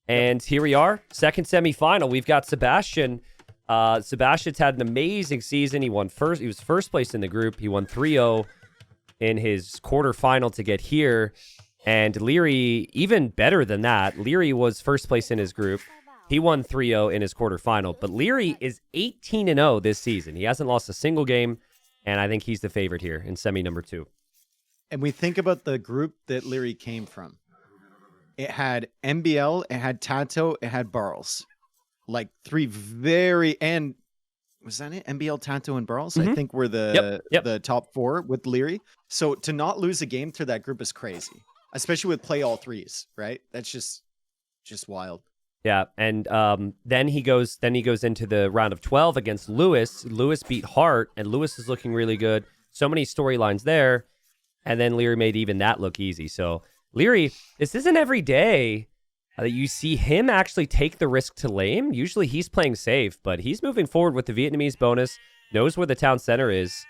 And here we are, second semifinal. We've got Sebastian. Sebastian's had an amazing season. He was first place in the group. He won 3-0 in his quarterfinal to get here. And Leary, even better than that. Leary was first place in his group. He won 3-0 in his quarterfinal. But Leary is 18-0 this season. He hasn't lost a single game. And I think he's the favorite here in semi number 2. And we think about the group that Leary came from. It had MBL, it had Tato, it had Barles. Like three very, and was that it? MBL, Tato, and Barles, I think were the top 4 with Leary. So to not lose a game to that group is crazy, especially with play all threes, right? That's just wild. Yeah, and then he goes into the round of 12 against Lewis. Lewis beat Hart, and Lewis is looking really good. So many storylines there, and then Leary made even that look easy. So Leary, this isn't every day that you see him actually take the risk to lane. Usually he's playing safe, but he's moving forward with the Vietnamese bonus, knows where the town center is,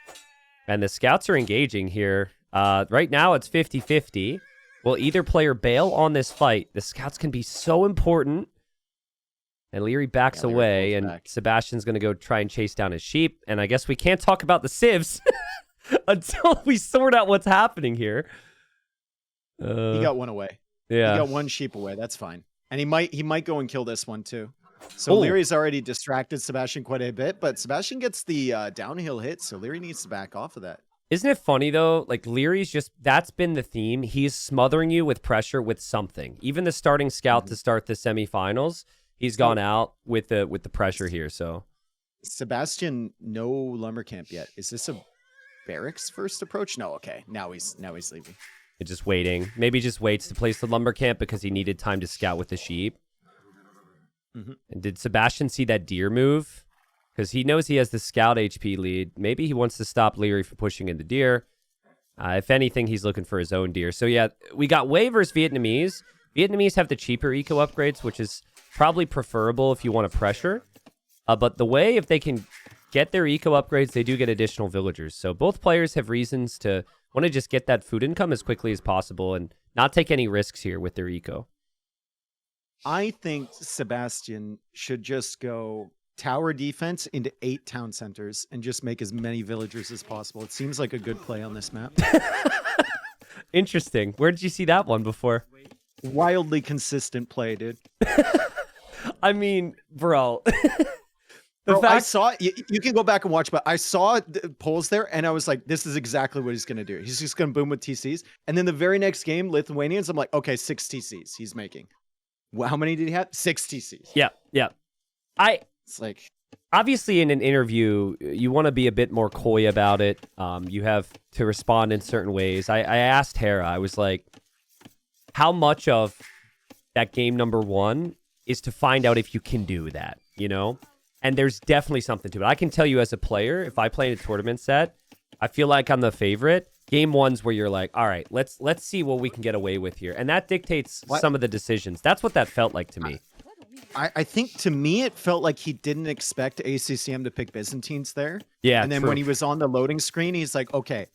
and the scouts are engaging here. Right now it's 50-50. Will either player bail on this fight? The scouts can be so important. And Leary backs away, and Sebastian's going to go try and chase down his sheep. And I guess we can't talk about the civs until we sort out what's happening here. He got one away. Yeah. He got one sheep away. That's fine. And he might go and kill this one too. So Leary's already distracted Sebastian quite a bit, but Sebastian gets the downhill hit, so Leary needs to back off of that. Isn't it funny though? Like Leary's that's been the theme. He's smothering you with pressure with something. Even the starting scout to start the semifinals, he's gone out with the pressure here. So Sebastian, no lumber camp yet. Is this a barracks first approach? No, okay. Now he's leaving. Just waiting. Maybe just waits to place the lumber camp because he needed time to scout with the sheep. And did Sebastian see that deer move? Because he knows he has the scout HP lead. Maybe he wants to stop Leary from pushing into deer. If anything, he's looking for his own deer. So yeah, we got Wei versus Vietnamese. Vietnamese have the cheaper eco upgrades, which is probably preferable if you want to pressure. But the Wei, if they can get their eco upgrades, they do get additional villagers. So both players have reasons to want to just get that food income as quickly as possible and not take any risks here with their eco. I think Sebastian should just go tower defense into 8 town centers and just make as many villagers as possible. It seems like a good play on this map. Interesting. Where did you see that one before? Wildly consistent play, dude. I mean, bro. I saw you can go back and watch, but I saw the polls there and I was like, this is exactly what he's going to do. He's just going to boom with TCs. And then the very next game, Lithuanians, I'm like, okay, 6 TCs he's making. Well, how many did he have? 6 TCs. Yeah. It's like, obviously in an interview, you want to be a bit more coy about it. You have to respond in certain ways. I asked Hera, I was like, how much of that game number 1 is to find out if you can do that, you know? And there's definitely something to it. I can tell you as a player, if I play in a tournament set, I feel like I'm the favorite. Game 1's where you're like, all right, let's see what we can get away with here. And that dictates some of the decisions. That's what that felt like to me. I think to me, it felt like he didn't expect ACCM to pick Byzantines there. Yeah, and then when he was on the loading screen, he's like, okay,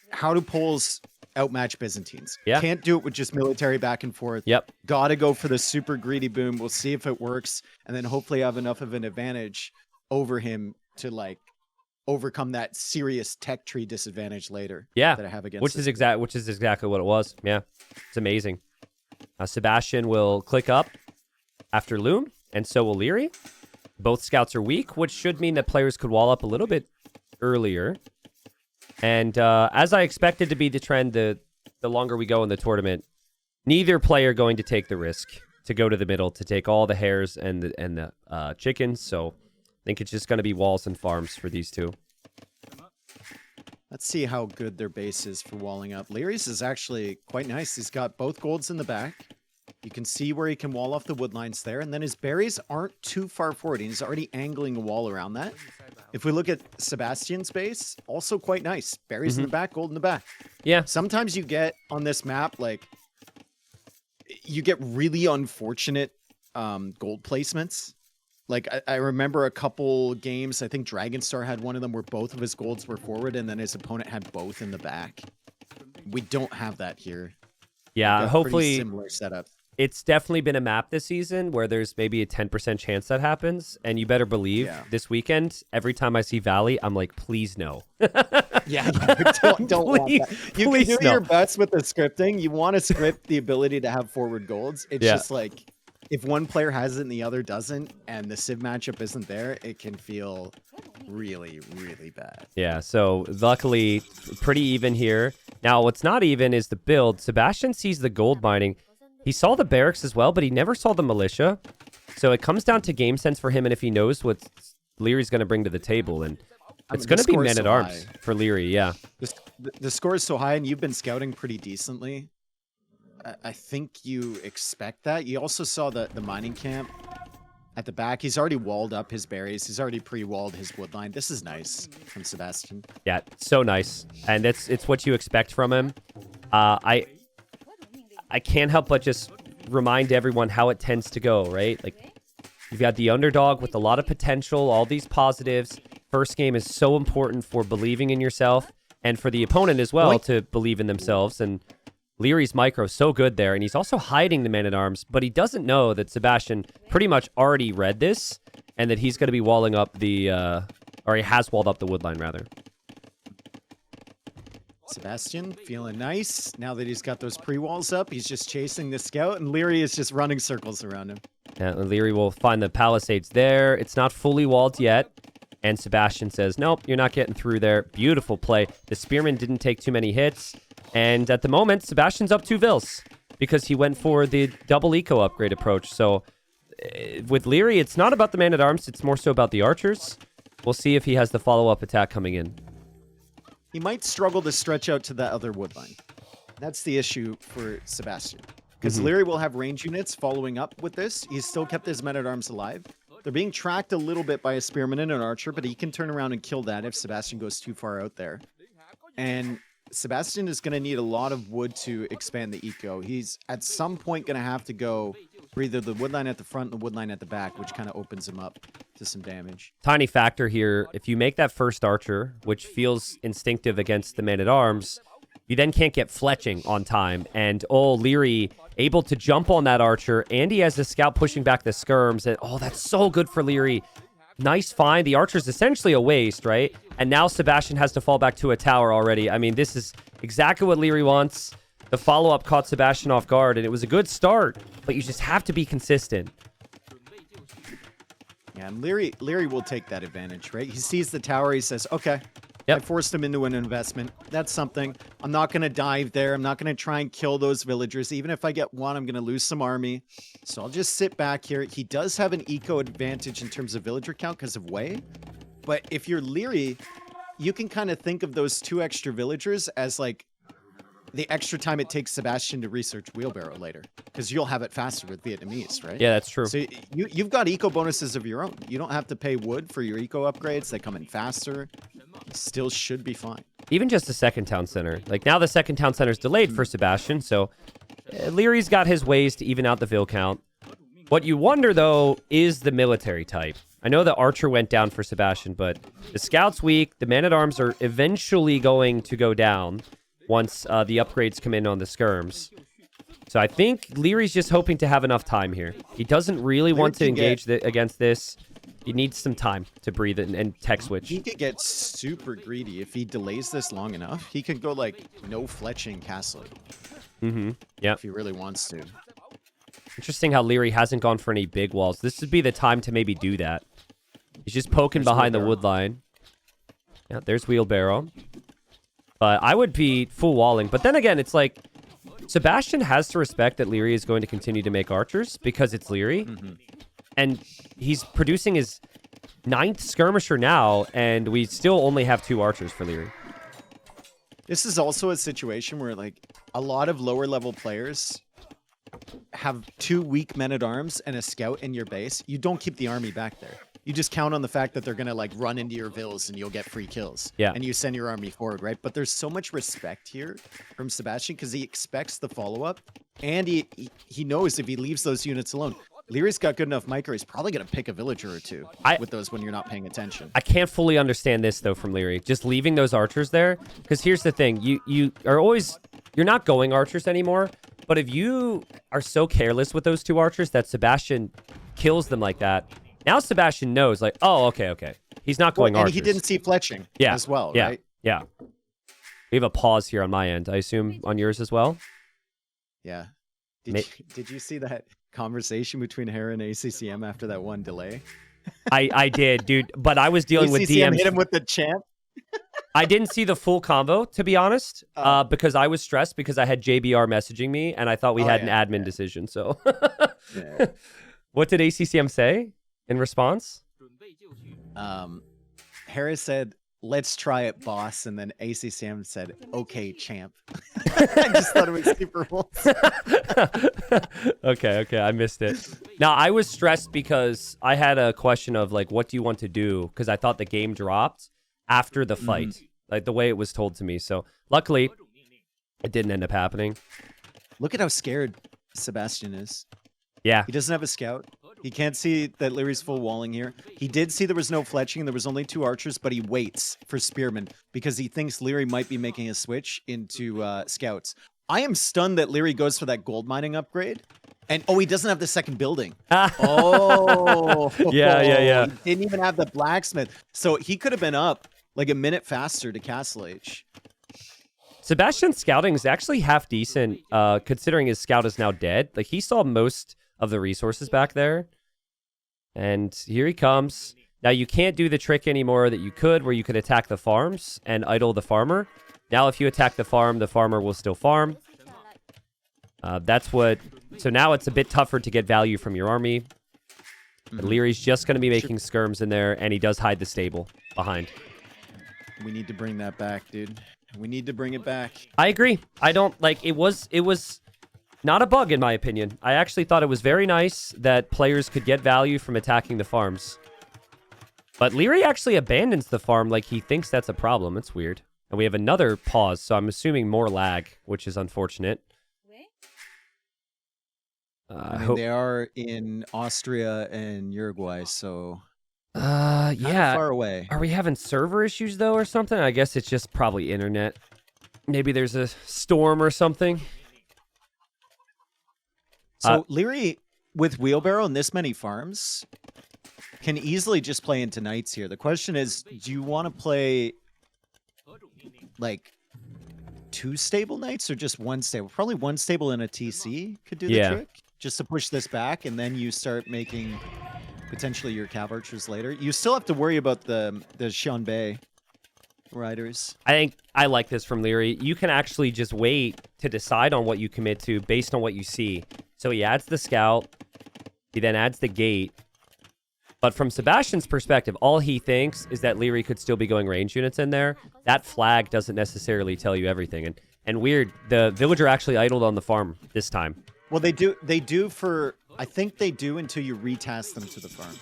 how do Poles outmatch Byzantines? Yeah. Can't do it with just military back and forth. Yep. Gotta go for the super greedy boom. We'll see if it works. And then hopefully have enough of an advantage over him to like overcome that serious tech tree disadvantage later. Yeah. That I have against which is exactly what it was. Yeah. It's amazing. Sebastian will click up after Loom, and so will Leary. Both scouts are weak, which should mean that players could wall up a little bit earlier. And as I expected to be the trend, the longer we go in the tournament, neither player going to take the risk to go to the middle to take all the hares and the chickens. So I think it's just going to be walls and farms for these two. Let's see how good their base is for walling up. Leary's is actually quite nice. He's got both golds in the back. You can see where he can wall off the wood lines there. And then his berries aren't too far forward. He's already angling a wall around that. If we look at Sebastian's base, also quite nice. Berries in the back, gold in the back. Yeah. Sometimes you get on this map, like, you get really unfortunate gold placements. Like, I remember a couple games, I think Dragonstar had one of them where both of his golds were forward and then his opponent had both in the back. We don't have that here. Yeah, hopefully similar setup. it's definitely been a map this season where there's maybe a 10% chance that happens. And you better believe this weekend, every time I see Valley, I'm like, please no. Yeah, don't want Please- that. You please can do no. your best with the scripting. You want to script the ability to have forward golds. It's just like if one player has it and the other doesn't, and the Civ matchup isn't there, it can feel really, really bad. Yeah, so luckily, pretty even here. Now, what's not even is the build. Sebastian sees the gold mining. He saw the barracks as well, but he never saw the militia. So it comes down to game sense for him and if he knows what Leary's going to bring to the table. And it's going to be men-at-arms for Leary, yeah. The score is so high, and you've been scouting pretty decently. I think you expect that. You also saw the mining camp at the back. He's already walled up his berries. He's already pre-walled his woodline. This is nice from Sebastian. Yeah, so nice. And it's what you expect from him. I can't help but just remind everyone how it tends to go, right? Like, you've got the underdog with a lot of potential, all these positives. First game is so important for believing in yourself and for the opponent as well to believe in themselves. And Leary's micro so good there, and he's also hiding the man-at-arms, but he doesn't know that Sebastian pretty much already read this and that he's going to be walling up the, or he has walled up the woodline, rather. Sebastian feeling nice. Now that he's got those pre-walls up, he's just chasing the scout, and Leary is just running circles around him. Yeah, Leary will find the palisades there. It's not fully walled yet. And Sebastian says, nope, you're not getting through there. Beautiful play. The spearman didn't take too many hits. And at the moment, Sebastian's up 2 Vils because he went for the double eco upgrade approach. So with Leary, it's not about the man-at-arms. It's more so about the archers. We'll see if he has the follow-up attack coming in. He might struggle to stretch out to that other woodline. That's the issue for Sebastian. Because Leary will have range units following up with this. He's still kept his men-at-arms alive. They're being tracked a little bit by a spearman and an archer, but he can turn around and kill that if Sebastian goes too far out there. And Sebastian is going to need a lot of wood to expand the eco. He's at some point going to have to go for either the woodline at the front and the woodline at the back, which kind of opens him up to some damage. Tiny factor here. If you make that first archer, which feels instinctive against the man-at-arms, you then can't get fletching on time. And, Leary able to jump on that archer, and he has the scout pushing back the skirms. And, that's so good for Leary. Nice find. The archer's essentially a waste, right? And now Sebastian has to fall back to a tower already. I mean, this is exactly what Leary wants. The follow-up caught Sebastian off guard, and it was a good start, but you just have to be consistent. Yeah, and Leary will take that advantage, right? He sees the tower, he says, okay, I forced him into an investment. That's something. I'm not going to dive there. I'm not going to try and kill those villagers. Even if I get one, I'm going to lose some army. So I'll just sit back here. He does have an eco advantage in terms of villager count because of Way. But if you're Leary, you can kind of think of those 2 extra villagers as like the extra time it takes Sebastian to research wheelbarrow later, because you'll have it faster with Vietnamese, right? Yeah, that's true. So you've got eco bonuses of your own. You don't have to pay wood for your eco upgrades. They come in faster. Still should be fine. Even just a second town center. Like, now the second town center is delayed for Sebastian, so Leary's got his ways to even out the Vil count. What you wonder, though, is the military type. I know the archer went down for Sebastian, but the scout's weak. The man-at-arms are eventually going to go down once the upgrades come in on the skirms. So I think Leary's just hoping to have enough time here. He doesn't really want to engage against this. He needs some time to breathe and tech switch. He could get super greedy if he delays this long enough. He could go like no fletching castle. Yeah. If he really wants to. Interesting how Leary hasn't gone for any big walls. This would be the time to maybe do that. He's just poking behind the wood line. Yeah, there's wheelbarrow. But I would be full walling. But then again, it's like Sebastian has to respect that Leary is going to continue to make archers because it's Leary. And he's producing his 9th skirmisher now, and we still only have 2 archers for Leary. This is also a situation where like a lot of lower level players have 2 weak men-at-arms and a scout in your base. You don't keep the army back there. You just count on the fact that they're going to like run into your vills and you'll get free kills. Yeah. And you send your army forward, right? But there's so much respect here from Sebastian because he expects the follow-up, and he knows if he leaves those units alone, Leary's got good enough micro. He's probably going to pick a villager or two I- with those when you're not paying attention. I can't fully understand this though from Leary. Just leaving those archers there, because here's the thing: you are always you're not going archers anymore. But if you are so careless with those two archers that Sebastian kills them like that, now Sebastian knows, like, oh, okay, he's not going archers. And he didn't see fletching as well, right? Yeah. We have a pause here on my end. I assume on yours as well. Yeah. Did you see that conversation between Hera and ACCM after that one delay? I did, dude. But I was dealing with ACCM DMs. hit him with the champ. I didn't see the full convo, to be honest, because I was stressed because I had JBR messaging me, and I thought we had an admin decision. So, What did ACCM say in response? Hera said, "Let's try it, boss," and then ACCM said, "Okay, champ." I just thought it was super wholesome. Okay, I missed it. Now, I was stressed because I had a question of, like, what do you want to do? Because I thought the game dropped after the fight, like the way it was told to me. So, luckily, it didn't end up happening. Look at how scared Sebastian is. Yeah. He doesn't have a scout. He can't see that Leary's full walling here. He did see there was no fletching. There was only 2 archers, but he waits for spearmen because he thinks Leary might be making a switch into scouts. I am stunned that Leary goes for that gold mining upgrade. And, he doesn't have the second building. Yeah. He didn't even have the blacksmith. So he could have been up like a minute faster to Castle Age. Sebastian's scouting is actually half decent, considering his scout is now dead. Like, he saw most of the resources back there. And here he comes. Now, you can't do the trick anymore that you could, where you could attack the farms and idle the farmer. Now, if you attack the farmer will still farm. So now it's a bit tougher to get value from your army. Leary's just going to be making skirms in there, and he does hide the stable behind. We need to bring that back, dude. We need to bring it back. I agree. I don't like it was not a bug in my opinion. I actually thought it was very nice that players could get value from attacking the farms. But Leary actually abandons the farm like he thinks that's a problem. It's weird. And we have another pause, so I'm assuming more lag, which is unfortunate. They are in Austria and Uruguay, so yeah. far away. Are we having server issues though or something? I guess it's just probably internet. Maybe there's a storm or something. So Leary with wheelbarrow and this many farms can easily just play into knights here. The question is, do you want to play like 2 stable knights or just 1 stable? Probably 1 stable and a TC could do the trick. Just to push this back, and then you start making potentially your cav archers later. You still have to worry about the Xianbei riders. I think I like this from Leary. You can actually just wait to decide on what you commit to based on what you see. So he adds the scout. He then adds the gate. But from Sebastian's perspective, all he thinks is that Leary could still be going range units in there. That flag doesn't necessarily tell you everything. And weird, the villager actually idled on the farm this time. Well, they do for, I think they do until you retask them to the farm.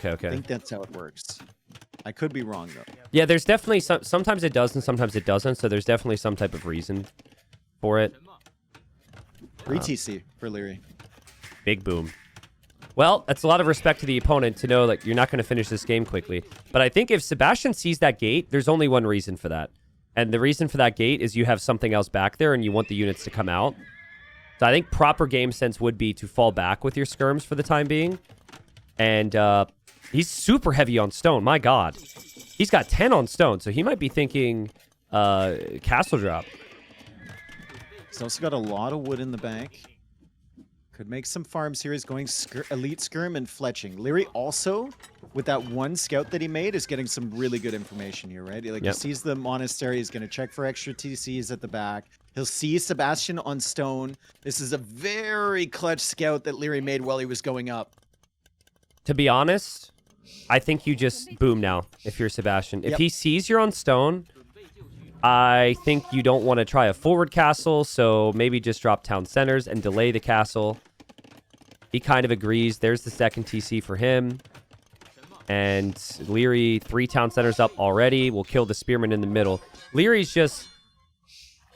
Okay. I think that's how it works. I could be wrong, though. Yeah, there's definitely sometimes it does and sometimes it doesn't, so there's definitely some type of reason for it. Re-TC for Leary. Big boom. Well, that's a lot of respect to the opponent to know, like, you're not going to finish this game quickly. But I think if Sebastian sees that gate, there's only one reason for that. And the reason for that gate is you have something else back there and you want the units to come out. So I think proper game sense would be to fall back with your skirms for the time being. And he's super heavy on stone. My God. He's got 10 on stone, so he might be thinking castle drop. He's also got a lot of wood in the bank. Could make some farms here. He's going elite skirm and fletching. Leary also, with that 1 scout that he made, is getting some really good information here, right? Like, he sees the monastery. He's going to check for extra TCs at the back. He'll see Sebastian on stone. This is a very clutch scout that Leary made while he was going up. To be honest, I think you just boom now if you're Sebastian. If he sees you're on stone, I think you don't want to try a forward castle, so maybe just drop town centers and delay the castle. He kind of agrees. There's the second TC for him. And Leary, 3 town centers up already. Will kill the spearman in the middle. Leary's just...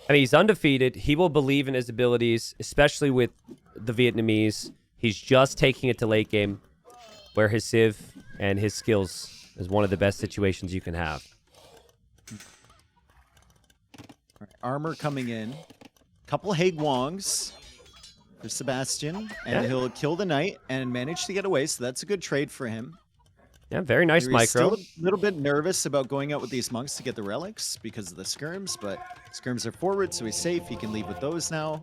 I mean, he's undefeated. He will believe in his abilities, especially with the Vietnamese. He's just taking it to late game, where his Civ and his skills is one of the best situations you can have. Armor coming in. Couple Haig Wongs for Sebastian. And he'll kill the knight and manage to get away. So that's a good trade for him. Yeah, very nice He's micro. still a little bit nervous about going out with these monks to get the relics because of the skirms. But skirms are forward, so he's safe. He can leave with those now.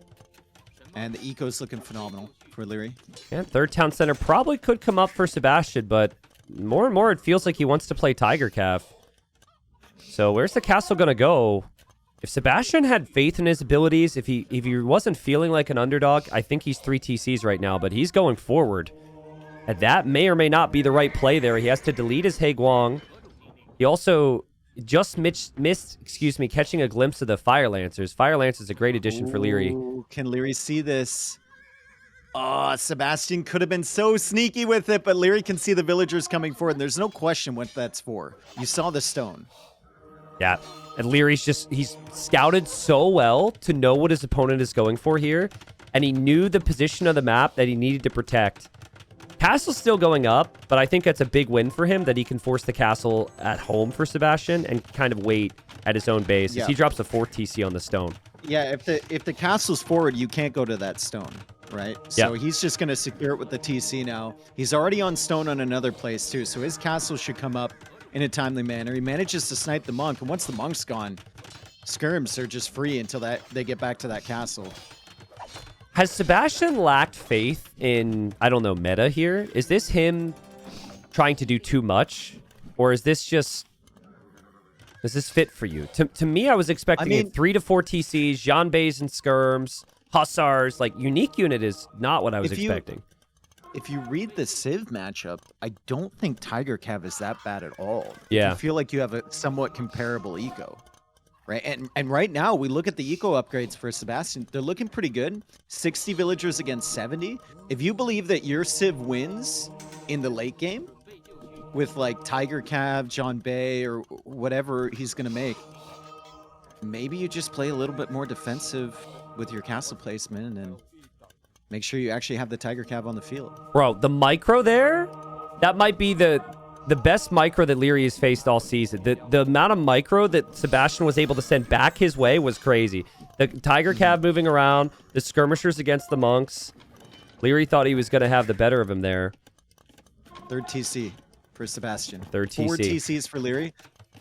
And the eco's looking phenomenal for Leary. Yeah, third town center probably could come up for Sebastian, but more and more it feels like he wants to play Tiger Calf. So where's the castle going to go? If Sebastian had faith in his abilities, if he wasn't feeling like an underdog, I think he's 3 TCs right now, but he's going forward. And that may or may not be the right play there. He has to delete his Haig Wong. He also just missed catching a glimpse of the Fire Lancers. Fire Lance is a great addition for Leary. Can Leary see this? Oh, Sebastian could have been so sneaky with it, but Leary can see the villagers coming forward, and there's no question what that's for. You saw the stone. Yeah, and Leary's he's scouted so well to know what his opponent is going for here, and he knew the position of the map that he needed to protect. Castle's still going up, but I think that's a big win for him that he can force the castle at home for Sebastian and kind of wait at his own base as he drops a 4th TC on the stone. Yeah, if the castle's forward, you can't go to that stone, right? So he's just going to secure it with the TC now. He's already on stone on another place too, so his castle should come up in a timely manner. He manages to snipe the monk, and once the monk's gone, skirms are just free until they get back to that castle. Has Sebastian lacked faith in, I don't know, meta here? Is this him trying to do too much? Or is this fit for you? To me, I was expecting 3 to 4 TCs, Jean-Bays and skirms, Hussars. Like, unique unit is not what I was expecting. If you read the Civ matchup, I don't think Tiger Cav is that bad at all. Yeah. I feel like you have a somewhat comparable eco. Right, and right now we look at the eco upgrades for Sebastian. They're looking pretty good. 60 villagers against 70. If you believe that your Civ wins in the late game with like Tiger Cav, John Bay, or whatever he's gonna make, maybe you just play a little bit more defensive with your castle placement and make sure you actually have the Tiger Cav on the field. Bro, the micro there, that might be the best micro that Leary has faced all season. The amount of micro that Sebastian was able to send back his way was crazy. The Tiger Cav moving around, the skirmishers against the monks. Leary thought he was going to have the better of him there. 3rd TC for Sebastian. 3rd TC. 4 TCs for Leary.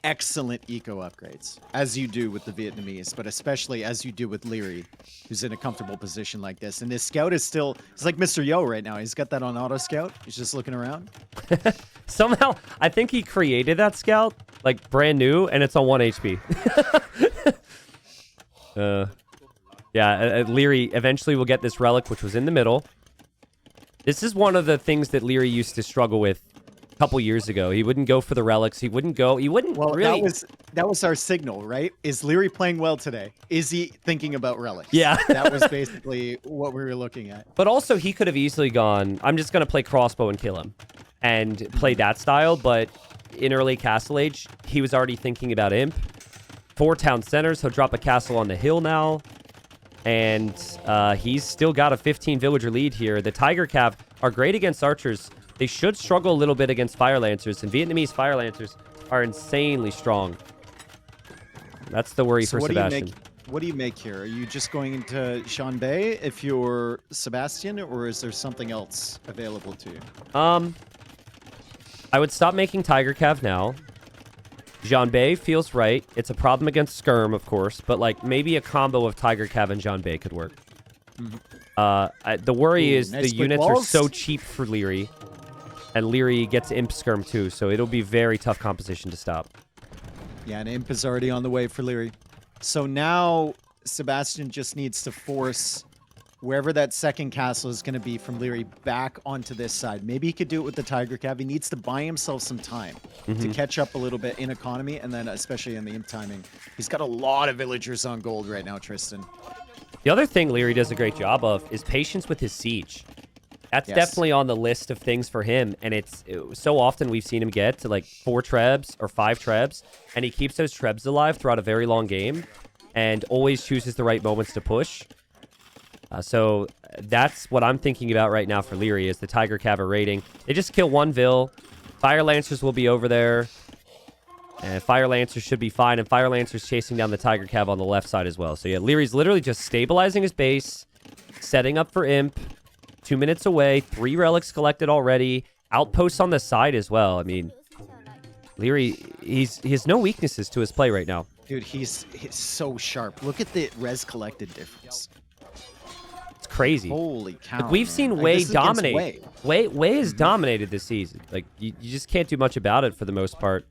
Excellent eco upgrades, as you do with the Vietnamese, but especially as you do with Leary, who's in a comfortable position like this. And his scout is still, it's like Mr. Yo right now. He's got that on auto scout. He's just looking around. Somehow, I think he created that scout, like brand new, and it's on 1 HP. Leary eventually will get this relic, which was in the middle. This is one of the things that Leary used to struggle with a couple years ago. He wouldn't go for the relics. He wouldn't really. That was our signal, right? Is Leary playing well today? Is he thinking about relics? Yeah. That was basically what we were looking at. But also, he could have easily gone, I'm just going to play crossbow and kill him and play that style. But in early Castle Age, he was already thinking about Imp. 4 town centers. He'll drop a castle on the hill now. And he's still got a 15 villager lead here. The Tiger Cav are great against archers. They should struggle a little bit against Fire Lancers, and Vietnamese Fire Lancers are insanely strong. That's the worry for Sebastian. What do you make here? Are you just going into Sean Bay if you're Sebastian, or is there something else available to you? I would stop making Tiger Cav now. Jean Bay feels right. It's a problem against Skirm, of course, but like maybe a combo of Tiger Cav and Jean Bay could work. The worry is nice the units balls. are so cheap for Leary. And Leary gets Imp Skirm too, so it'll be very tough composition to stop. Yeah, and Imp is already on the way for Leary. So now Sebastian just needs to force wherever that second castle is going to be from Leary back onto this side. Maybe he could do it with the Tiger Cav. He needs to buy himself some time to catch up a little bit in economy, and then especially in the Imp timing. He's got a lot of villagers on gold right now, Tristan. The other thing Leary does a great job of is patience with his siege. That's definitely on the list of things for him, and so often we've seen him get to like 4 trebs or 5 trebs, and he keeps those trebs alive throughout a very long game, and always chooses the right moments to push. So that's what I'm thinking about right now for Leary is the Tiger Cav are raiding. They just kill one Vil. Fire Lancers will be over there. And Fire Lancers should be fine. And Fire Lancers chasing down the Tiger Cav on the left side as well. So yeah, Leary's literally just stabilizing his base, setting up for Imp. 2 minutes away. 3 relics collected already. Outposts on the side as well. I mean, Leary, he has no weaknesses to his play right now. Dude, he's so sharp. Look at the res collected difference. It's crazy. Holy cow. Like, we've seen Wei dominate. Wei has dominated this season. Like, you just can't do much about it for the most part.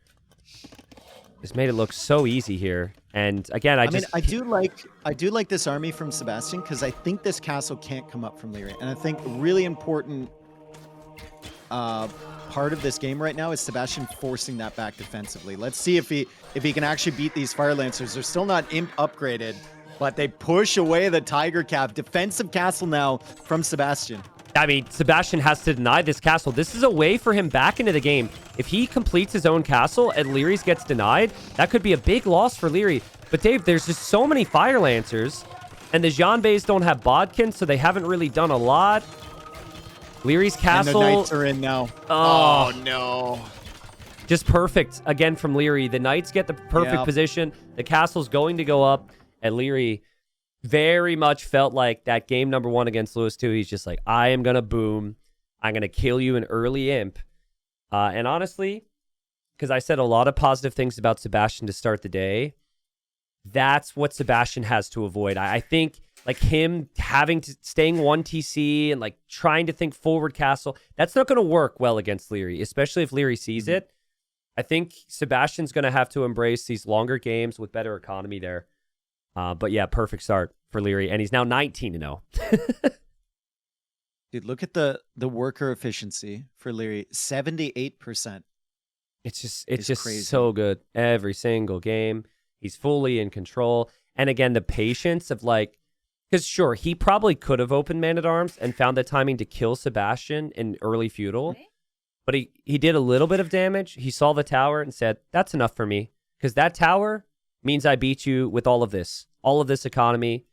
Just made it look so easy here. And again, I do like this army from Sebastian because I think this castle can't come up from Leary. And I think a really important part of this game right now is Sebastian forcing that back defensively. Let's see if he can actually beat these Fire Lancers. They're still not Imp upgraded, but they push away the Tiger Cav. Defensive castle now from Sebastian. I mean, Sebastian has to deny this castle. This is a way for him back into the game. If he completes his own castle and Leary's gets denied, that could be a big loss for Leary. But Dave, there's just so many Fire Lancers, and the Jeanbeis don't have Bodkin, so they haven't really done a lot. Leary's castle. And the Knights are in now. Oh, no. Just perfect again from Leary. The Knights get the perfect position. The castle's going to go up, and Leary very much felt like that game number 1 against Lewis 2. He's just like, I am going to boom. I'm going to kill you in early Imp. And honestly, because I said a lot of positive things about Sebastian to start the day, that's what Sebastian has to avoid. I think like him staying 1 TC and like trying to think forward castle, that's not going to work well against Leary, especially if Leary sees it. I think Sebastian's going to have to embrace these longer games with better economy there. But yeah, perfect start for Leary, and he's now 19-0. Dude, look at the worker efficiency for Leary, 78%. It's just crazy. So good every single game. He's fully in control, and again, the patience of like, because sure, he probably could have opened Man at Arms and found the timing to kill Sebastian in early feudal, but he did a little bit of damage. He saw the tower and said, "That's enough for me," because that tower means I beat you with all of this economy,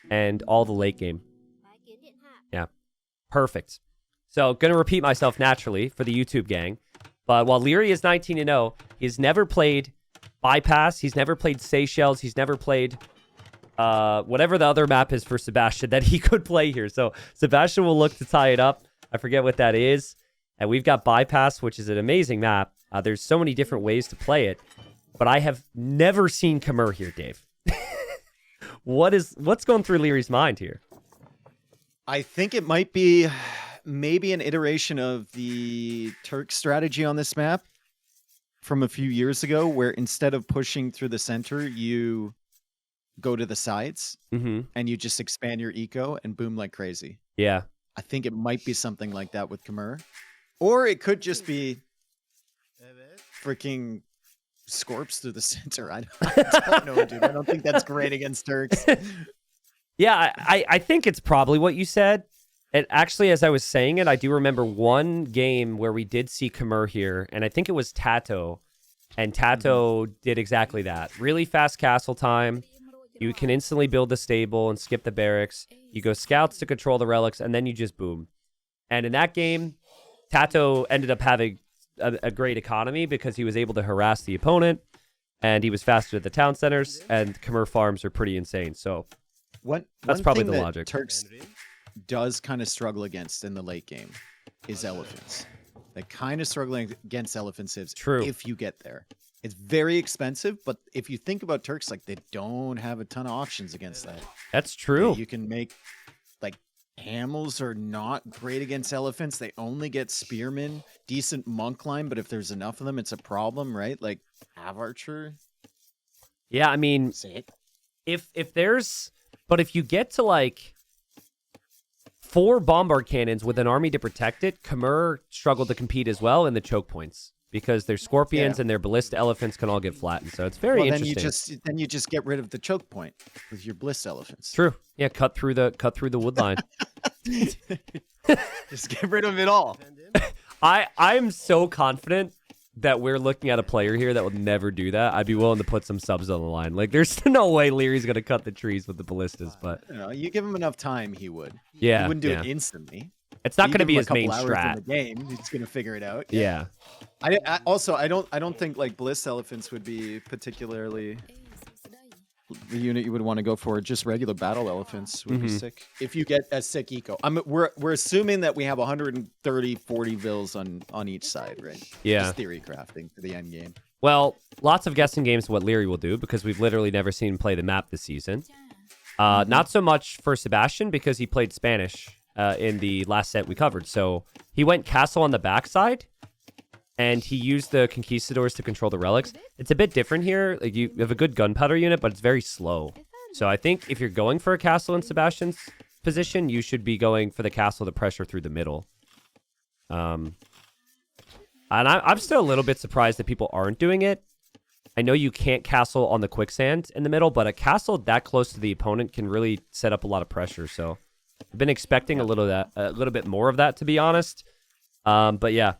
and all the late game. Yeah, perfect. So, going to repeat myself naturally for the YouTube gang, but while Leary is 19-0, he's never played Bypass, he's never played Seychelles, he's never played whatever the other map is for Sebastian that he could play here. So, Sebastian will look to tie it up. I forget what that is. And we've got Bypass, which is an amazing map. There's so many different ways to play it. But I have never seen Khmer here, Dave. What's going through Leary's mind here? I think it might be maybe an iteration of the Turk strategy on this map from a few years ago, where instead of pushing through the center, you go to the sides and you just expand your eco and boom like crazy. Yeah. I think it might be something like that with Khmer. Or it could just be freaking Scorps through the center. I don't know, dude. I don't think that's great against Turks. Yeah, I think it's probably what you said. And actually, as I was saying it, I do remember one game where we did see Khmer here, and I think it was Tato. And Tato did exactly that. Really fast castle time. You can instantly build the stable and skip the barracks. You go scouts to control the relics, and then you just boom. And in that game, Tato ended up having a great economy because he was able to harass the opponent, and he was faster at the town centers, and Khmer farms are pretty insane. So that's probably the logic. Turks does kind of struggle against in the late game is elephants. They kind of struggling against elephants if you get there. It's very expensive, but if you think about Turks, like they don't have a ton of options against that. That's true. You can make like camels are not great against elephants. They only get spearmen, decent monk line, but if there's enough of them, it's a problem, right? Like have archer. Yeah, I mean, if you get to like 4 bombard cannons with an army to protect it, Khmer struggle to compete as well in the choke points because their scorpions and their ballista elephants can all get flattened. So it's very interesting. Then you just get rid of the choke point with your bliss elephants. True. Yeah, cut through the wood line. Just get rid of it all. I'm so confident that we're looking at a player here that would never do that, I'd be willing to put some subs on the line. Like, there's no way Leary's gonna cut the trees with the ballistas, but You know, you give him enough time, he would. yeah, He wouldn't do yeah. it instantly. It's not You gonna give be him a his main couple hours in strat. the game, he's gonna figure it out. Yeah. I don't think like Bliss Elephants would be particularly the unit you would want to go for. Just regular battle elephants would be sick. If you get a sick eco. We're assuming that we have 130, 40 vills on each side, right? Yeah. Just theory crafting for the end game. Well, lots of guessing games what Leary will do because we've literally never seen him play the map this season. Not so much for Sebastian because he played Spanish in the last set we covered. So he went castle on the backside and he used the conquistadors to control the relics. It's a bit different here. Like you have a good gunpowder unit, but it's very slow. So I think if you're going for a castle in Sebastian's position, you should be going for the castle to pressure through the middle. And I'm still a little bit surprised that people aren't doing it. I know you can't castle on the quicksand in the middle, but a castle that close to the opponent can really set up a lot of pressure. So I've been expecting a little bit more of that, to be honest. But yeah,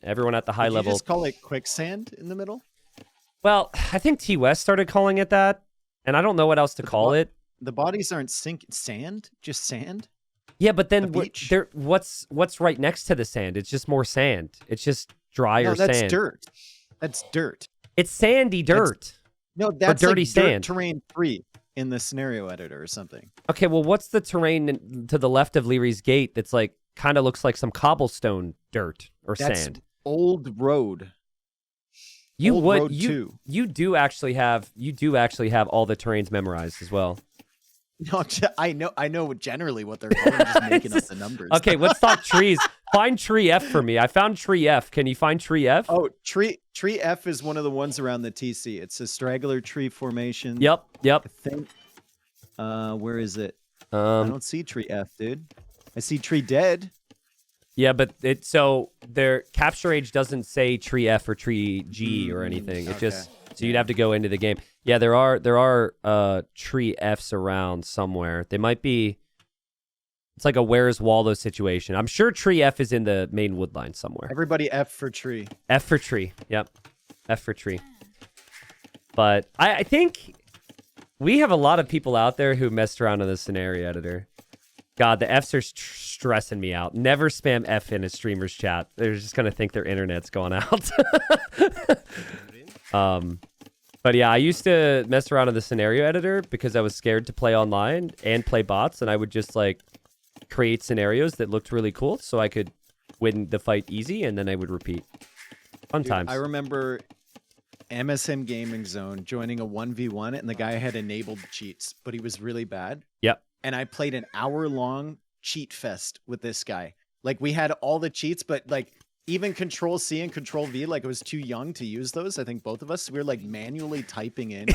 everyone at the high level. You just call it quicksand in the middle? Well, I think T West started calling it that, and I don't know what else to call it. The bodies aren't sand, just sand. Yeah, but then beach? what's right next to the sand? It's just more sand. It's just drier that's sand. dirt. That's dirt. It's sandy dirt. That's dirty like dirt sand. terrain 3 in the scenario editor or something. Okay, well, what's the terrain to the left of Leary's gate that's like kind of looks like some cobblestone dirt or That's sand? old road. You Old would road you 2. you do actually have all the terrains memorized as well. No, I know generally what they're calling, just making up the numbers. Okay, let's talk trees. Find tree F for me. I found tree F. Can you find tree F? Oh, tree F is one of the ones around the TC. It's a straggler tree formation. Yep. I think. Where is it? I don't see tree F, dude. I see tree dead. Yeah, but their capture age doesn't say tree F or tree G or anything. It just so you'd have to go into the game. Yeah, there are tree Fs around somewhere. They might be. It's like a Where's Waldo situation. I'm sure tree F is in the main wood line somewhere. Everybody F for tree. F for tree. Yep. F for tree. But I think we have a lot of people out there who messed around in the scenario editor. God, the Fs are stressing me out. Never spam F in a streamer's chat. They're just going to think their internet's going out. But yeah, I used to mess around in the scenario editor because I was scared to play online and play bots. And I would just like create scenarios that looked really cool so I could win the fight easy. And then I would repeat. Fun times. I remember MSM Gaming Zone joining a 1v1 and the guy had enabled cheats, but he was really bad. Yep. And I played an hour-long cheat fest with this guy. Like, we had all the cheats, but like even Control C and Control V, like, it was too young to use those. I think both of us, we were like manually typing in.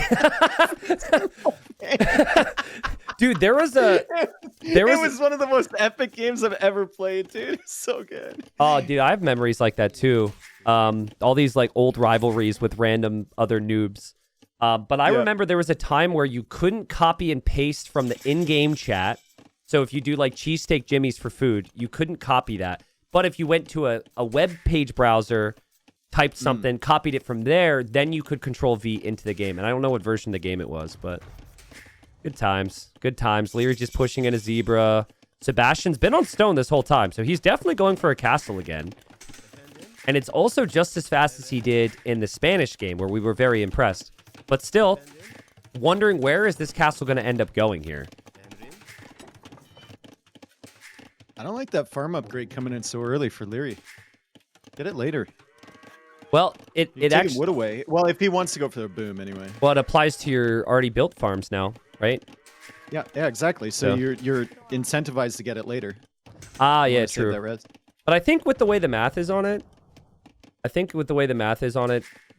Dude, it was one of the most epic games I've ever played, dude. It's so good. Oh, dude, I have memories like that too. All these like old rivalries with random other noobs. But I remember there was a time where you couldn't copy and paste from the in-game chat. So if you do like cheesesteak jimmies for food, you couldn't copy that. But if you went to a web page browser, typed something, copied it from there, then you could Control V into the game. And I don't know what version of the game it was, but good times. Good times. Leary's just pushing in a zebra. Sebastian's been on stone this whole time, so he's definitely going for a castle again. And it's also just as fast as he did in the Spanish game, where we were very impressed. But still, wondering where is this castle going to end up going here? I don't like that farm upgrade coming in so early for Leary. Get it later. Well, it actually wood away. Well, if he wants to go for the boom anyway. Well, it applies to your already built farms now, right? Yeah, exactly. So you're incentivized to get it later. Ah, yeah, true. That res. But I think with the way the math is on it,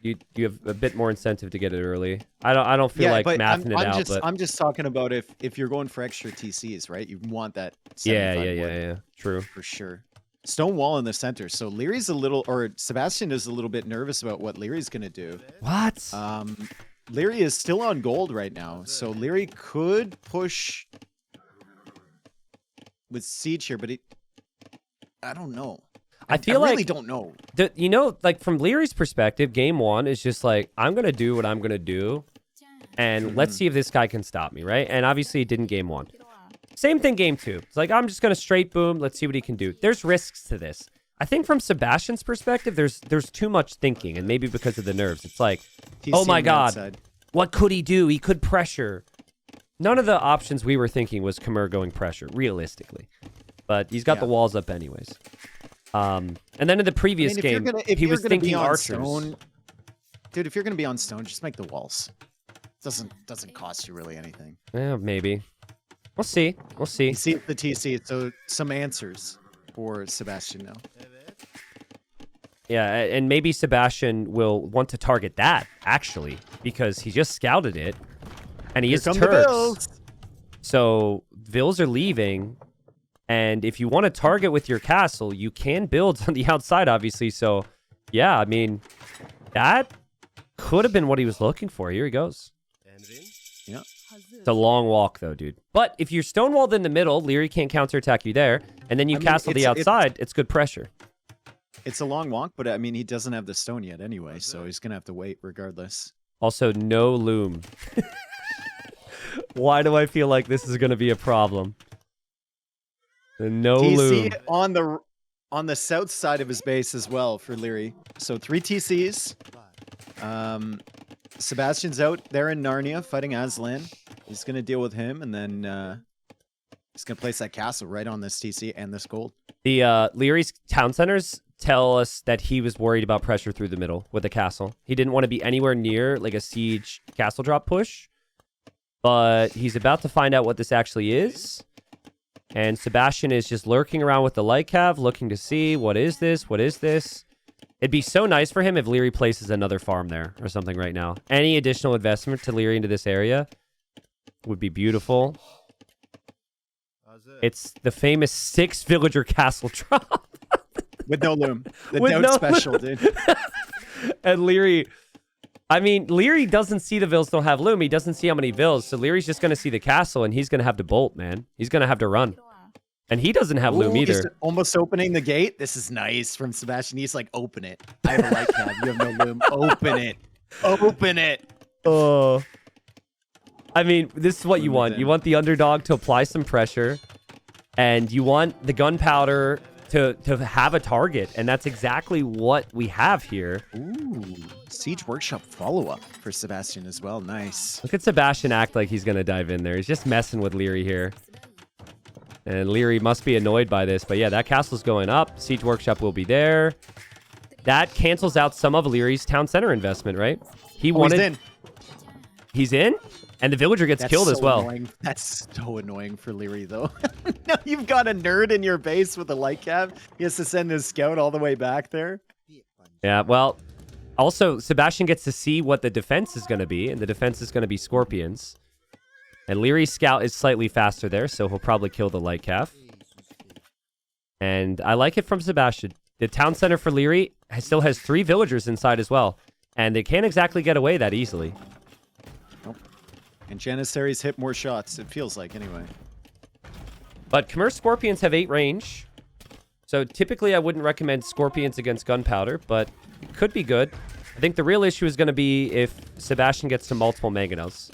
you have a bit more incentive to get it early. I don't feel like mathing it out. But I'm just talking about if you're going for extra TCs, right? You want that. Yeah. True. For sure. Stone wall in the center. So Leary's Sebastian is a little bit nervous about what Leary's gonna do. What? Leary is still on gold right now, so Leary could push with siege here, but I don't know. I feel really like don't know. you know, like from Leary's perspective, game one is just like, I'm gonna do what I'm gonna do, and let's see if this guy can stop me, right? And obviously, it didn't game one. Same thing game two. It's like, I'm just gonna straight boom. Let's see what he can do. There's risks to this. I think from Sebastian's perspective, there's too much thinking, and maybe because of the nerves, it's like, oh my god, what could he do? He could pressure. None of the options we were thinking was Khmer going pressure, realistically. But he's got the walls up anyways. And then in the previous game, he was thinking archers. Stone, dude, if you're gonna be on stone, just make the walls. Doesn't cost you really anything. Yeah, maybe. We'll see. We'll see. You see the TC, so some answers for Sebastian now. Yeah, and maybe Sebastian will want to target that, actually, because he just scouted it, and he is Turks. So Vils are leaving, and if you want to target with your castle, you can build on the outside, obviously. So, yeah, I mean, that could have been what he was looking for. Here he goes. Yeah. It's a long walk, though, dude. But if you're stonewalled in the middle, Leary can't counterattack you there, and then you castle the outside, it's good pressure. It's a long walk, but I mean, he doesn't have the stone yet anyway, so he's going to have to wait regardless. Also, no loom. Why do I feel like this is going to be a problem? No loom. TC on the south side of his base as well for Leary. So 3 TCs. Sebastian's out there in Narnia fighting Aslan. He's going to deal with him, and then he's going to place that castle right on this TC and this gold. The Leary's town centers tell us that he was worried about pressure through the middle with the castle. He didn't want to be anywhere near like a siege castle drop push, but he's about to find out what this actually is. And Sebastian is just lurking around with the light cav, looking to see what is this? What is this? It'd be so nice for him if Leary places another farm there or something right now. Any additional investment to Leary into this area would be beautiful. It's the famous 6 villager castle drop. With no loom. The note special, dude. And Leary, I mean, Leary doesn't see the Vils don't have loom. He doesn't see how many Vils. So Leary's just going to see the castle, and he's going to have to bolt, man. He's going to have to run. And he doesn't have loom either. Just almost opening the gate. This is nice from Sebastian. He's like, open it. I have a light cab. You have no loom. Open it. Open it. Oh. I mean, this is what you want. You want the underdog to apply some pressure, and you want the gunpowder to have a target, and that's exactly what we have here. Ooh, Siege Workshop follow-up for Sebastian as well. Nice. Look at Sebastian act like he's going to dive in there. He's just messing with Leary here. And Leary must be annoyed by this, but yeah, that castle's going up. Siege Workshop will be there. That cancels out some of Leary's town center investment, right? He wanted... He's in. He's in? And the villager gets killed as well. Annoying. That's so annoying for Leary, though. Now you've got a nerd in your base with a light cab. He has to send his scout all the way back there. Yeah, well, also, Sebastian gets to see what the defense is going to be, and the defense is going to be Scorpions. And Leary's scout is slightly faster there, so he'll probably kill the light calf. And I like it from Sebastian. The town center for Leary still has 3 villagers inside as well, and they can't exactly get away that easily. And Janissaries hit more shots, it feels like, anyway. But Khmer Scorpions have 8 range. So typically I wouldn't recommend Scorpions against Gunpowder, but it could be good. I think the real issue is going to be if Sebastian gets to multiple mangonels.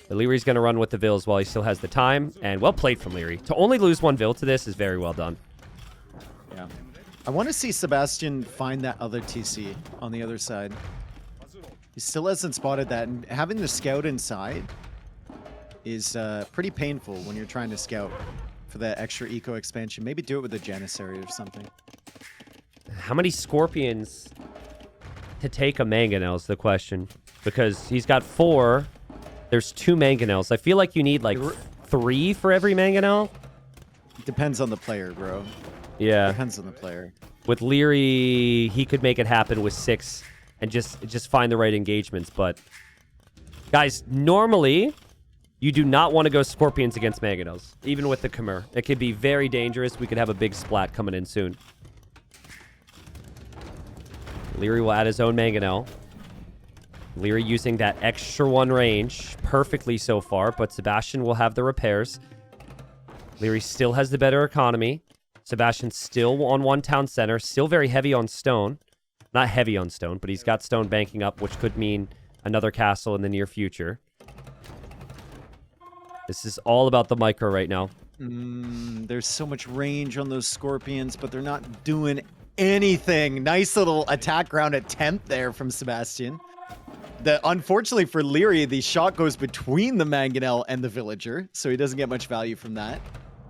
But Leary's going to run with the Vils while he still has the time. And well played from Leary. To only lose 1 Vil to this is very well done. Yeah. I want to see Sebastian find that other TC on the other side. He still hasn't spotted that, and having the scout inside is pretty painful when you're trying to scout for that extra eco expansion. Maybe do it with a Janissary or something. How many Scorpions to take a Mangonel is the question. Because he's got 4. There's 2 Mangonels. I feel like you need like 3 for every Mangonel. Depends on the player, bro. Yeah. Depends on the player. With Leary, he could make it happen with 6 and just find the right engagements. But guys, normally you do not want to go Scorpions against Mangonels, even with the Khmer. It could be very dangerous. We could have a big splat coming in soon. Leary will add his own Mangonel. Leary using that extra 1 range perfectly so far, but Sebastian will have the repairs. Leary still has the better economy. Sebastian's still on one town center, still very heavy on stone. Not heavy on stone, but he's got stone banking up, which could mean another castle in the near future. This is all about the micro right now. There's so much range on those scorpions, but they're not doing anything. Nice little attack ground attempt there from Sebastian. Unfortunately for Leary, the shot goes between the mangonel and the villager, so he doesn't get much value from that.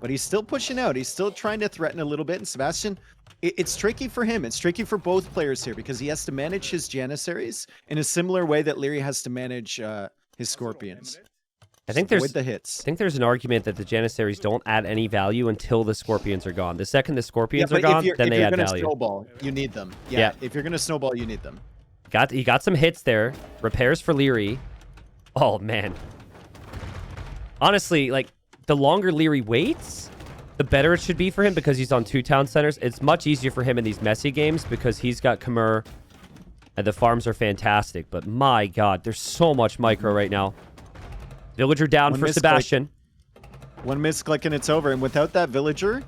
But he's still pushing out. He's still trying to threaten a little bit. And Sebastian, it's tricky for him. It's tricky for both players here because he has to manage his Janissaries in a similar way that Leary has to manage his scorpions. I think there's an argument that the Janissaries don't add any value until the scorpions are gone. The second the scorpions are gone, then they add value. If you're going to snowball, you need them. Yeah, if you're going to snowball, you need them. He got some hits there. Repairs for Leary. Oh, man. Honestly, like, the longer Leary waits, the better it should be for him because he's on 2 town centers. It's much easier for him in these messy games because he's got Khmer and the farms are fantastic. But my God, there's so much micro right now. Villager down for Sebastian. One misclick and it's over. And without that villager,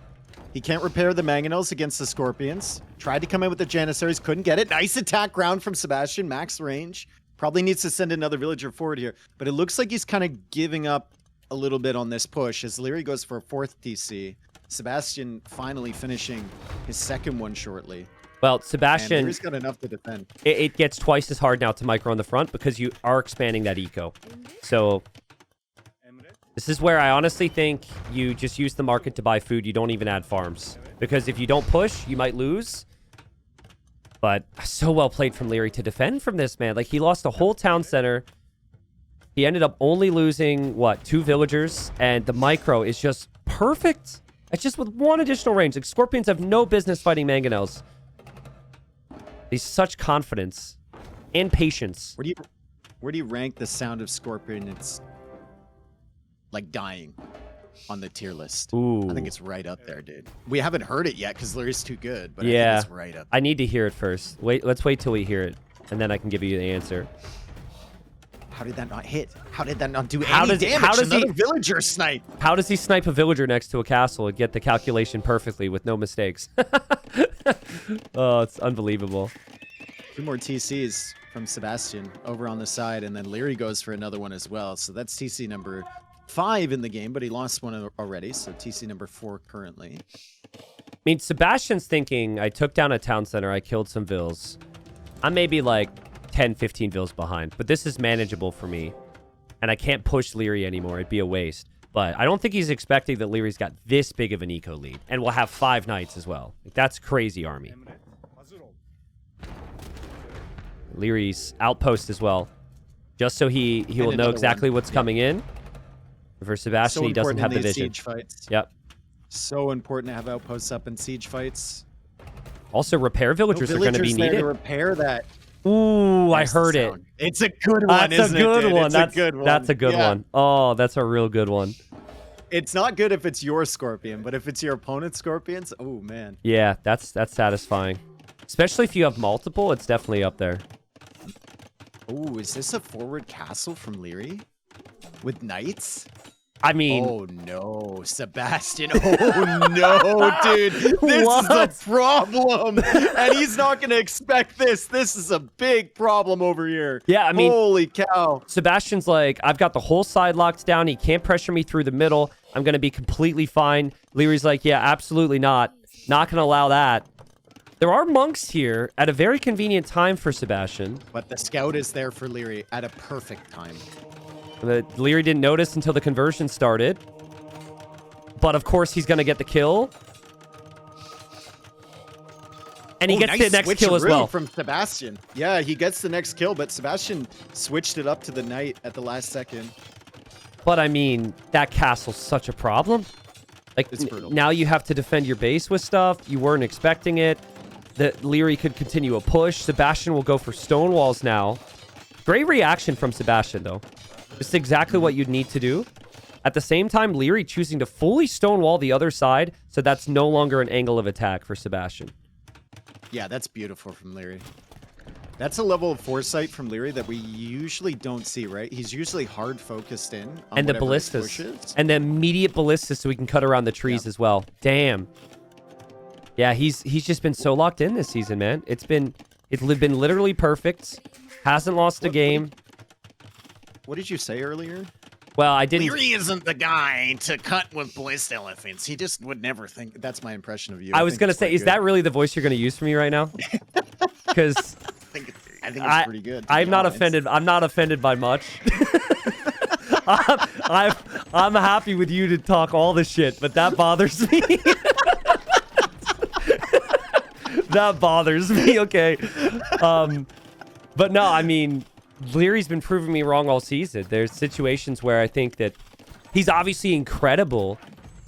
he can't repair the mangonels against the scorpions. Tried to come in with the Janissaries, couldn't get it. Nice attack ground from Sebastian, max range. Probably needs to send another villager forward here. But it looks like he's kind of giving up a little bit on this push as Leary goes for a 4th TC. Sebastian finally finishing his 2nd one shortly. Well, Sebastian... And Leary's got enough to defend. It gets twice as hard now to micro on the front because you are expanding that eco. So... this is where I honestly think you just use the market to buy food. You don't even add farms. Because if you don't push, you might lose. But so well played from Leary to defend from this, man. Like, he lost a whole town center. He ended up only losing, what, 2 villagers? And the micro is just perfect. It's just with 1 additional range. Like, Scorpions have no business fighting mangonels. He's such confidence and patience. Where do you rank the sound of Scorpion? It's like dying on the tier list. Ooh. I think it's right up there, dude. We haven't heard it yet because Leary's too good, but yeah, I think it's right up there. I need to hear it first. Let's wait till we hear it, and then I can give you the answer. How did that not hit? How did that not do any damage? Another villager snipe. How does he snipe a villager next to a castle and get the calculation perfectly with no mistakes? Oh, it's unbelievable. 2 more TCs from Sebastian over on the side, and then Leary goes for another one as well. So that's TC number 5 in the game, but he lost one already, so TC number 4 currently. I mean, Sebastian's thinking, I took down a town center, I killed some vills. I'm maybe like 10, 15 vills behind, but this is manageable for me. And I can't push Leary anymore, it'd be a waste. But I don't think he's expecting that Leary's got this big of an eco lead, and will have 5 knights as well. Like, that's crazy army. Leary's outpost as well, just so he will know exactly what's coming in. For Sebastian, he doesn't have the vision. Siege fights. Yep. So important to have outposts up in siege fights. Also, repair villagers are going to be needed. To repair that. Ooh, I heard it. It's a good one. That's a good one. That's a good one. That's a good one. Oh, that's a real good one. It's not good if it's your scorpion, but if it's your opponent's scorpions, oh man. Yeah, that's satisfying. Especially if you have multiple, it's definitely up there. Oh, is this a forward castle from Leary? With knights? I mean... oh no, Sebastian. Oh no, dude. This is a problem. And he's not going to expect this. This is a big problem over here. Yeah, I mean... holy cow. Sebastian's like, I've got the whole side locked down. He can't pressure me through the middle. I'm going to be completely fine. Leary's like, yeah, absolutely not. Not going to allow that. There are monks here at a very convenient time for Sebastian. But the scout is there for Leary at a perfect time. Leary didn't notice until the conversion started. But of course, he's going to get the kill. And he gets the next kill as well. From Sebastian. Yeah, he gets the next kill, but Sebastian switched it up to the knight at the last second. But I mean, that castle's such a problem. Like, now you have to defend your base with stuff. You weren't expecting it. That Leary could continue a push. Sebastian will go for stone walls now. Great reaction from Sebastian, though. This is exactly what you'd need to do. At the same time, Leary choosing to fully stonewall the other side, so that's no longer an angle of attack for Sebastian. Yeah, that's beautiful from Leary. That's a level of foresight from Leary that we usually don't see, right? He's usually hard focused in on and the ballistas. And the immediate ballistas so we can cut around the trees as well. Damn. Yeah, he's just been so locked in this season, man. It's been literally perfect. Hasn't lost a game. What did you say earlier? Well, I didn't. Leary isn't the guy to cut with blessed elephants. He just would never think. That's my impression of you. I was gonna say, is that really the voice you're gonna use for me right now? Because I think it's pretty good. I'm not offended. I'm not offended by much. I'm happy with you to talk all this shit, but that bothers me. That bothers me. Okay. But no, I mean, Leary's been proving me wrong all season. There's situations where I think that he's obviously incredible,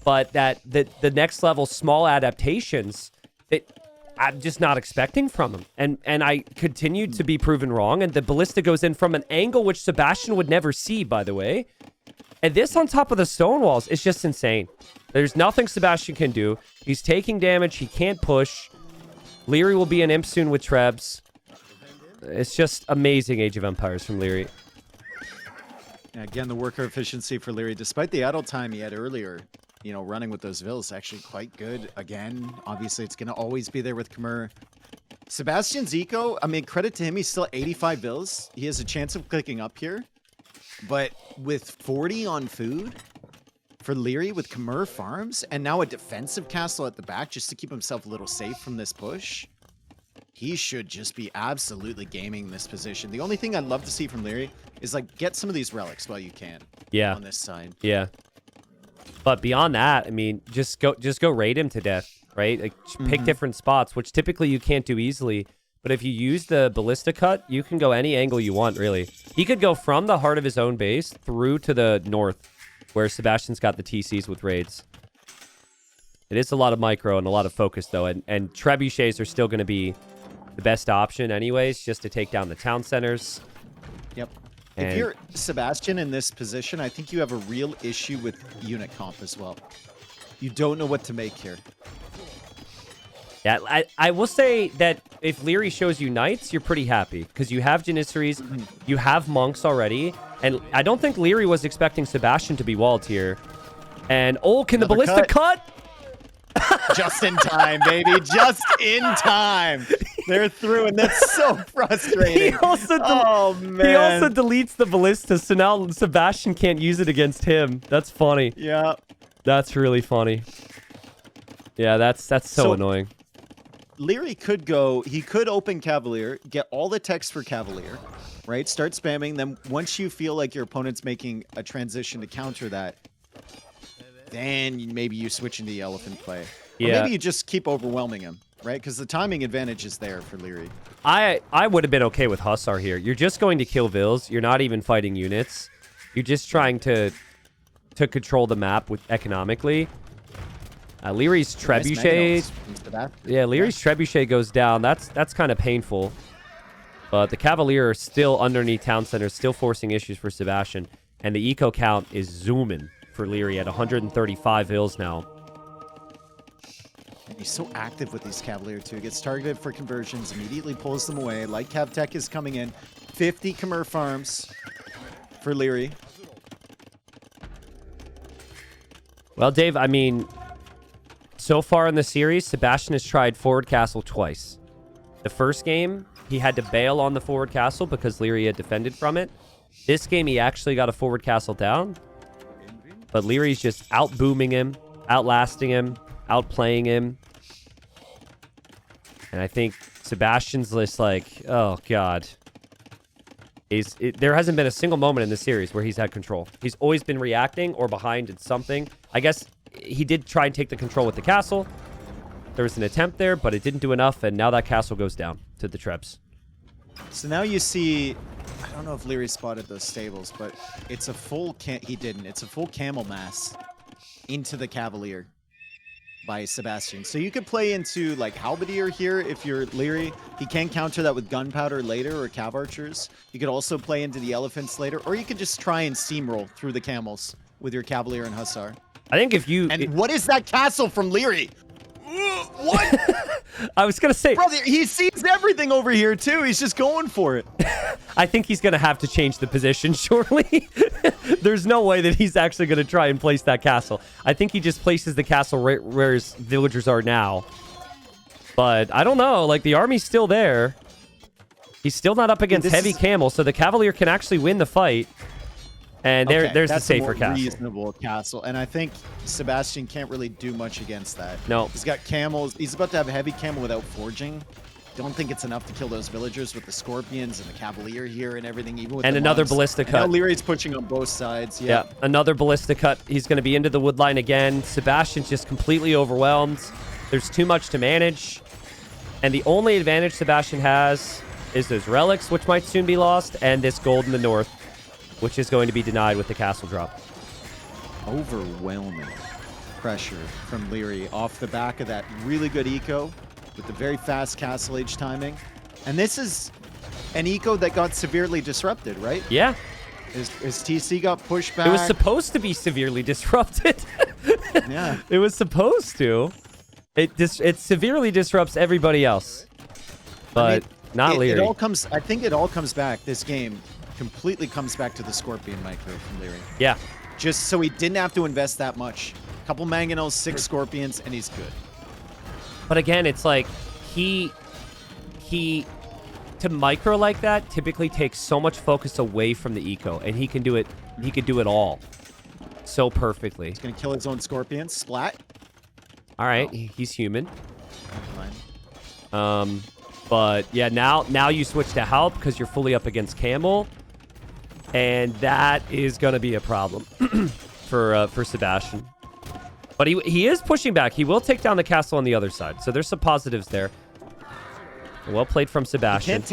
but that the next level small adaptations that I'm just not expecting from him. And I continue to be proven wrong. And the ballista goes in from an angle which Sebastian would never see, by the way. And this on top of the stone walls is just insane. There's nothing Sebastian can do. He's taking damage. He can't push. Leary will be an imp soon with Trebs. It's just amazing Age of Empires from Leary. Yeah, again, the worker efficiency for Leary, despite the idle time he had earlier, you know, running with those vills, actually quite good. Again, obviously, it's going to always be there with Khmer. Sebastian's eco, I mean, credit to him, he's still 85 vills. He has a chance of clicking up here. But with 40 on food for Leary with Khmer farms, and now a defensive castle at the back just to keep himself a little safe from this push, he should just be absolutely gaming this position. The only thing I'd love to see from Leary is, like, get some of these relics while you can. Yeah. On this side. Yeah. But beyond that, I mean, just go raid him to death, right? Like, pick different spots, which typically you can't do easily. But if you use the ballista cut, you can go any angle you want, really. He could go from the heart of his own base through to the north, where Sebastian's got the TCs with raids. It is a lot of micro and a lot of focus, though. And trebuchets are still going to be the best option anyways, just to take down the town centers. Yep. And if you're Sebastian in this position, I think you have a real issue with unit comp as well. You don't know what to make here. Yeah, I will say that if Leary shows you knights, you're pretty happy because you have Janissaries, you have monks already, and I don't think Leary was expecting Sebastian to be walled here. And oh, can the ballista cut? Just in time, baby. Just in time. They're through, and that's so frustrating. He also deletes the ballista, so now Sebastian can't use it against him. That's funny. Yeah. That's really funny. Yeah, that's so annoying. Leary could go, he could open Cavalier, get all the text for Cavalier, right? Start spamming them. Once you feel like your opponent's making a transition to counter that, then maybe you switch into the elephant play. Or maybe you just keep overwhelming him, right? Because the timing advantage is there for Leary. I would have been okay with Hussar here. You're just going to kill Vils. You're not even fighting units. You're just trying to control the map with economically. Leary's trebuchet. Yeah, Leary's trebuchet goes down. That's kind of painful. But the Cavalier are still underneath town center, still forcing issues for Sebastian. And the eco count is zooming for Leary at 135 Vils now. And he's so active with these Cavalier too. Gets targeted for conversions, immediately pulls them away. Light Cav Tech is coming in. 50 Khmer farms for Leary. Well, Dave, I mean, so far in the series, Sebastian has tried forward castle twice. The first game, he had to bail on the forward castle because Leary had defended from it. This game, he actually got a forward castle down. But Leary's just out-booming him, outlasting him, outplaying him. And I think Sebastian's just like, oh, God. There hasn't been a single moment in the series where he's had control. He's always been reacting or behind in something. I guess he did try and take the control with the castle. There was an attempt there, but it didn't do enough, and now that castle goes down to the Trebs. So now you see, I don't know if Leary spotted those stables, but it's a full, he didn't. It's a full camel mass into the Cavalier by Sebastian. So you could play into like Halberdier here if you're Leary. He can counter that with gunpowder later or cav archers. You could also play into the elephants later, or you could just try and steamroll through the camels with your Cavalier and Hussar. I think if you... And what is that castle from Leary? What? I was going to say... Brother, he sees everything over here, too. He's just going for it. I think he's going to have to change the position, surely. There's no way that he's actually going to try and place that castle. I think he just places the castle right where his villagers are now. But I don't know. Like, the army's still there. He's still not up against heavy camel, so the Cavalier can actually win the fight. And there's the safer castle. Reasonable castle. And I think Sebastian can't really do much against that. No. He's got camels. He's about to have a heavy camel without forging. Don't think it's enough to kill those villagers with the scorpions and the Cavalier here and everything, even with and the another monks. ballista And cut. now Leary's pushing on both sides. Yeah, another ballista cut. He's going to be into the wood line again. Sebastian's just completely overwhelmed. There's too much to manage. And the only advantage Sebastian has is those relics, which might soon be lost, and this gold in the north, which is going to be denied with the castle drop. Overwhelming pressure from Leary off the back of that really good eco with the very fast castle age timing. And this is an eco that got severely disrupted, right? Yeah. His TC got pushed back. It was supposed to be severely disrupted. Yeah. It was supposed to. It severely disrupts everybody else. But not Leary. I think it all comes back. This game completely comes back to the Scorpion micro from Leary. Yeah. Just so he didn't have to invest that much. Couple mangonels, 6 scorpions, and he's good. But again, it's like he to micro like that typically takes so much focus away from the eco, and he can do it. He could do it all so perfectly. He's gonna kill his own scorpion. Splat. All right, he's human. But yeah, now you switch to help because you're fully up against camel, and that is gonna be a problem for Sebastian. But he is pushing back. He will take down the castle on the other side. So there's some positives there. Well played from Sebastian. He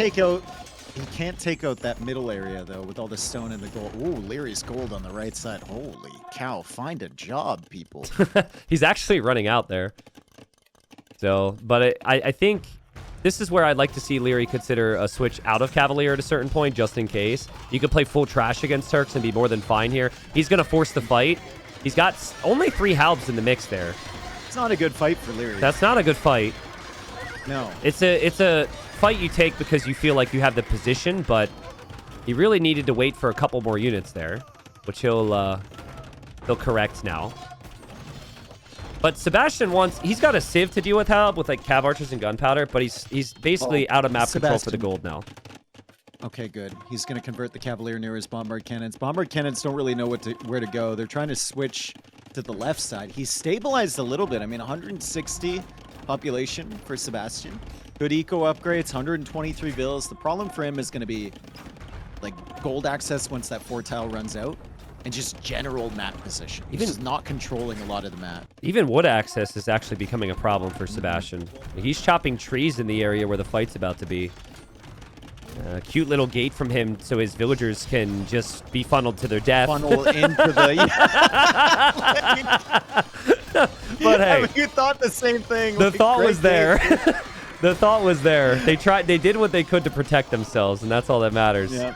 can't take out that middle area, though, with all the stone and the gold. Ooh, Leary's gold on the right side. Holy cow. Find a job, people. He's actually running out there. So, but I think this is where I'd like to see Leary consider a switch out of Cavalier at a certain point, just in case. You could play full trash against Turks and be more than fine here. He's going to force the fight. He's got only 3 halbs in the mix there. It's not a good fight for Leary. That's not a good fight. No. It's a fight you take because you feel like you have the position, but he really needed to wait for a couple more units there, which he'll correct now. But Sebastian he's got a sieve to deal with help with like cav archers and gunpowder, but he's basically out of map control for the gold now. Okay, good. He's going to convert the Cavalier near his bombard cannons. Bombard cannons don't really know where to go. They're trying to switch to the left side. He's stabilized a little bit. I mean, 160 population for Sebastian. Good eco upgrades, 123 bills. The problem for him is going to be like gold access once that 4 tile runs out, and just general map position. He's just not controlling a lot of the map. Even wood access is actually becoming a problem for Sebastian. He's chopping trees in the area where the fight's about to be. Cute little gate from him so his villagers can just be funneled to their death. Funnel into the... But hey, you thought the same thing. The thought was there. The thought was there. They did what they could to protect themselves, and that's all that matters. Yeah.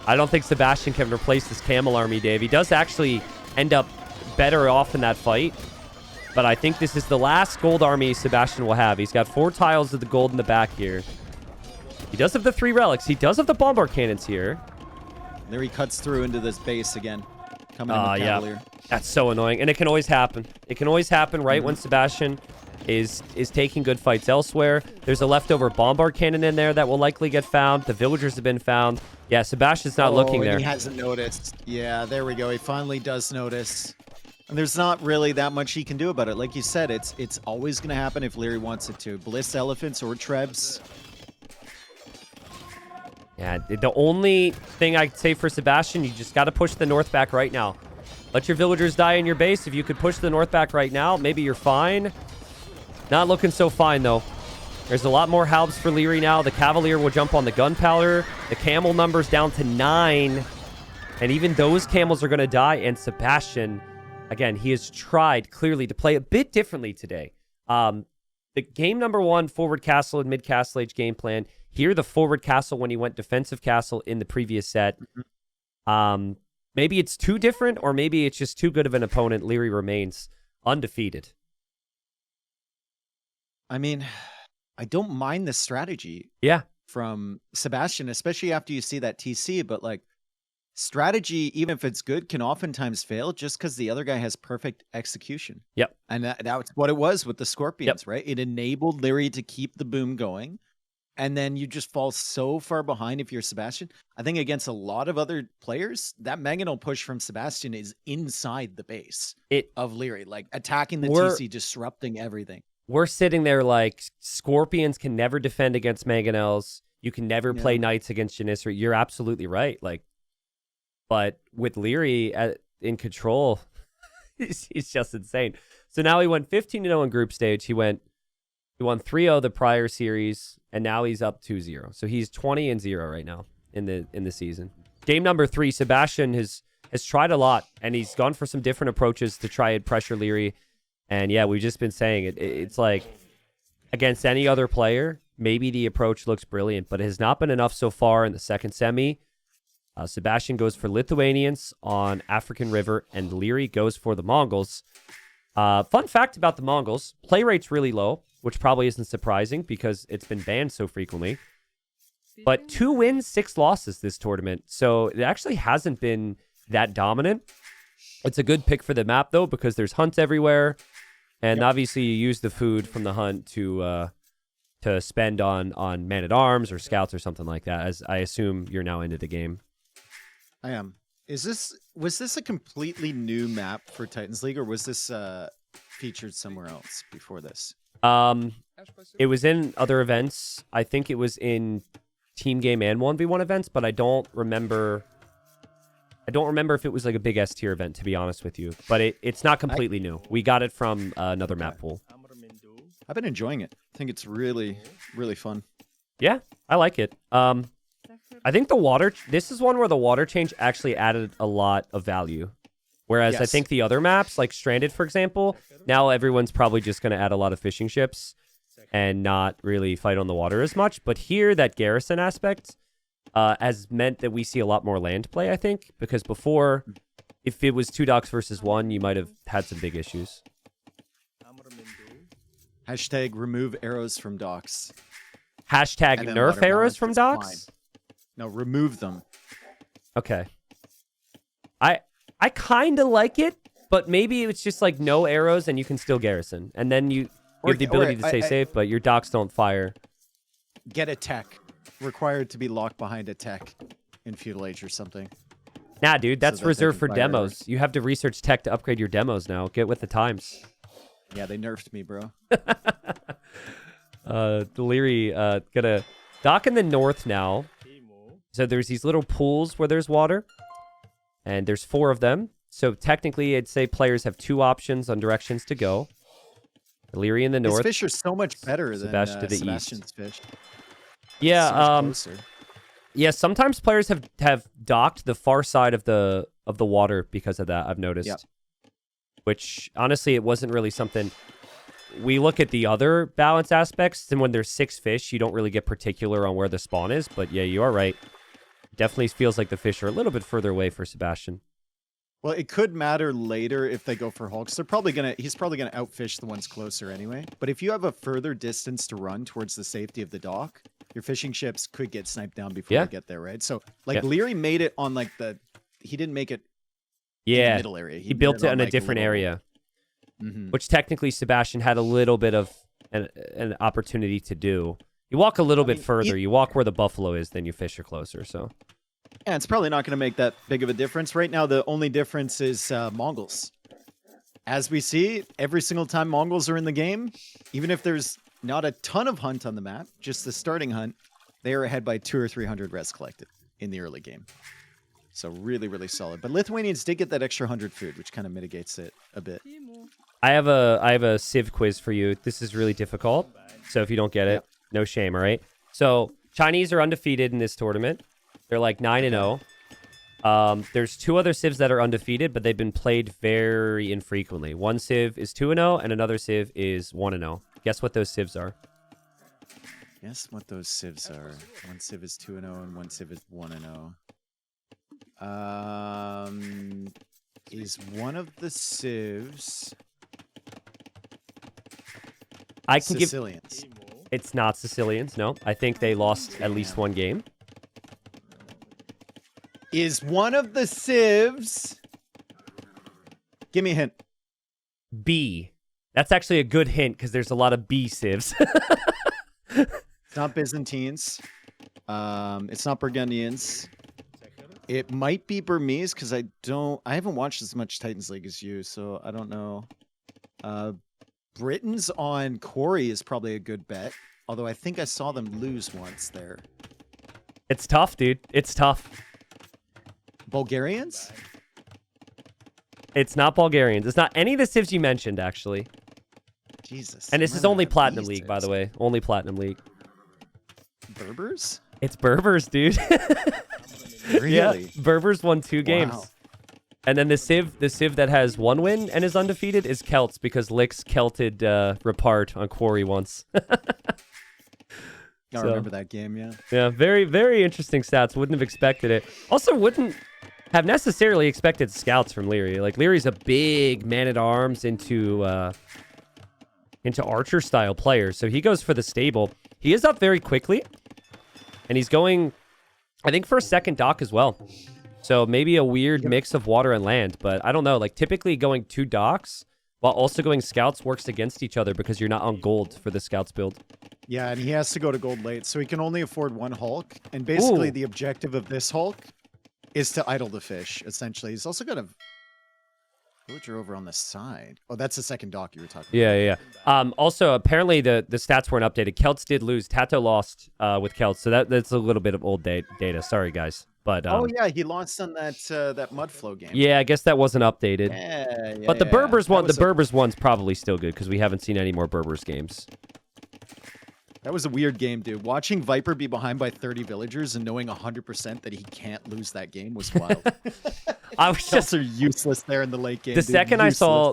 I don't think Sebastian can replace this camel army, Dave. He does actually end up better off in that fight, but I think this is the last gold army Sebastian will have. He's got 4 tiles of the gold in the back here. He does have the 3 relics. He does have the bombard cannons here. There he cuts through into this base again. Coming in with Cavalier. Yeah. That's so annoying. And it can always happen. It can always happen right when Sebastian is taking good fights elsewhere. There's a leftover bombard cannon in there that will likely get found. The villagers have been found. Yeah, Sebastian's not looking there. He hasn't noticed. Yeah, there we go. He finally does notice. And there's not really that much he can do about it. Like you said, it's always going to happen if Leary wants it to. Bliss elephants or Trebs. Yeah, the only thing I'd say for Sebastian, you just got to push the north back right now. Let your villagers die in your base. If you could push the north back right now, maybe you're fine. Not looking so fine, though. There's a lot more halbs for Leary now. The Cavalier will jump on the gunpowder. The camel number's down to 9. And even those camels are going to die. And Sebastian, again, he has tried clearly to play a bit differently today. The game number 1, forward castle and mid castle age game plan. Here, the forward castle when he went defensive castle in the previous set. Maybe it's too different, or maybe it's just too good of an opponent. Leary remains undefeated. I mean, I don't mind the strategy. Yeah. From Sebastian, especially after you see that TC, but like strategy, even if it's good, can oftentimes fail just because the other guy has perfect execution. Yep. And that's what it was with the Scorpions, right? It enabled Leary to keep the boom going. And then you just fall so far behind if you're Sebastian. I think against a lot of other players, that Mangonel push from Sebastian is inside the base of Leary, like attacking the TC, disrupting everything. We're sitting there like Scorpions can never defend against Mangonels. You can never play Knights against Janissary. You're absolutely right. Like, but with Leary in control, he's just insane. So now he went 15-0 in group stage. He won 3-0 the prior series, and now he's up 2-0. So he's 20-0 right now in the season. Game number 3, Sebastian has tried a lot, and he's gone for some different approaches to try and pressure Leary. And yeah, we've just been saying it. It's like against any other player, maybe the approach looks brilliant, but it has not been enough so far in the second semi. Sebastian goes for Lithuanians on African River, and Leary goes for the Mongols. Fun fact about the Mongols, play rate's really low, which probably isn't surprising because it's been banned so frequently. But 2 wins, 6 losses this tournament, so it actually hasn't been that dominant. It's a good pick for the map, though, because there's hunts everywhere, and obviously you use the food from the hunt to spend on man-at-arms or scouts or something like that, as I assume you're now into the game. I am. Was this a completely new map for Titans League, or was this featured somewhere else before this? It was in other events. I think it was in team game and 1v1 events, but I don't remember if it was like a big S tier event, to be honest with you. But it's not completely new. We got it from another map pool. I've been enjoying it. I think it's really, really fun. Yeah, I like it. I think this is one where the water change actually added a lot of value. Whereas I think the other maps, like Stranded, for example, now everyone's probably just going to add a lot of fishing ships and not really fight on the water as much. But here, that garrison aspect has meant that we see a lot more land play, I think. Because before, if it was 2 docks versus 1, you might have had some big issues. Hashtag remove arrows from docks. Hashtag nerf arrows from docks? Fine. No, remove them. Okay. I kind of like it, but maybe it's just like no arrows and you can still garrison. And then you have the ability to stay safe, but your docks don't fire. Get a tech. Required to be locked behind a tech in Feudal Age or something. Nah, dude, that's reserved for demos. Arrows. You have to research tech to upgrade your demos now. Get with the times. Yeah, they nerfed me, bro. Leary gonna dock in the north now. So there's these little pools where there's water. And there's 4 of them. So technically, I'd say players have 2 options on directions to go. Leary in the north. His fish are so much better than Sebastian's fish. Yeah, yeah. Sometimes players have docked the far side of the water because of that. I've noticed. Yep. Which honestly, it wasn't really something. We look at the other balance aspects, and when there's 6 fish, you don't really get particular on where the spawn is. But yeah, you are right. Definitely feels like the fish are a little bit further away for Sebastian. Well, it could matter later if they go for hulks. He's probably gonna outfish the ones closer anyway. But if you have a further distance to run towards the safety of the dock, your fishing ships could get sniped down before they get there, right? So like Leary made it on like he didn't make it in the middle area. He built it on a different area. Which technically Sebastian had a little bit of an opportunity to do. You walk a little bit further. You walk where the buffalo is, then you fish her closer. So, yeah, it's probably not going to make that big of a difference. Right now, the only difference is Mongols. As we see, every single time Mongols are in the game, even if there's not a ton of hunt on the map, just the starting hunt, they are ahead by 200 or 300 res collected in the early game. So really, really solid. But Lithuanians did get that extra 100 food, which kind of mitigates it a bit. I have a Civ quiz for you. This is really difficult. So if you don't get it, no shame, all right? So Chinese are undefeated in this tournament. They're like 9-0. There's 2 other Civs that are undefeated, but they've been played very infrequently. One Civ is 2-0, and another Civ is 1-0. Guess what those Civs are? Guess what those Civs are. One Civ is 2-0, and one Civ is 1-0. Is one of the Civs Sicilians? It's not Sicilians, no. I think they lost at least 1 game. Is one of the civs... Give me a hint. B. That's actually a good hint because there's a lot of B civs. It's not Byzantines. It's not Burgundians. It might be Burmese because I haven't watched as much Titans League as you, so I don't know. Britons on Corey is probably a good bet. Although I think I saw them lose once there. It's tough, dude. It's tough. Bulgarians? It's not Bulgarians. It's not any of the civs you mentioned, actually. Jesus. And this is only Platinum League, by the way. Only Platinum League. Berbers? It's Berbers, dude. Really? Yeah, Berbers won 2 games. Wow. And then the civ that has 1 win and is undefeated is Celts because Lix Celted Repart on Quarry once. I remember that game, yeah. Yeah, very, very interesting stats. Wouldn't have expected it. Also, wouldn't have necessarily expected scouts from Leary. Like, Leary's a big man-at-arms into archer-style player, so he goes for the stable. He is up very quickly, and he's going, I think, for a second dock as well. So maybe a weird mix of water and land, but I don't know. Like, typically going 2 docks while also going scouts works against each other because you're not on gold for the scouts build. Yeah, and he has to go to gold late, so he can only afford 1 Hulk. And basically, the objective of this Hulk is to idle the fish, essentially. He's also got a villager over on the side. Oh, that's the second dock you were talking about. Yeah. Also, apparently the stats weren't updated. Celts did lose. Tato lost with Celts, so that's a little bit of old data. Sorry, guys. But oh yeah, he lost on that mud flow game. Yeah, I guess that wasn't updated. Yeah, but the Berbers one, the Berbers one's probably still good because we haven't seen any more Berbers games. That was a weird game, dude. Watching Viper be behind by 30 villagers and knowing 100% that he can't lose that game was wild. I was just are useless there in the late game. The second I saw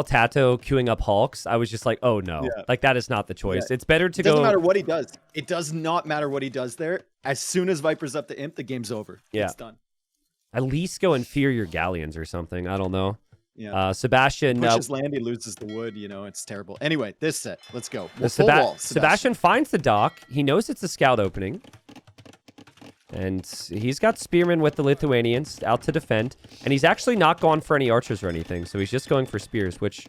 Tato queuing up Hulks, I was just like, oh no, like that is not the choice. Yeah. It's better to go. It doesn't matter what he does. It does not matter what he does there. As soon as Viper's up to imp, the game's over. Yeah, it's done. At least go inferior galleons or something. I don't know. Yeah. Sebastian pushes land, he loses the wood. You know, it's terrible. Anyway, this set, let's go. Sebastian finds the dock. He knows it's a scout opening. And he's got spearmen with the Lithuanians out to defend. And he's actually not gone for any archers or anything. So he's just going for spears, which,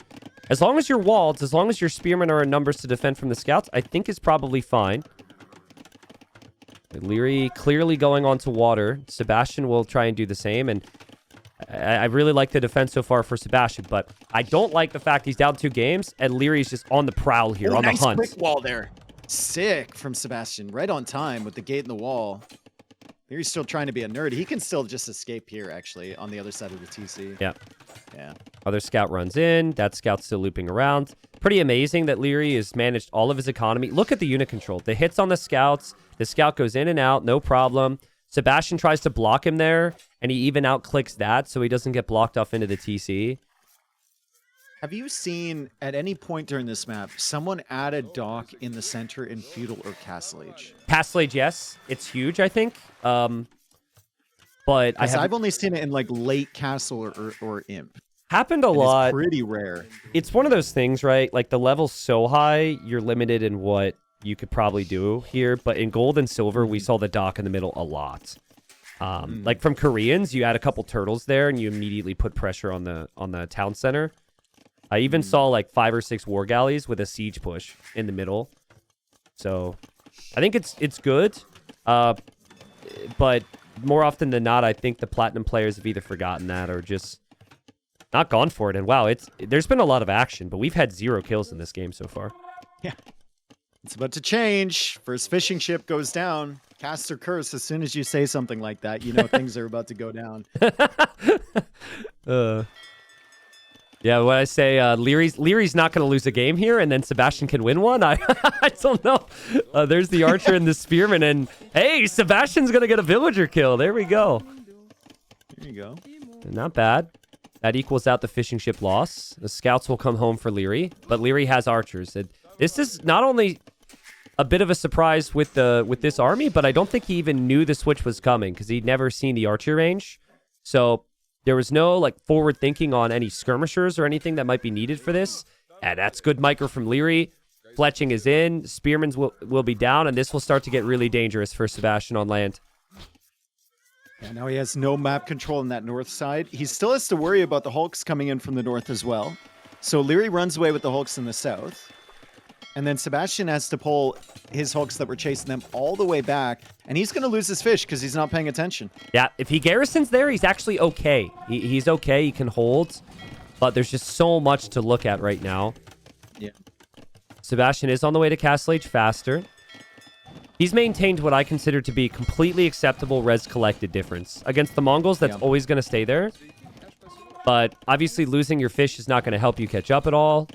as long as your walls, as long as your spearmen are in numbers to defend from the scouts, I think is probably fine. Leary clearly going onto water. Sebastian will try and do the same. And I really like the defense so far for Sebastian, but I don't like the fact he's down 2 games and Leary's just on the prowl here, on the hunt. Nice quick wall there. Sick from Sebastian. Right on time with the gate and the wall. Leary's still trying to be a nerd. He can still just escape here, actually, on the other side of the TC. Yeah. Yeah. Other scout runs in. That scout's still looping around. Pretty amazing that Leary has managed all of his economy. Look at the unit control. The hits on the scouts. The scout goes in and out, no problem. Sebastian tries to block him there, and he even outclicks that so he doesn't get blocked off into the TC. Have you seen, at any point during this map, someone add a dock in the center in Feudal or Castle Age? Castle Age, yes. It's huge, I think. But I've only seen it in like late Castle or Imp. Happened a lot. It's pretty rare. It's one of those things, right? Like, the level's so high, you're limited in what you could probably do here. But in gold and silver, we saw the dock in the middle a lot. Like, from Koreans, you add a couple turtles there, and you immediately put pressure on the town center. I even saw like 5 or 6 war galleys with a siege push in the middle. So I think it's good. But more often than not, I think the platinum players have either forgotten that or just not gone for it. And wow, there's been a lot of action, but we've had 0 kills in this game so far. Yeah. It's about to change. First fishing ship goes down. Cast or curse. As soon as you say something like that, you know things are about to go down. Yeah, when I say Leary's not going to lose a game here, and then Sebastian can win one, I don't know. There's the archer and the spearman, and hey, Sebastian's going to get a villager kill. There we go. There you go. Not bad. That equals out the fishing ship loss. The scouts will come home for Leary, but Leary has archers. This is not only a bit of a surprise with this army, but I don't think he even knew the switch was coming because he'd never seen the archer range. So there was no like forward thinking on any skirmishers or anything that might be needed for this. And that's good micro from Leary. Fletching is in. Spearmans will be down, and this will start to get really dangerous for Sebastian on land. Yeah, now he has no map control on that north side. He still has to worry about the Hulks coming in from the north as well. So Leary runs away with the Hulks in the south. And then Sebastian has to pull his Hulks that were chasing them all the way back. And he's going to lose his fish because he's not paying attention. Yeah, if he garrisons there, he's actually okay. He's okay. He can hold. But there's just so much to look at right now. Yeah. Sebastian is on the way to Castle Age faster. He's maintained what I consider to be completely acceptable res collected difference. Against the Mongols, that's always going to stay there. But obviously losing your fish is not going to help you catch up at all.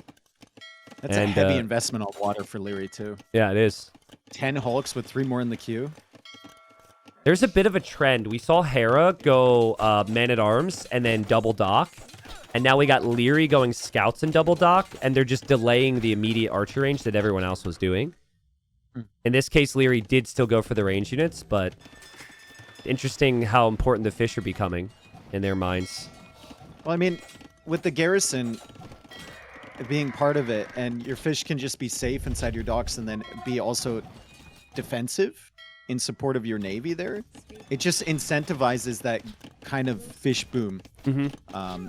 That's a heavy investment on water for Leary, too. Yeah, it is. 10 Hulks with 3 more in the queue. There's a bit of a trend. We saw Hera go man-at-arms and then double dock. And now we got Leary going scouts and double dock. And they're just delaying the immediate archer range that everyone else was doing. In this case, Leary did still go for the range units, but interesting how important the fish are becoming in their minds. Well, I mean, with the garrison being part of it, and your fish can just be safe inside your docks and then be also defensive in support of your navy there, it just incentivizes that kind of fish boom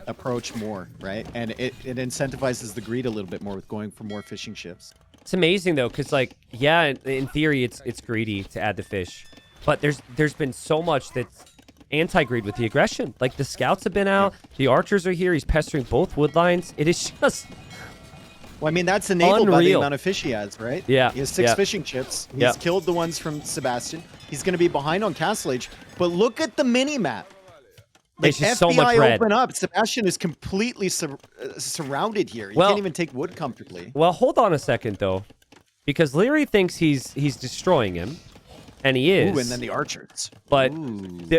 approach more, right? And it incentivizes the greed a little bit more with going for more fishing ships. It's amazing though, because like, yeah, in theory, it's greedy to add the fish, but there's been so much that's anti-greed with the aggression. Like the scouts have been out, the archers are here. He's pestering both wood lines. It is just. Well, I mean, that's enabled unreal by the amount of fish he has, right? Yeah. He has 6 fishing ships. He's killed the ones from Sebastian. He's going to be behind on Castle Age. But look at the mini-map. Like, It's just FBI so much red. open up. Sebastian is completely surrounded here. He can't even take wood comfortably. Well, hold on a second though, because Leary thinks he's destroying him, and he is. Ooh, and then the archers. But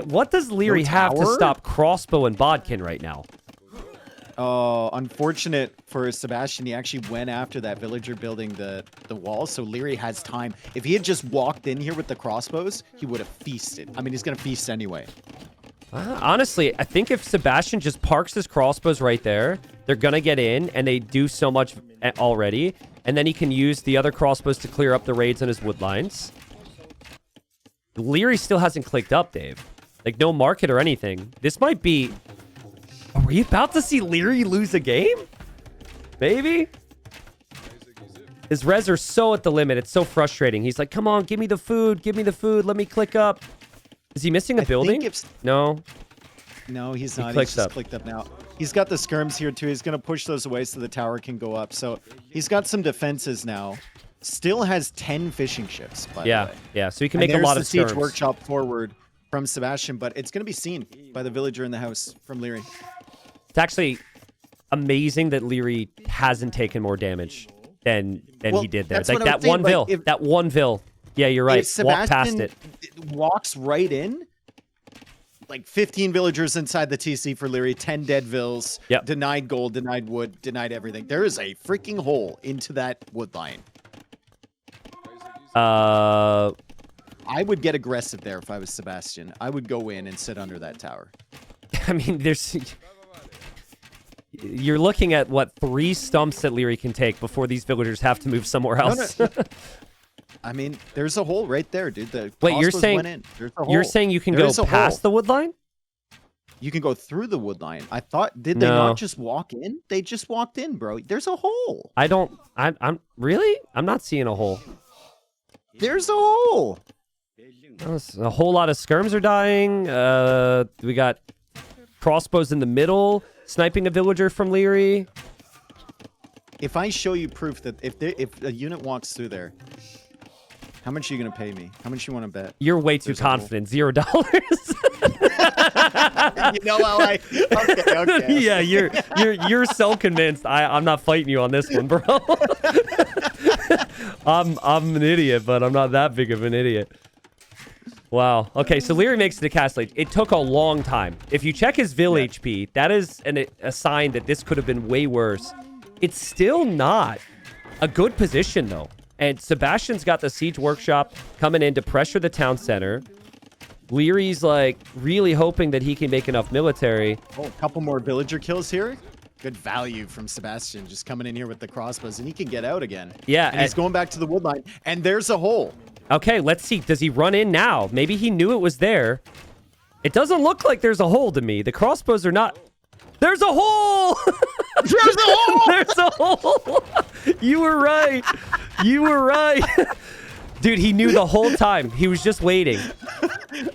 what does Leary have to tower? stop Crossbow and Bodkin right now? Oh, unfortunate for Sebastian. He actually went after that villager building the wall, so Leary has time. If he had just walked in here with the crossbows, he would have feasted. I mean, he's going to feast anyway. Honestly, I think if Sebastian just parks his crossbows right there, they're going to get in, and they do so much already, and then he can use the other crossbows to clear up the raids on his wood lines. Leary still hasn't clicked up, Dave. Like, no market or anything. This might be... Are we about to see Leary lose a game? Maybe? His res are so at the limit. It's so frustrating. He's like, come on, give me the food. Give me the food. Let me click up. Is he missing a building? No. No, he's not. He's just clicked up now. He's got the skirms here, too. He's going to push those away so the tower can go up. So he's got some defenses now. Still has 10 fishing ships, by the way. Yeah, so he can make a lot of skirms. There's the siege workshop forward from Sebastian, but it's going to be seen by the villager in the house from Leary. It's actually amazing that Leary hasn't taken more damage than he did there. Like that one vill. That one vill. Yeah, you're right. Walk past it. Walks right in. Like 15 villagers inside the TC for Leary, 10 dead vills, denied gold, denied wood, denied everything. There is a freaking hole into that wood line. I would get aggressive there if I was Sebastian. I would go in and sit under that tower. I mean, you're looking at, what, 3 stumps that Leary can take before these villagers have to move somewhere else. No. I mean, there's a hole right there, dude. Wait, you're saying you can go past the wood line? You can go through the wood line. I thought, did they not just walk in? They just walked in, bro. There's a hole. I'm really? I'm not seeing a hole. There's a hole. A whole lot of skirms are dying. We got crossbows in the middle, sniping a villager from Leary. If I show you proof that if a unit walks through there, how much are you gonna pay me? How much you want to bet? You're way too confident. $0. You know how okay. Yeah, you're so convinced. I'm not fighting you on this one, bro. I'm an idiot, but I'm not that big of an idiot. Wow. Okay, so Leary makes it to Castle Age. It took a long time. If you check his Vill HP, that is a sign that this could have been way worse. It's still not a good position, though. And Sebastian's got the siege workshop coming in to pressure the town center. Leary's, like, really hoping that he can make enough military. Oh, a couple more villager kills here. Good value from Sebastian just coming in here with the crossbows, and he can get out again. Yeah. And he's going back to the wood line, and there's a hole. Okay, let's see. Does he run in now? Maybe he knew it was there. It doesn't look like there's a hole to me. The crossbows are not... There's a hole! There's a hole! There's a hole! You were right. You were right. Dude, he knew the whole time. He was just waiting.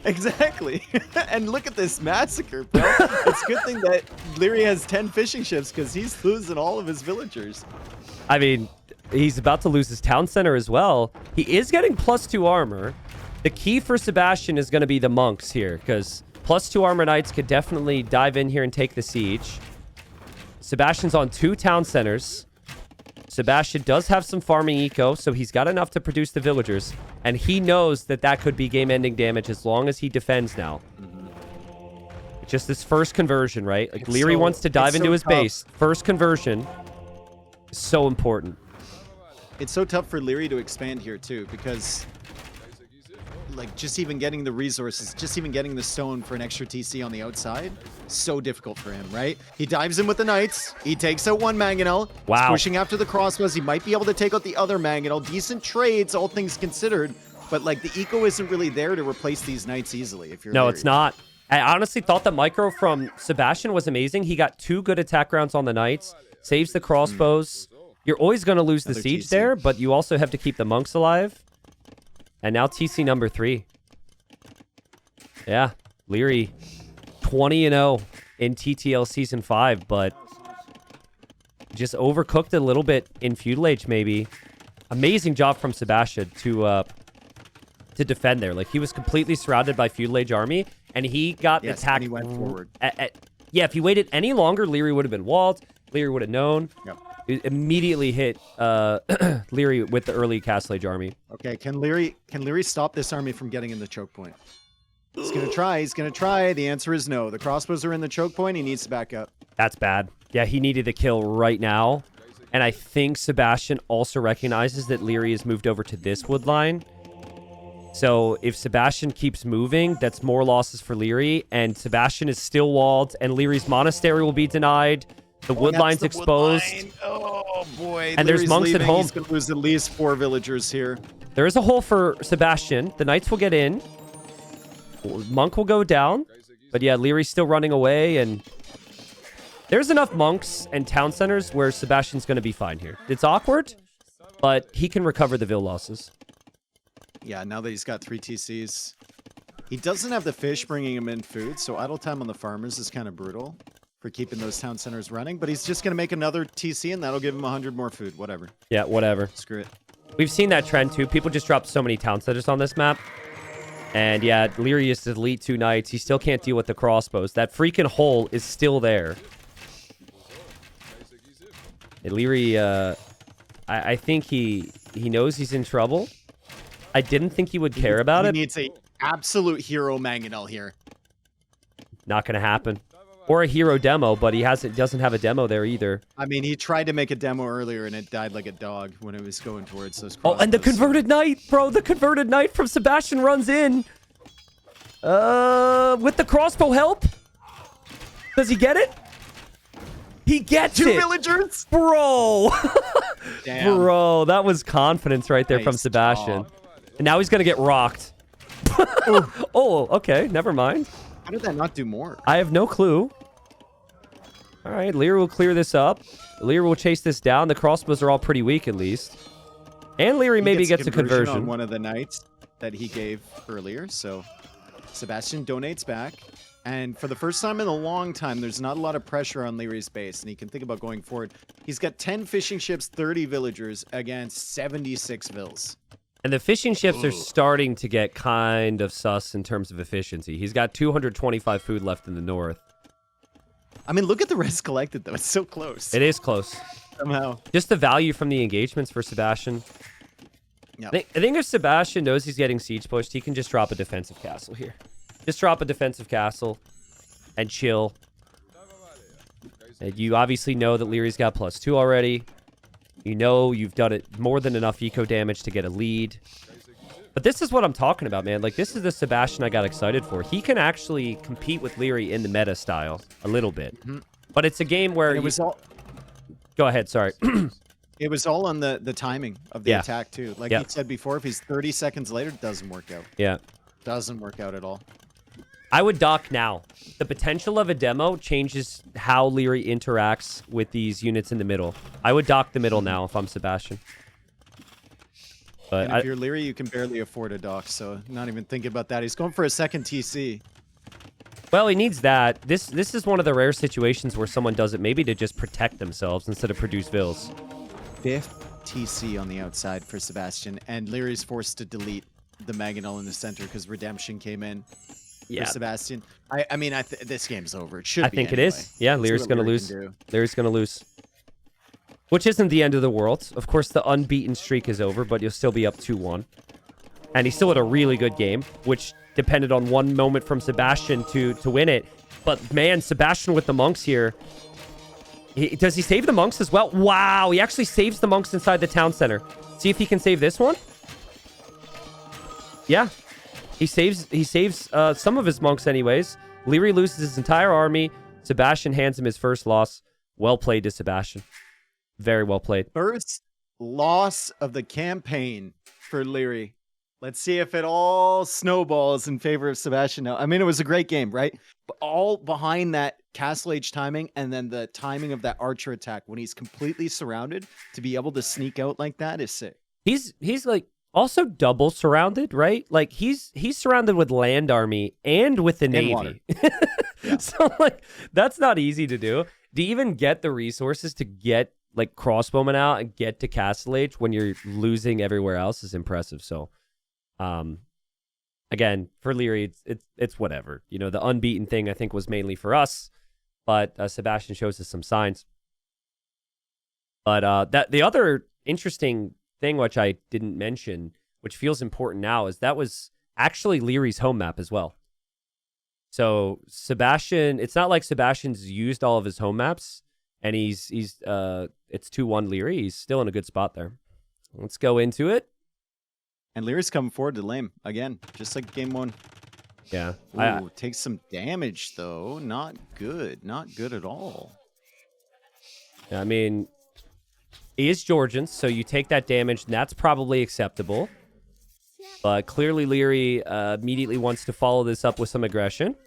Exactly. And look at this massacre, bro. It's a good thing that Leary has 10 fishing ships because he's losing all of his villagers. I mean, he's about to lose his town center as well. He is getting +2 armor. The key for Sebastian is going to be the monks here, because +2 armor knights could definitely dive in here and take the siege. Sebastian's on 2 town centers. Sebastian does have some farming eco, so he's got enough to produce the villagers. And he knows that that could be game-ending damage as long as he defends now. Just this first conversion, right? Like, Leary wants to dive into his base. First conversion is so important. It's so tough for Leary to expand here, too, because... like, just even getting the resources, just even getting the stone for an extra TC on the outside, so difficult for him, right? He dives in with the knights. He takes out one mangonel. Wow. He's pushing after the crossbows. He might be able to take out the other mangonel. Decent trades, all things considered. But, like, the eco isn't really there to replace these knights easily if you're No, Leary. it's not. I honestly thought the micro from Sebastian was amazing. He got 2 good attack rounds on the knights, saves the crossbows. You're always going to lose the Another siege TC. there, but you also have to keep the monks alive. And now TC number 3. Yeah, Leary 20-0 in TTL Season 5, but just overcooked a little bit in Feudal Age, maybe. Amazing job from Sebastian to defend there. Like, he was completely surrounded by Feudal Age army, and he got Yes, attacked. and he went forward. Yeah, if he waited any longer, Leary would have been walled. Leary would have known. Yep. It immediately hit Leary with the early Castle Age army. Okay, can Leary stop this army from getting in the choke point? He's going to try. He's going to try. The answer is no. The crossbows are in the choke point. He needs to back up. That's bad. Yeah, he needed the kill right now. And I think Sebastian also recognizes that Leary has moved over to this wood line. So if Sebastian keeps moving, that's more losses for Leary. And Sebastian is still walled. And Leary's monastery will be denied. The wood line's exposed. Oh, boy. And there's Leary's monks at leaving. home. He's going to lose at least 4 villagers here. There is a hole for Sebastian. The knights will get in. Monk will go down. But yeah, Leary's still running away. And there's enough monks and town centers where Sebastian's going to be fine here. It's awkward, but he can recover the Vil losses. Yeah, now that he's got 3 TCs. He doesn't have the fish bringing him in food, so idle time on the farmers is kind of brutal for keeping those town centers running. But he's just going to make another TC, and that'll give him 100 more food. Whatever. Yeah, whatever. Screw it. We've seen that trend, too. People just drop so many town centers on this map. And yeah, Leary is to delete 2 knights. He still can't deal with the crossbows. That freaking hole is still there. And Leary, I think he knows he's in trouble. I didn't think he would care about it. He needs a absolute hero mangonel here. Not going to happen. Or a hero demo, but he doesn't have a demo there either. I mean, he tried to make a demo earlier, and it died like a dog when it was going towards those Oh, and the crossbows. converted knight, bro. The converted knight from Sebastian runs in. With the crossbow help. Does he get it? He gets 2 it. villagers? Bro. Damn. Bro, that was confidence right there from Nice Sebastian. job. And now he's going to get rocked. Oh, okay. Never mind. How did that not do more? I have no clue. All right, Lear will clear this up. Lear will chase this down. The crossbows are all pretty weak, at least. And Leary maybe gets a conversion. on one of the knights that he gave earlier. So Sebastian donates back. And for the first time in a long time, there's not a lot of pressure on Leary's base. And he can think about going forward. He's got 10 fishing ships, 30 villagers against 76 vills. And the fishing ships are starting to get kind of sus in terms of efficiency. He's got 225 food left in the north. I mean, look at the rest collected, though. It's so close. It is close. Somehow. Just the value from the engagements for Sebastian. Yeah. I think if Sebastian knows he's getting siege pushed, he can just drop a defensive castle here. Just drop a defensive castle and chill. And you obviously know that Leary's got +2 already. You know you've done it more than enough eco damage to get a lead. But this is what I'm talking about, man. Like, this is the Sebastian I got excited for. He can actually compete with Leary in the meta style a little bit. But it's a game where... It was all... Go ahead, sorry. It was all on the timing of the Yeah. attack, too. Like Yeah. he said before, if he's 30 seconds later, it doesn't work out. Yeah. Doesn't work out at all. I would dock now. The potential of a demo changes how Leary interacts with these units in the middle. I would dock the middle now if I'm Sebastian. But And if you're Leary, you can barely afford a dock, so not even thinking about that. He's going for a second TC. well, he needs that. This is one of the rare situations where someone does it maybe to just protect themselves instead of produce vills. 5th TC on the outside for Sebastian, and Leary's forced to delete the Mangonel in the center because Redemption came in for Sebastian. I mean, this game's over. It should be. I think anyway. it is. Yeah, Leary's going to lose. Leary's going to lose. Which isn't the end of the world. Of course, the unbeaten streak is over, but you'll still be up 2-1. And he still had a really good game, which depended on one moment from Sebastian to win it. But, man, Sebastian with the monks here. Does he save the monks as well? Wow, he actually saves the monks inside the town center. See if he can save this one. Yeah. He saves some of his monks anyways. Leary loses his entire army. Sebastian hands him his first loss. Well played to Sebastian. Very well played. First loss of the campaign for Leary. Let's see if it all snowballs in favor of Sebastian now. I mean, it was a great game, right? But all behind that Castle Age timing and then the timing of that archer attack when he's completely surrounded to be able to sneak out like that is sick. He's like also double surrounded, right? Like he's surrounded with land army and with the navy. Yeah. So like that's not easy to do. To even get the resources to get like crossbowmen out and get to Castle Age when you're losing everywhere else is impressive. So again, for Leary, it's whatever. You know, the unbeaten thing I think was mainly for us, but Sebastian shows us some signs. But that the other interesting thing which I didn't mention, which feels important now, is that was actually Leary's home map as well. So Sebastian, it's not like Sebastian's used all of his home maps, and it's 2-1 Leary. He's still in a good spot there. Let's go into it. And Leary's coming forward to lame again, just like game one. Yeah. Ooh, takes some damage though. Not good. Not good at all. I mean, he is Georgian, so you take that damage, and that's probably acceptable. But clearly Leary immediately wants to follow this up with some aggression.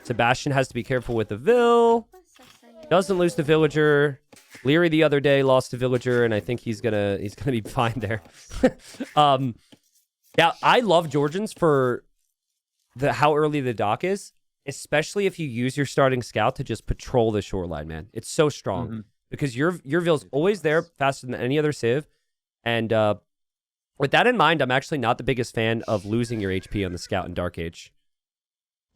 Sebastian has to be careful with the Vill. Doesn't lose the villager. Leary the other day lost a villager, and I think he's gonna be fine there. Yeah, I love Georgians for how early the dock is, especially if you use your starting scout to just patrol the shoreline, man. It's so strong because your Vill's always there, faster than any other civ. And with that in mind, I'm actually not the biggest fan of losing your HP on the scout in Dark Age.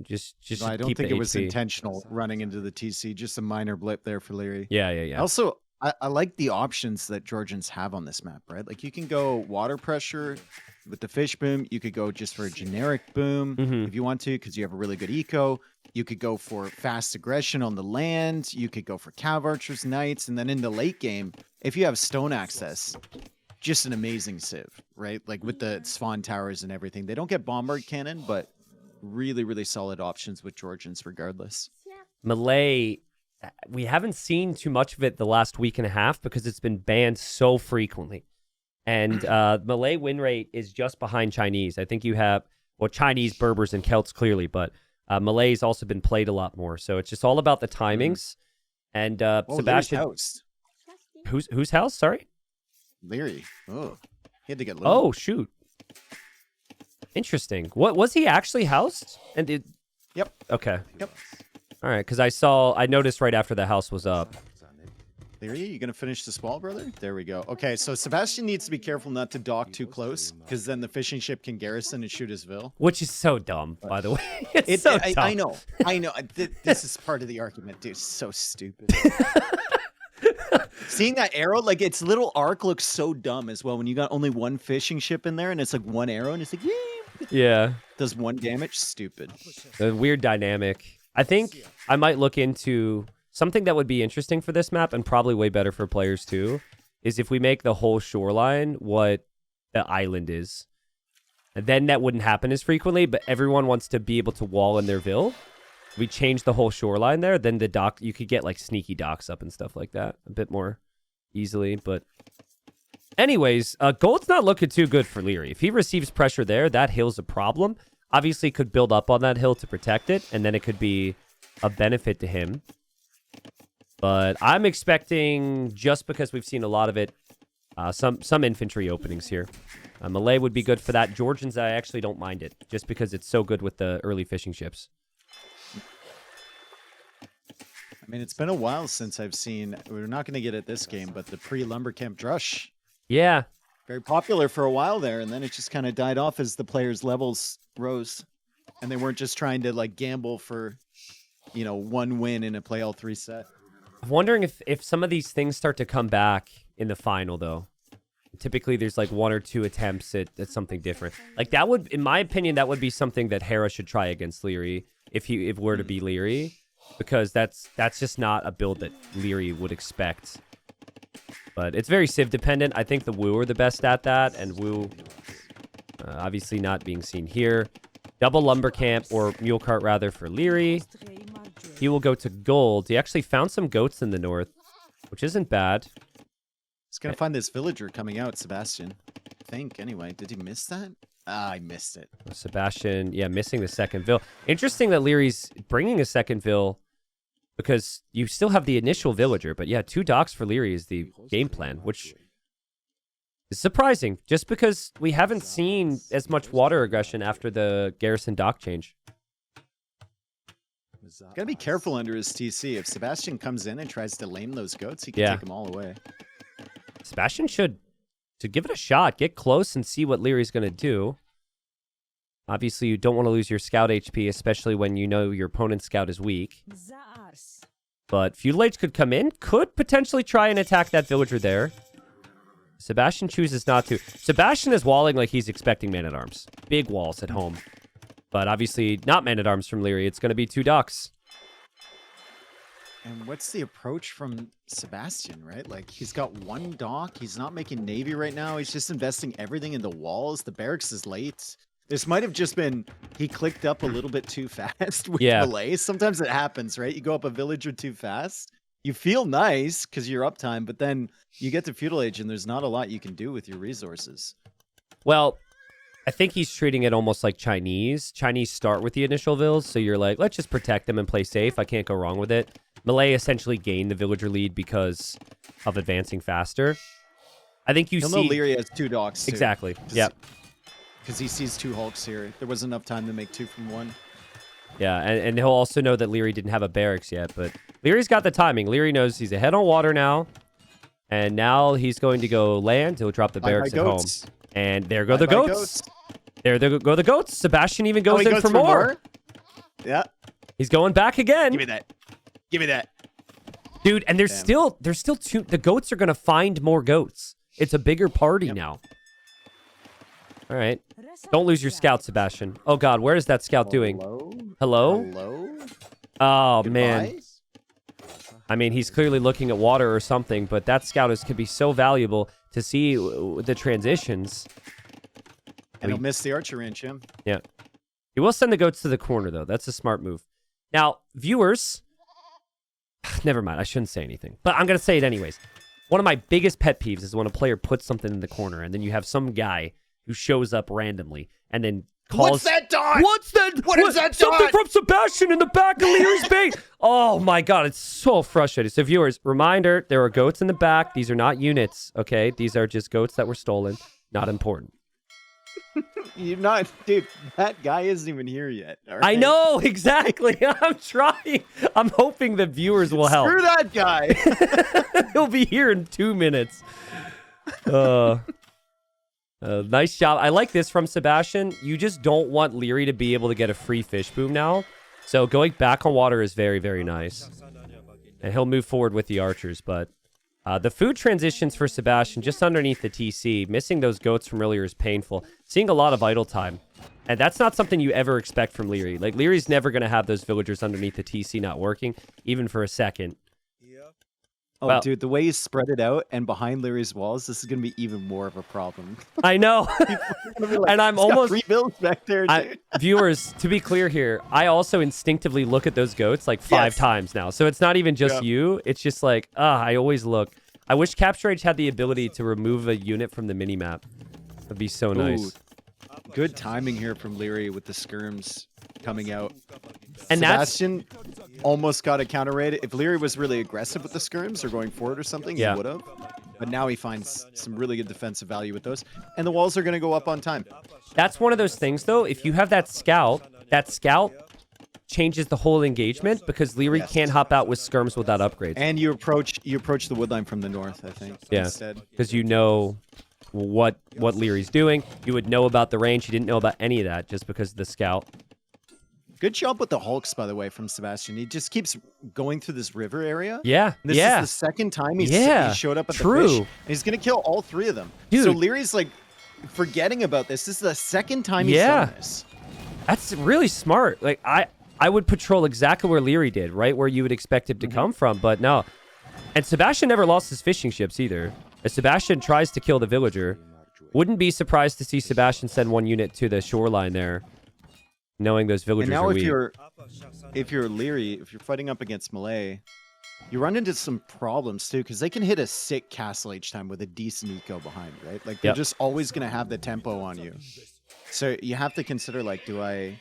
Just no, I don't keep think the it was HP. intentional running into the TC. Just a minor blip there for Leary. Yeah. Also, I like the options that Georgians have on this map, right? Like you can go water pressure with the fish boom. You could go just for a generic boom if you want to, because you have a really good eco. You could go for fast aggression on the land. You could go for cav archers, knights, and then in the late game, if you have stone access, just an amazing civ, right? Like with the spawn towers and everything. They don't get bombard cannon, but really, really solid options with Georgians regardless. Malay, we haven't seen too much of it the last week and a half because it's been banned so frequently. And Malay win rate is just behind Chinese. I think you have, well, Chinese, Berbers, and Celts clearly, but Malay's also been played a lot more. So it's just all about the timings. And Sebastian... House. Whose house? Sorry? Leary. Oh, he had to get low. Oh, shoot. Interesting. What was he actually housed? And did... Yep. Okay. Yep. All right, because I noticed right after the house was up. Leary, you gonna finish the spall, brother? There we go. Okay, so Sebastian needs to be careful not to dock too close, because then the fishing ship can garrison and shoot his Vill. Which is so dumb, by the way. It's so dumb. I know. This is part of the argument, dude. It's so stupid. Seeing that arrow, like its little arc looks so dumb as well when you got only one fishing ship in there and it's like one arrow and it's like, yeah. Does one damage? Stupid. A weird dynamic. I think I might look into something that would be interesting for this map and probably way better for players too, is if we make the whole shoreline what the island is. And then that wouldn't happen as frequently, but everyone wants to be able to wall in their Vill. We change the whole shoreline there, then the dock, you could get like sneaky docks up and stuff like that a bit more easily. But anyways, gold's not looking too good for Leary. If he receives pressure there, that hill's a problem. Obviously, could build up on that hill to protect it, and then it could be a benefit to him. But I'm expecting, just because we've seen a lot of it, some infantry openings here. Malay would be good for that. Georgians, I actually don't mind it, just because it's so good with the early fishing ships. I mean, it's been a while since I've seen, we're not going to get it this game, but the pre-lumber camp drush. Yeah. Very popular for a while there, and then it just kind of died off as the players' levels rose. And they weren't just trying to like gamble for, you know, one win in a play all 3 set. I'm wondering if some of these things start to come back in the final, though. Typically, there's like 1 or 2 attempts at something different. Like that would, in my opinion, that would be something that Hera should try against Leary if it were to be Leary, because that's just not a build that Leary would expect. But it's very Civ dependent. I think the Wu are the best at that, and Wu obviously not being seen here. Double lumber camp, or mule cart rather, for Leary. He will go to gold. He actually found some goats in the north, which isn't bad. He's going to find this villager coming out, Sebastian. I think, anyway. Did he miss that? Ah, I missed it. Sebastian, yeah, missing the second vill. Interesting that Leary's bringing a second vill, because you still have the initial villager. But yeah, 2 docks for Leary is the game plan, which is surprising, just because we haven't seen as much water aggression after the garrison dock change. Gotta be careful under his TC. If Sebastian comes in and tries to lame those goats, he can take them all away. Sebastian should give it a shot, get close, and see what Leary's going to do. Obviously, you don't want to lose your scout HP, especially when you know your opponent's scout is weak. But Feudal Age could come in, could potentially try and attack that villager there. Sebastian chooses not to. Sebastian is walling like he's expecting man-at-arms. Big walls at home. But obviously, not man-at-arms from Leary. It's going to be 2 docks. And what's the approach from Sebastian, right? Like, he's got 1 dock. He's not making Navy right now. He's just investing everything in the walls. The barracks is late. This might have just been he clicked up a little bit too fast with Malay. Sometimes it happens, right? You go up a villager too fast. You feel nice because you're uptime, but then you get to Feudal Age and there's not a lot you can do with your resources. Well, I think he's treating it almost like Chinese. Chinese start with the initial vills, so you're like, let's just protect them and play safe. I can't go wrong with it. Malay essentially gained the villager lead because of advancing faster. I think you see... He'll know Leary has 2 docks, too. Exactly, yep. Because he sees 2 Hulks here. There wasn't enough time to make 2 from 1. Yeah, and he'll also know that Leary didn't have a barracks yet, but Leary's got the timing. Leary knows he's ahead on water now, and now he's going to go land. He'll drop the barracks at home. And there go the goats. There go the goats. Sebastian even goes in for more. Yeah. He's going back again. Give me that. Give me that. Dude, and there's still 2. The goats are going to find more goats. It's a bigger party now. All right. Don't lose your scout, Sebastian. Oh, God. Where is that scout doing? Hello? Oh, man. I mean, he's clearly looking at water or something, but that scout could be so valuable to see the transitions. And he'll miss the archer range, Jim. Yeah. He will send the goats to the corner, though. That's a smart move. Now, viewers... Never mind. I shouldn't say anything. But I'm going to say it anyways. One of my biggest pet peeves is when a player puts something in the corner, and then you have some guy who shows up randomly and then calls... What's that dot? What's that? What is that dot? Something from Sebastian in the back of Leary's bait. Oh, my God. It's so frustrating. So, viewers, reminder, there are goats in the back. These are not units, okay? These are just goats that were stolen. Not important. You're not, dude. That guy isn't even here yet. Right? I know, exactly. I'm trying. I'm hoping that viewers will help. Screw that guy. He'll be here in 2 minutes. Nice job. I like this from Sebastian. You just don't want Leary to be able to get a free fish boom now. So going back on water is very, very nice. And he'll move forward with the archers, but the food transitions for Sebastian just underneath the TC. Missing those goats from earlier is painful. Seeing a lot of idle time. And that's not something you ever expect from Leary. Like, Leary's never going to have those villagers underneath the TC not working, even for a second. Oh, well, dude, the way you spread it out and behind Leary's walls, this is going to be even more of a problem. I know. Like, and I'm almost... 3 builds back there, dude. Viewers, to be clear here, I also instinctively look at those goats like 5 times now. So it's not even just you. It's just like, I always look. I wish Capture Age had the ability to remove a unit from the minimap. That'd be so nice. Good timing here from Leary with the skirms coming out. And Sebastian almost got a counter raid. If Leary was really aggressive with the skirms or going forward or something, Yeah. he would have. But now he finds some really good defensive value with those. And the walls are going to go up on time. That's one of those things, though. If you have that scout changes the whole engagement because Leary can't hop out with skirms without upgrades. And you approach the woodline from the north, I think. Yeah, Instead. because you know what Leary's doing. You would know about the range. You didn't know about any of that just because of the scout. Good job with the Hulks, by the way, from Sebastian. He just keeps going through this river area. Yeah, This yeah. is the second time he showed up at True. the fish. And he's going to kill all three of them. Dude. So Leary's like forgetting about this. This is the second time he's done this. That's really smart. Like I would patrol exactly where Leary did, right where you would expect him to come from, but no. And Sebastian never lost his fishing ships either. As Sebastian tries to kill the villager, wouldn't be surprised to see Sebastian send one unit to the shoreline there, knowing those villagers And now are if weak. you're Leary, if you're fighting up against Malay, you run into some problems too, because they can hit a sick castle each time with a decent eco behind, right? Like they're just always going to have the tempo on you. So you have to consider, like, do I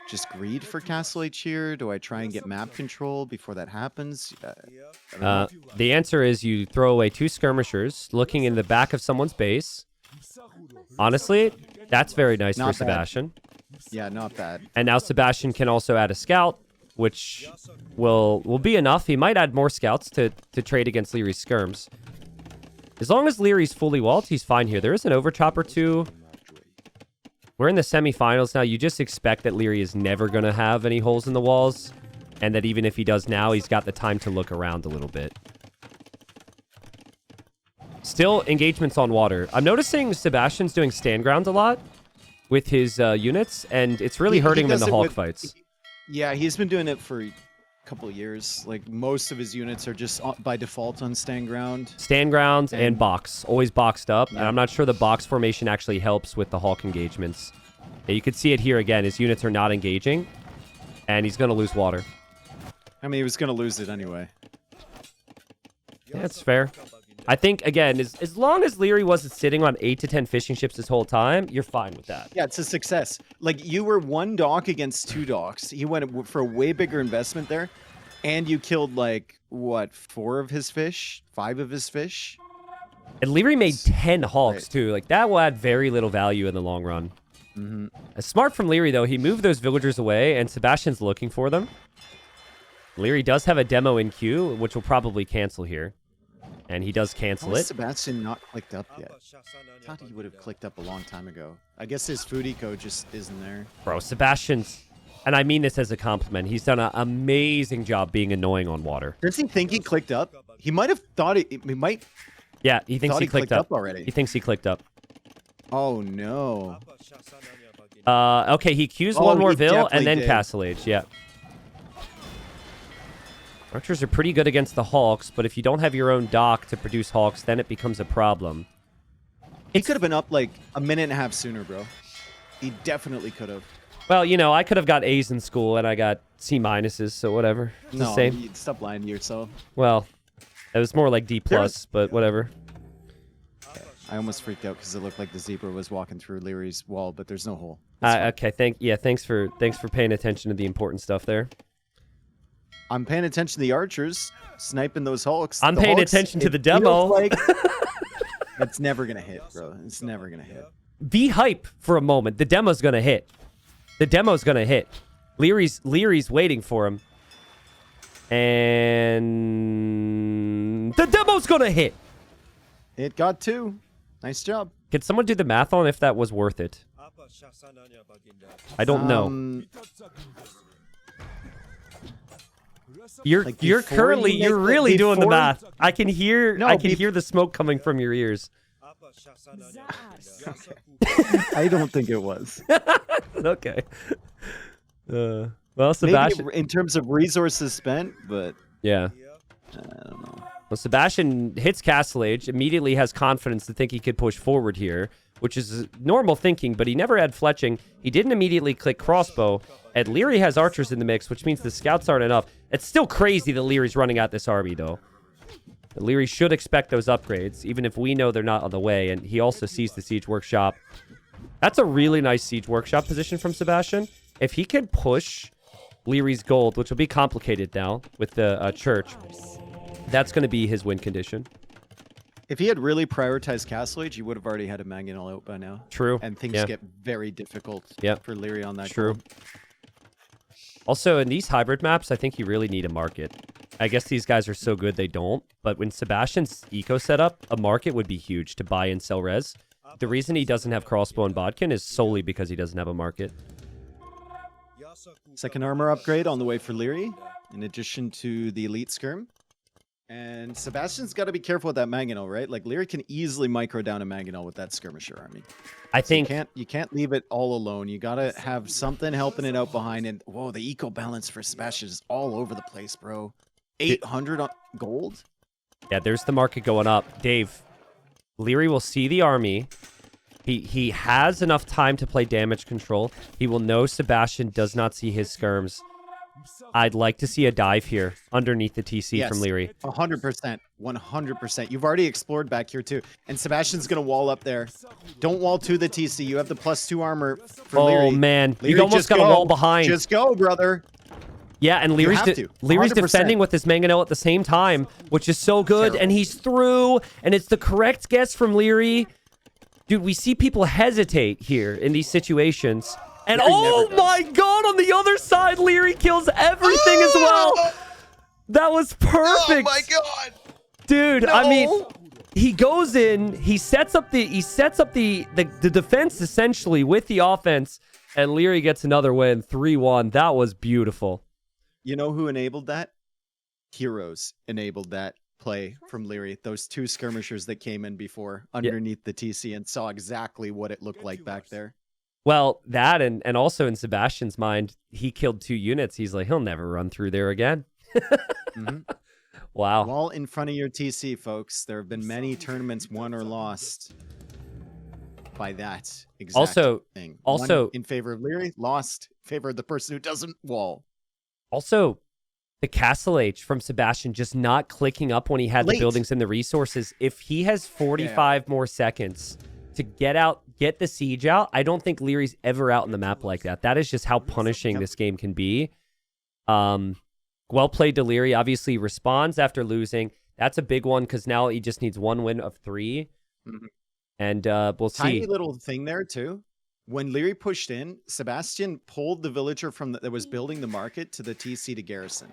just greed for Castle H here? Do I try and get map control before that happens? I don't know. The answer is you throw away 2 skirmishers looking in the back of someone's base. Honestly, that's very nice Not for bad. Sebastian. Yeah, not bad. And now Sebastian can also add a scout, which will be enough. He might add more scouts to trade against Leary's skirms. As long as Leary's fully walled, he's fine here. There is an overchop or 2. We're in the semifinals now. You just expect that Leary is never going to have any holes in the walls, and that even if he does now, he's got the time to look around a little bit. Still, engagements on water. I'm noticing Sebastian's doing stand ground a lot with his units, and it's really hurting him in does the it Hulk with- fights. Yeah, he's been doing it for a couple of years. Like, most of his units are just by default on stand ground. Stand ground and And- box. Always boxed up. And Yeah. I'm not sure the box formation actually helps with the Hulk engagements. Yeah, you could see it here again. His units are not engaging, and he's going to lose water. I mean, he was going to lose it anyway. Yeah, it's fair. I think, again, as long as Leary wasn't sitting on 8 to 10 fishing ships this whole time, you're fine with that. Yeah, it's a success. Like, you were 1 dock against 2 docks. He went for a way bigger investment there. And you killed, like, what, 4 of his fish? 5 of his fish? And Leary made 10 Hulks, too. Like, that will add very little value in the long run. Smart from Leary, though. He moved those villagers away, and Sebastian's looking for them. Leary does have a demo in queue, which will probably cancel here. And he does How cancel is it. Sebastian not clicked up yet? I thought he would have clicked up a long time ago. I guess his food eco just isn't there. Bro, Sebastian's... And I mean this as a compliment. He's done an amazing job being annoying on water. Does he think he clicked up? He might have thought he might. Yeah, he thinks Thought he he clicked clicked up. up already. He thinks he clicked up. Oh no. Okay, he queues Oh, one more he Ville and definitely then did. Castle Age, yeah. Archers are pretty good against the Hulks, but if you don't have your own dock to produce Hulks, then it becomes a problem. He could have been up like a minute and a half sooner, bro. He definitely could have. Well, you know, I could have got A's in school and I got C minuses, so whatever. It's the No, same. you stop lying to yourself. Well, it was more like D+, There's- but whatever. I almost freaked out because it looked like the zebra was walking through Leary's wall, but there's no hole. It's fine. Okay, thanks for paying attention to the important stuff there. I'm paying attention to the archers sniping those Hulks. I'm The paying Hulks, attention to it the demo. feels like- It's never gonna hit, bro. It's never gonna hit. Be hype for a moment. The demo's gonna hit. The demo's gonna hit. Leary's waiting for him. And the demo's gonna hit. It got 2. Nice job. Can someone do the math on if that was worth it? I don't know. You're like before currently you you're make really doing the before- math. I can hear No, I can hear the smoke coming from your ears. I don't think it was. Okay. Well, Maybe Sebastian. in terms of resources spent, but Yeah. I don't know. Well, Sebastian hits Castle Age, immediately has confidence to think he could push forward here, which is normal thinking, but he never had fletching. He didn't immediately click crossbow. And Leary has archers in the mix, which means the scouts aren't enough. It's still crazy that Leary's running out this army, though. Leary should expect those upgrades, even if we know they're not on the way, and he also sees the Siege Workshop. That's a really nice Siege Workshop position from Sebastian. If he can push Leary's gold, which will be complicated now with the church, that's going to be his win condition. If he had really prioritized Castle Age, he would have already had a Mangonel out by now. True. And things get very difficult for Leary on that. True. Gold. Also, in these hybrid maps, I think you really need a market. I guess these guys are so good they don't. But when Sebastian's eco setup, a market would be huge to buy and sell res. The reason he doesn't have crossbow and bodkin is solely because he doesn't have a market. Second armor upgrade on the way for Leary, in addition to the elite skirm. And Sebastian's got to be careful with that Mangonel, right? Like Leary can easily micro down a Mangonel with that skirmisher army. I think you can't leave it all alone. You got to have something helping it out behind. And whoa, the eco balance for Sebastian is all over the place, bro. 800 on gold. Yeah, there's the market going up. Dave, Leary will see the army. He has enough time to play damage control. He will know Sebastian does not see his skirms. I'd like to see a dive here underneath the TC from Leary. 100%. 100%. You've already explored back here too. And Sebastian's going to wall up there. Don't wall to the TC. You have the +2 armor for Leary. Oh, man. Leary, You almost got a wall behind. Just go, brother. Yeah, and Leary's defending with his Mangonel at the same time, which is so good. Terrible. And he's through, and it's the correct guess from Leary. Dude, we see people hesitate here in these situations. And oh my god, on the other side, Leary kills everything as well. That was perfect. Oh my god. Dude, No. I mean, he goes in, he sets up the defense essentially with the offense, and Leary gets another win, 3-1. That was beautiful. You know who enabled that? Heroes enabled that play from Leary. Those two skirmishers that came in before underneath the TC and saw exactly what it looked like back there. Well, that and also in Sebastian's mind, he killed 2 units. He's like, he'll never run through there again. Wow. Wall in front of your TC, folks. There have been many tournaments won or lost by that exact thing. Also, Won in favor of Leary, lost in favor of the person who doesn't wall. Also, the Castle H from Sebastian just not clicking up when he had the buildings and the resources. If he has 45 more seconds to get the siege out, I don't think Leary's ever out in the map like that. That is just how punishing this game can be. Well played to Leary. Obviously, responds after losing. That's a big one because now he just needs 1 win of 3. And we'll see. Tiny little thing there, too. When Leary pushed in, Sebastian pulled the villager from that was building the market to the TC to garrison.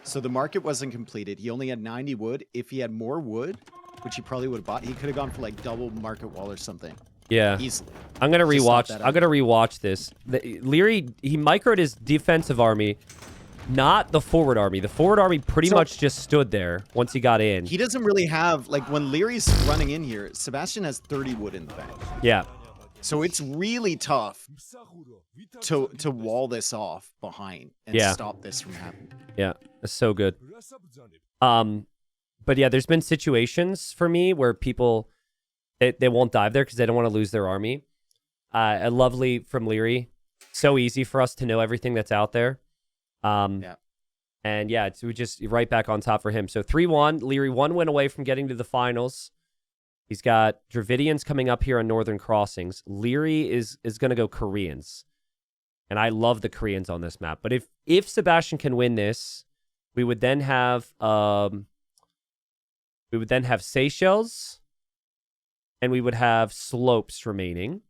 So the market wasn't completed. He only had 90 wood. If he had more wood, which he probably would have bought, he could have gone for like double market wall or something. Yeah. Easily. I'm going to rewatch. I'm going to rewatch this. Leary, he microed his defensive army, not the forward army. The forward army pretty much just stood there once he got in. He doesn't really have, like when Leary's running in here, Sebastian has 30 wood in the bank. Yeah. So it's really tough to wall this off behind and stop this from happening. Yeah, that's so good. But yeah, there's been situations for me where people they won't dive there because they don't want to lose their army. A lovely from Leary. So easy for us to know everything that's out there. And yeah, it's we just right back on top for him. So 3-1. Leary 1 win away from getting to the finals. He's got Dravidians coming up here on Northern Crossings. Leary is going to go Koreans. And I love the Koreans on this map. But if Sebastian can win this, we would then have Seychelles and we would have Slopes remaining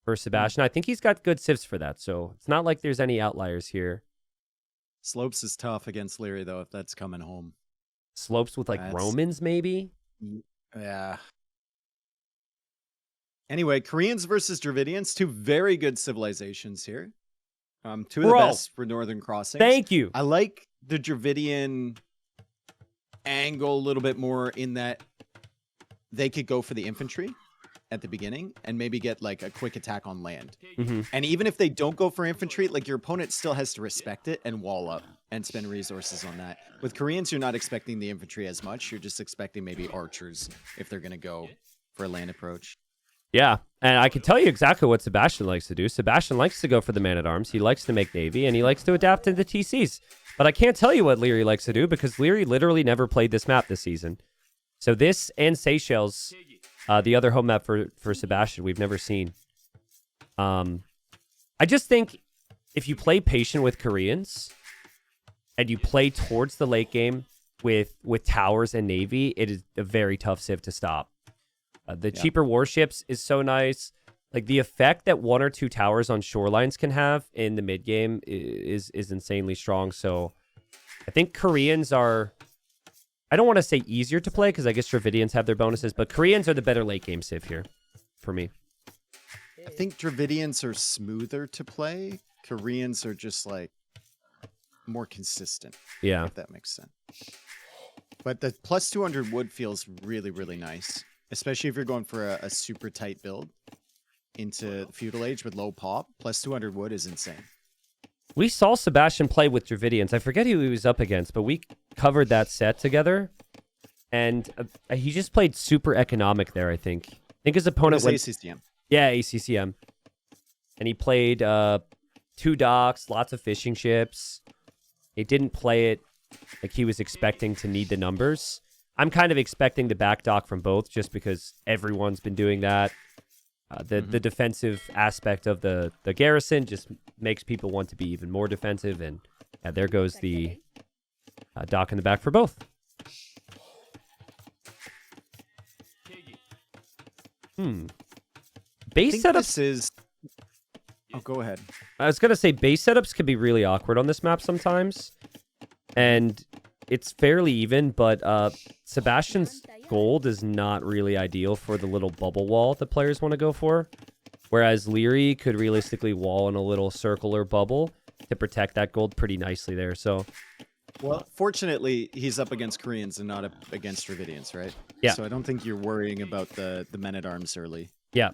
for Sebastian. I think he's got good civs for that. So it's not like there's any outliers here. Slopes is tough against Leary though if that's coming home. Slopes with like Romans maybe? Yeah. Anyway, Koreans versus Dravidians, 2 very good civilizations here. 2 of the best for Northern Crossings. Thank you. I like the Dravidian angle a little bit more in that they could go for the infantry at the beginning and maybe get like a quick attack on land. And even if they don't go for infantry, like your opponent still has to respect it and wall up and spend resources on that. With Koreans, you're not expecting the infantry as much. You're just expecting maybe archers if they're going to go for a land approach. Yeah, and I can tell you exactly what Sebastian likes to do. Sebastian likes to go for the man-at-arms. He likes to make navy, and he likes to adapt to the TCs. But I can't tell you what Leary likes to do because Leary literally never played this map this season. So this and Seychelles, the other home map for Sebastian, we've never seen. I just think if you play patient with Koreans and you play towards the late game with towers and navy, it is a very tough civ to stop. The cheaper warships is so nice. Like the effect that 1 or 2 towers on shorelines can have in the mid game is insanely strong. So I think Koreans are, I don't want to say easier to play because I guess Dravidians have their bonuses, but Koreans are the better late game civ here for me. I think Dravidians are smoother to play. Koreans are just like more consistent. Yeah. If that makes sense. But the plus 200 wood feels really, really nice, especially if you're going for a super tight build into feudal age with low pop. Plus 200 wood is insane. We saw Sebastian play with Dravidians. I forget who he was up against, but we covered that set together. And he just played super economic there, I think. I think his opponent went... ACCM. Yeah, ACCM. And he played 2 docks, lots of fishing ships. He didn't play it like he was expecting to need the numbers. I'm kind of expecting the back dock from both just because everyone's been doing that. The defensive aspect of the garrison just makes people want to be even more defensive. And there goes the dock in the back for both. Base setups is... Oh, go ahead. I was going to say base setups can be really awkward on this map sometimes. And it's fairly even, but Sebastian's gold is not really ideal for the little bubble wall that players want to go for. Whereas Leary could realistically wall in a little circle or bubble to protect that gold pretty nicely there. So, well, fortunately, he's up against Koreans and not up against Dravidians, right? Yeah. So I don't think you're worrying about the men-at-arms early. Yeah.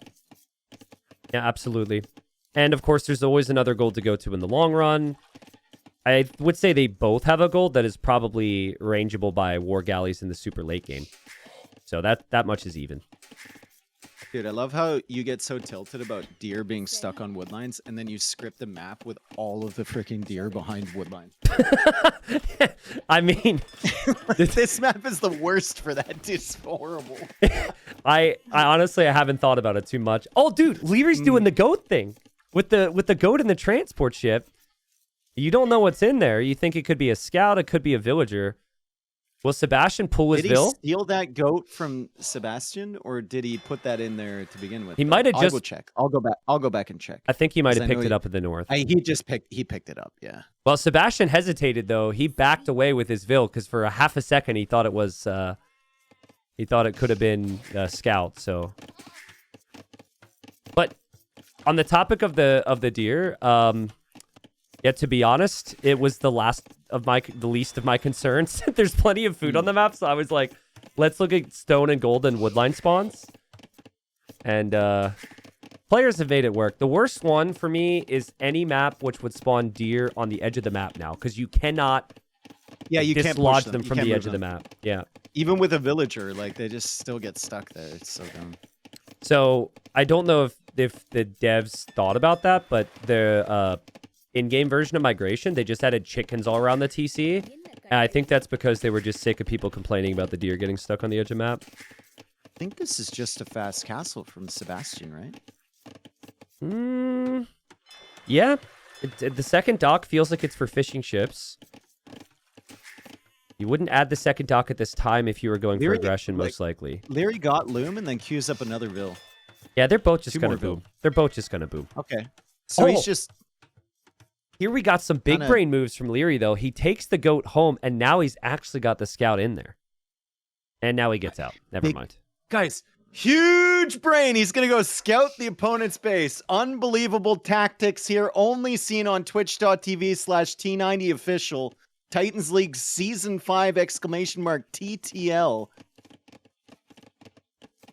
Yeah, absolutely. And of course, there's always another gold to go to in the long run. I would say they both have a gold that is probably rangeable by war galleys in the super late game. So that much is even. Dude, I love how you get so tilted about deer being stuck on woodlines, and then you script the map with all of the freaking deer behind woodlines. I mean, this map is the worst for that. It's horrible. I honestly I haven't thought about it too much. Oh, dude, Leary's doing the goat thing with the goat in the transport ship. You don't know what's in there. You think it could be a scout, it could be a villager. Will Sebastian pull his Did he bill? steal that goat from Sebastian, or did he put that in there to begin with? He might have I'll just go check. I'll go back and check. I think he might have 'Cause I picked know it he- up in the north. He picked it up. Yeah. Well, Sebastian hesitated though. He backed away with his Vil because for a half a second he thought it was he thought it could have been a scout. So, but on the topic of the deer, yeah, to be honest, it was the least of my concerns. There's plenty of food on the map, so I was like, let's look at stone and gold and woodline spawns. And players have made it work. The worst one for me is any map which would spawn deer on the edge of the map now, because you cannot Yeah, you can't dislodge push them You from can't the move edge of the them. map. Yeah. Even with a villager, like they just still get stuck there. It's so dumb. So I don't know if the devs thought about that, but the in-game version of migration, they just added chickens all around the TC. And I think that's because they were just sick of people complaining about the deer getting stuck on the edge of the map. I think this is just a fast castle from Sebastian, right? Yeah. The second dock feels like it's for fishing ships. You wouldn't add the second dock at this time if you were going for Leary- aggression, like- most likely. Leary got loom and then queues up another Vil. Yeah, they're both just Two gonna more Vil. boom. They're both just gonna boom. Okay. So Oh. he's just Here we got some big Kinda- brain moves from Leary, though. He takes the goat home, and now he's actually got the scout in there. And now he gets out. Never Big- mind. guys, huge brain. He's gonna go scout the opponent's base. Unbelievable tactics here, only seen on twitch.tv/T90 official. Titans League Season 5 !TTL.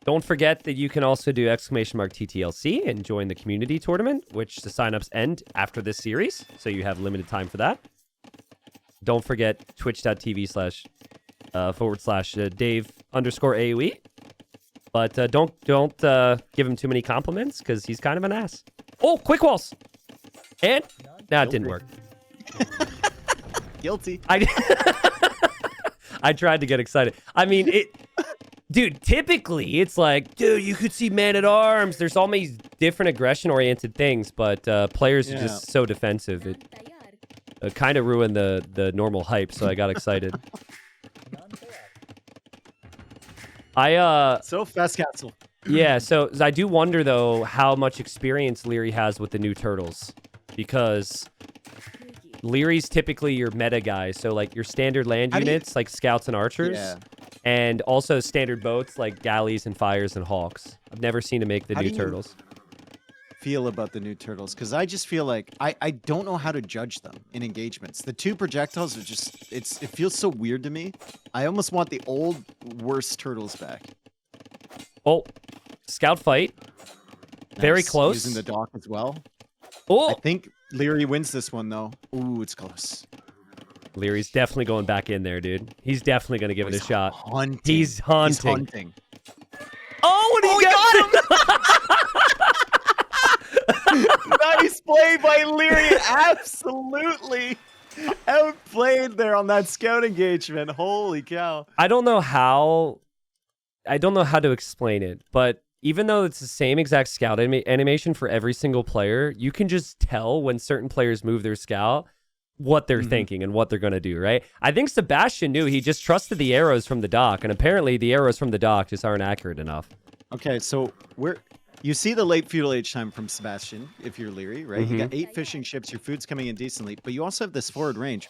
Don't forget that you can also do !TTLC and join the community tournament, which the signups end after this series, so you have limited time for that. Don't forget twitch.tv/Dave_AOE. But don't give him too many compliments because he's kind of an ass. Oh, quick walls! And it didn't work. Guilty. I tried to get excited. I mean, dude, typically it's like, dude, you could see man at arms. There's always different aggression-oriented things, but players are just so defensive. It kind of ruined the normal hype, so I got excited. So fast castle. Yeah, so I do wonder though how much experience Leary has with the new turtles, because Leary's typically your meta guy, so like your standard land units like scouts and archers, and also standard boats like galleys and fires and hawks. I've never seen him make the new turtles. Feel about the new turtles, because I just feel like I don't know how to judge them in engagements. The two projectiles are just it feels so weird to me. I almost want the old worst turtles back. Oh, scout fight. Very Nice. close. Using the dock as well. Oh, I think Leary wins this one though. Ooh, it's close. Leary's definitely going back in there, dude. He's definitely going to give it a shot. Hunting. He's hunting. He's hunting. Oh, and he got him! Nice play by Leary. Absolutely outplayed there on that scout engagement. Holy cow. I don't know how to explain it, but even though it's the same exact scout animation for every single player, you can just tell when certain players move their scout what they're thinking and what they're going to do, right? I think Sebastian knew. He just trusted the arrows from the dock, and apparently the arrows from the dock just aren't accurate enough. Okay, so you see the late feudal age time from Sebastian if you're Leary, right? You got 8 fishing ships, your food's coming in decently, but you also have this forward range.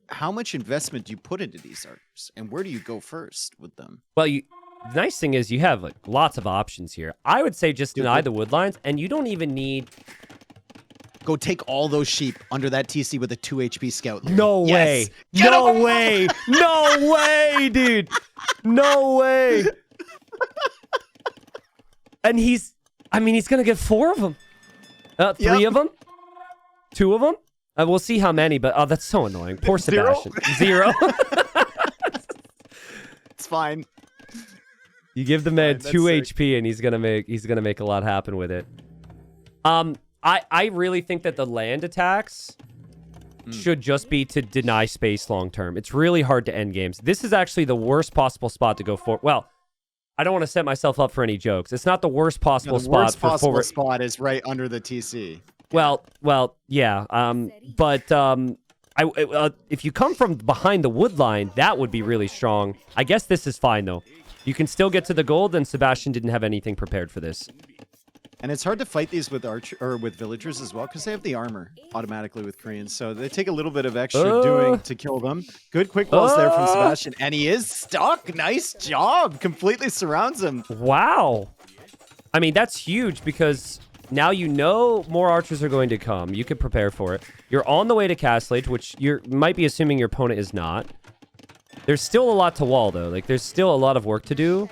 How much investment do you put into these archers, and where do you go first with them? Well, the nice thing is you have like lots of options here. I would say just deny the wood lines, and you don't even need... Go take all those sheep under that TC with a 2 HP scout. Leary. No way. No way. No way, dude. No way. And he's going to get 4 of them. 3 of them? 2 of them? We'll see how many, but oh, that's so annoying. Poor Sebastian. 0. It's fine. You give the man 2 HP and he's gonna make a lot happen with it. I really think that the land attacks should just be to deny space long term. It's really hard to end games. This is actually the worst possible spot to go for. Well, I don't want to set myself up for any jokes. It's not the worst possible spot. The worst possible spot is right under the TC. Well, yeah. If you come from behind the wood line, that would be really strong. I guess this is fine though. You can still get to the gold, and Sebastian didn't have anything prepared for this. And it's hard to fight these with with villagers as well, because they have the armor automatically with Koreans, so they take a little bit of extra doing to kill them. Good quick balls there from Sebastian, and he is stuck. Nice job. Completely surrounds him. Wow. I mean, that's huge because now you know more archers are going to come. You can prepare for it. You're on the way to Castle Age, which you might be assuming your opponent is not. There's still a lot to wall, though. Like, there's still a lot of work to do.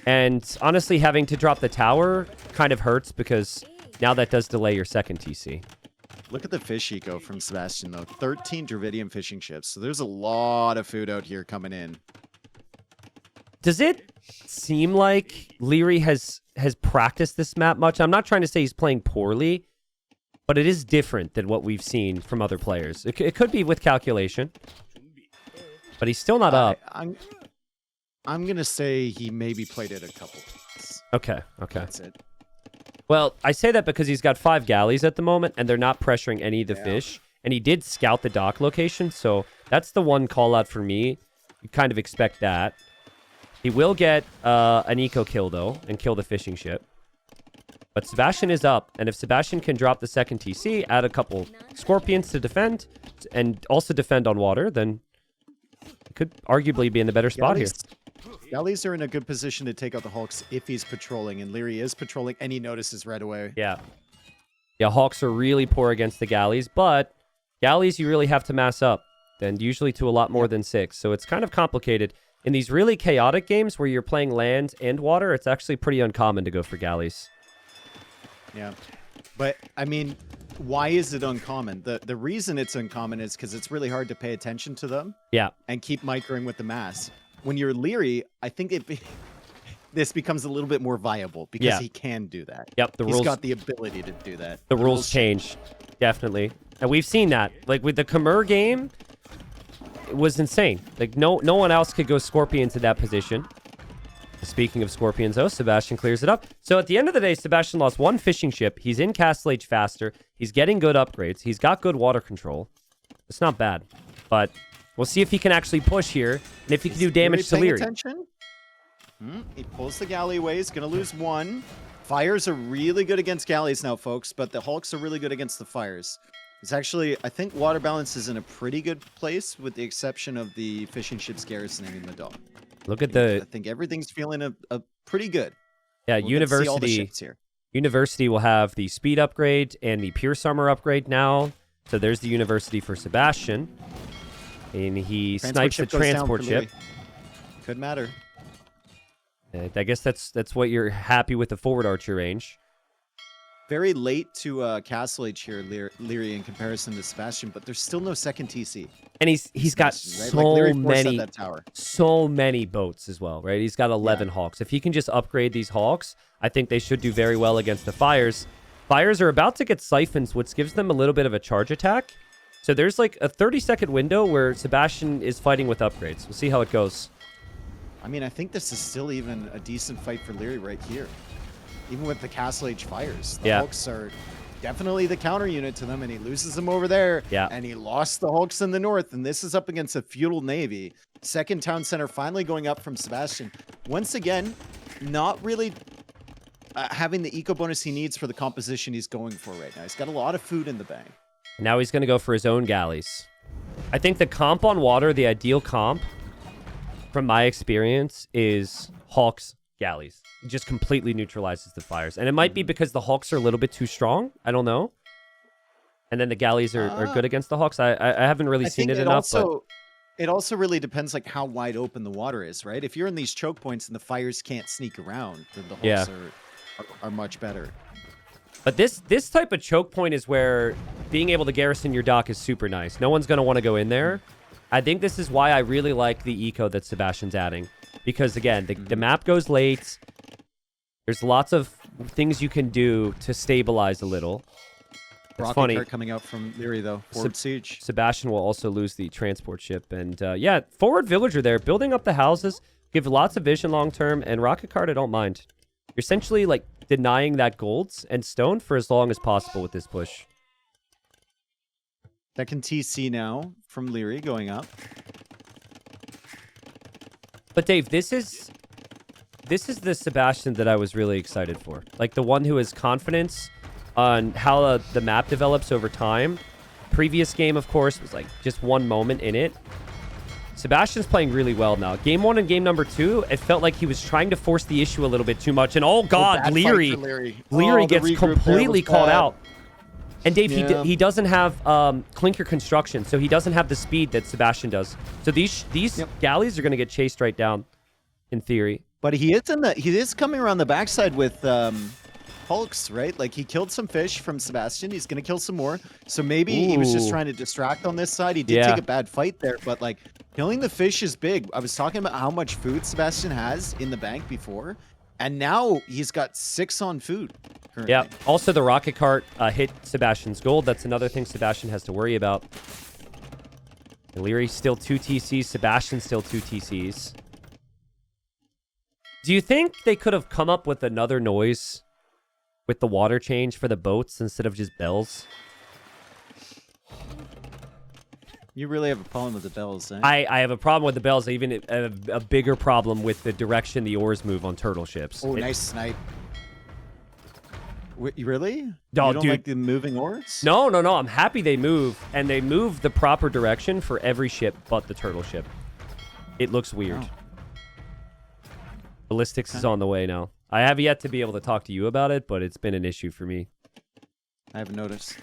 And honestly, having to drop the tower kind of hurts because now that does delay your second TC. Look at the fish eco from Sebastian, though. 13 Dravidian fishing ships. So there's a lot of food out here coming in. Does it seem like Leary has practiced this map much? I'm not trying to say he's playing poorly, but it is different than what we've seen from other players. It could be with calculation, but he's still not up. I'm going to say he maybe played it a couple times. Okay. That's it. Well, I say that because he's got 5 galleys at the moment, and they're not pressuring any of the fish. And he did scout the dock location, so that's the one call out for me. You kind of expect that. He will get an eco kill, though, and kill the fishing ship. But Sebastian is up, and if Sebastian can drop the second TC, add a couple scorpions to defend, and also defend on water, then he could arguably be in the better spot here. Galleys are in a good position to take out the Hawks if he's patrolling, and Leary is patrolling, and he notices right away. Yeah, Hawks are really poor against the galleys, but galleys you really have to mass up, and usually to a lot more than 6, so it's kind of complicated. In these really chaotic games where you're playing land and water, it's actually pretty uncommon to go for galleys. Yeah, but I mean, why is it uncommon? The reason it's uncommon is because it's really hard to pay attention to them. Yeah, and keep microing with the mass. When you're Leary, I think this becomes a little bit more viable because he can do that. Yep, He's got the ability to do that. The rules change, definitely, and we've seen that. Like with the Khmer game, it was insane. Like no one else could go Scorpion to that position. Speaking of Scorpions, though, Sebastian clears it up. So at the end of the day, Sebastian lost one fishing ship. He's in Castle Age faster. He's getting good upgrades. He's got good water control. It's not bad. But we'll see if he can actually push here and if he can do damage to Leary. Attention? He pulls the galley away. He's going to lose one. Fires are really good against galleys now, folks, but the hulks are really good against the fires. It's actually, I think water balance is in a pretty good place with the exception of the fishing ships garrisoning in the dock. Look at the... I think everything's feeling a pretty good. Yeah, We'll get to see all the ships here. University will have the speed upgrade and the Pierce Armor upgrade now. So there's the University for Sebastian. And he snipes the transport ship. Could matter. I guess that's what you're happy with the forward archer range. Very late to Castle Age here, Leary, in comparison to Sebastian, but there's still no second TC. And he's got right? so many boats as well, right? He's got 11 Hawks. If he can just upgrade these Hawks, I think they should do very well against the Fires. Fires are about to get siphons, which gives them a little bit of a charge attack. So there's like a 30-second window where Sebastian is fighting with upgrades. We'll see how it goes. I mean, I think this is still even a decent fight for Leary right here. Even with the Castle Age Fires. The Hulks are definitely the counter unit to them, and he loses them over there. Yeah. And he lost the Hulks in the north, and this is up against a feudal navy. Second town center finally going up from Sebastian. Once again, not really having the eco bonus he needs for the composition he's going for right now. He's got a lot of food in the bank. Now he's going to go for his own galleys. I think the comp on water, the ideal comp, from my experience, is Hawks galleys. It just completely neutralizes the fires. And it might be because the Hawks are a little bit too strong. I don't know. And then the galleys are good against the Hawks. I haven't really seen it enough. But it also really depends like how wide open the water is, right? If you're in these choke points and the fires can't sneak around, then the Hawks are much better. But this type of choke point is where being able to garrison your dock is super nice. No one's going to want to go in there. I think this is why I really like the eco that Sebastian's adding. Because, again, the map goes late. There's lots of things you can do to stabilize a little. It's funny. Cart coming out from Leary, though. Forward siege. Sebastian will also lose the transport ship. And, yeah, forward villager there. Building up the houses. Give lots of vision long-term. And rocket cart, I don't mind. You're essentially, like, denying that golds and stone for as long as possible with this push. Second TC now from Leary going up. But Dave, this is the Sebastian that I was really excited for. Like the one who has confidence on how the map develops over time. Previous game, of course, was like just one moment in it. Sebastian's playing really well now. Game 1 and game number 2, it felt like he was trying to force the issue a little bit too much. And oh god, Leary gets completely caught out. And Dave, he doesn't have clinker construction, so he doesn't have the speed that Sebastian does. So these galleys are going to get chased right down, in theory. But he is coming around the backside with hulks, right? Like he killed some fish from Sebastian. He's going to kill some more. So maybe he was just trying to distract on this side. He did take a bad fight there, but like killing the fish is big. I was talking about how much food Sebastian has in the bank before, and now he's got 6 on food. Currently. Yeah. Also, the rocket cart hit Sebastian's gold. That's another thing Sebastian has to worry about. Leary still 2 TCs. Sebastian still 2 TCs. Do you think they could have come up with another noise with the water change for the boats instead of just bells? You really have a problem with the bells, eh? I have a problem with the bells. I even have a bigger problem with the direction the oars move on turtle ships. Oh, nice snipe. Really? No, you don't like the moving oars? No. I'm happy they move, and they move the proper direction for every ship but the turtle ship. It looks weird. Oh. Ballistics is on the way now. I have yet to be able to talk to you about it, but it's been an issue for me. I haven't noticed.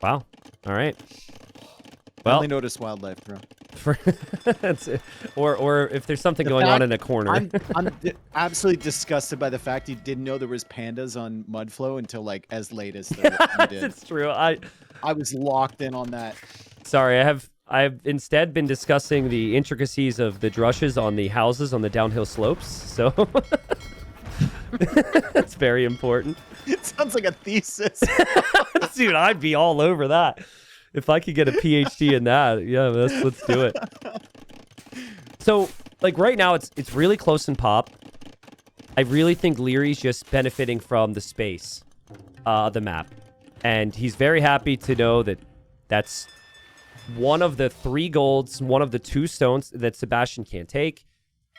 Wow. All right. Well, I only noticed wildlife, bro. That's it. Or if there's something going on in a corner. I'm absolutely disgusted by the fact you didn't know there was pandas on Mudflow until like as late as you did. It's true. I was locked in on that. Sorry, I've instead been discussing the intricacies of the drushes on the houses on the downhill slopes. So that's very important. It sounds like a thesis. Dude, I'd be all over that. If I could get a PhD in that, yeah, let's do it. So, like right now, it's really close in pop. I really think Leary's just benefiting from the space of the map. And he's very happy to know that that's one of the 3 golds, one of the 2 stones that Sebastian can't take.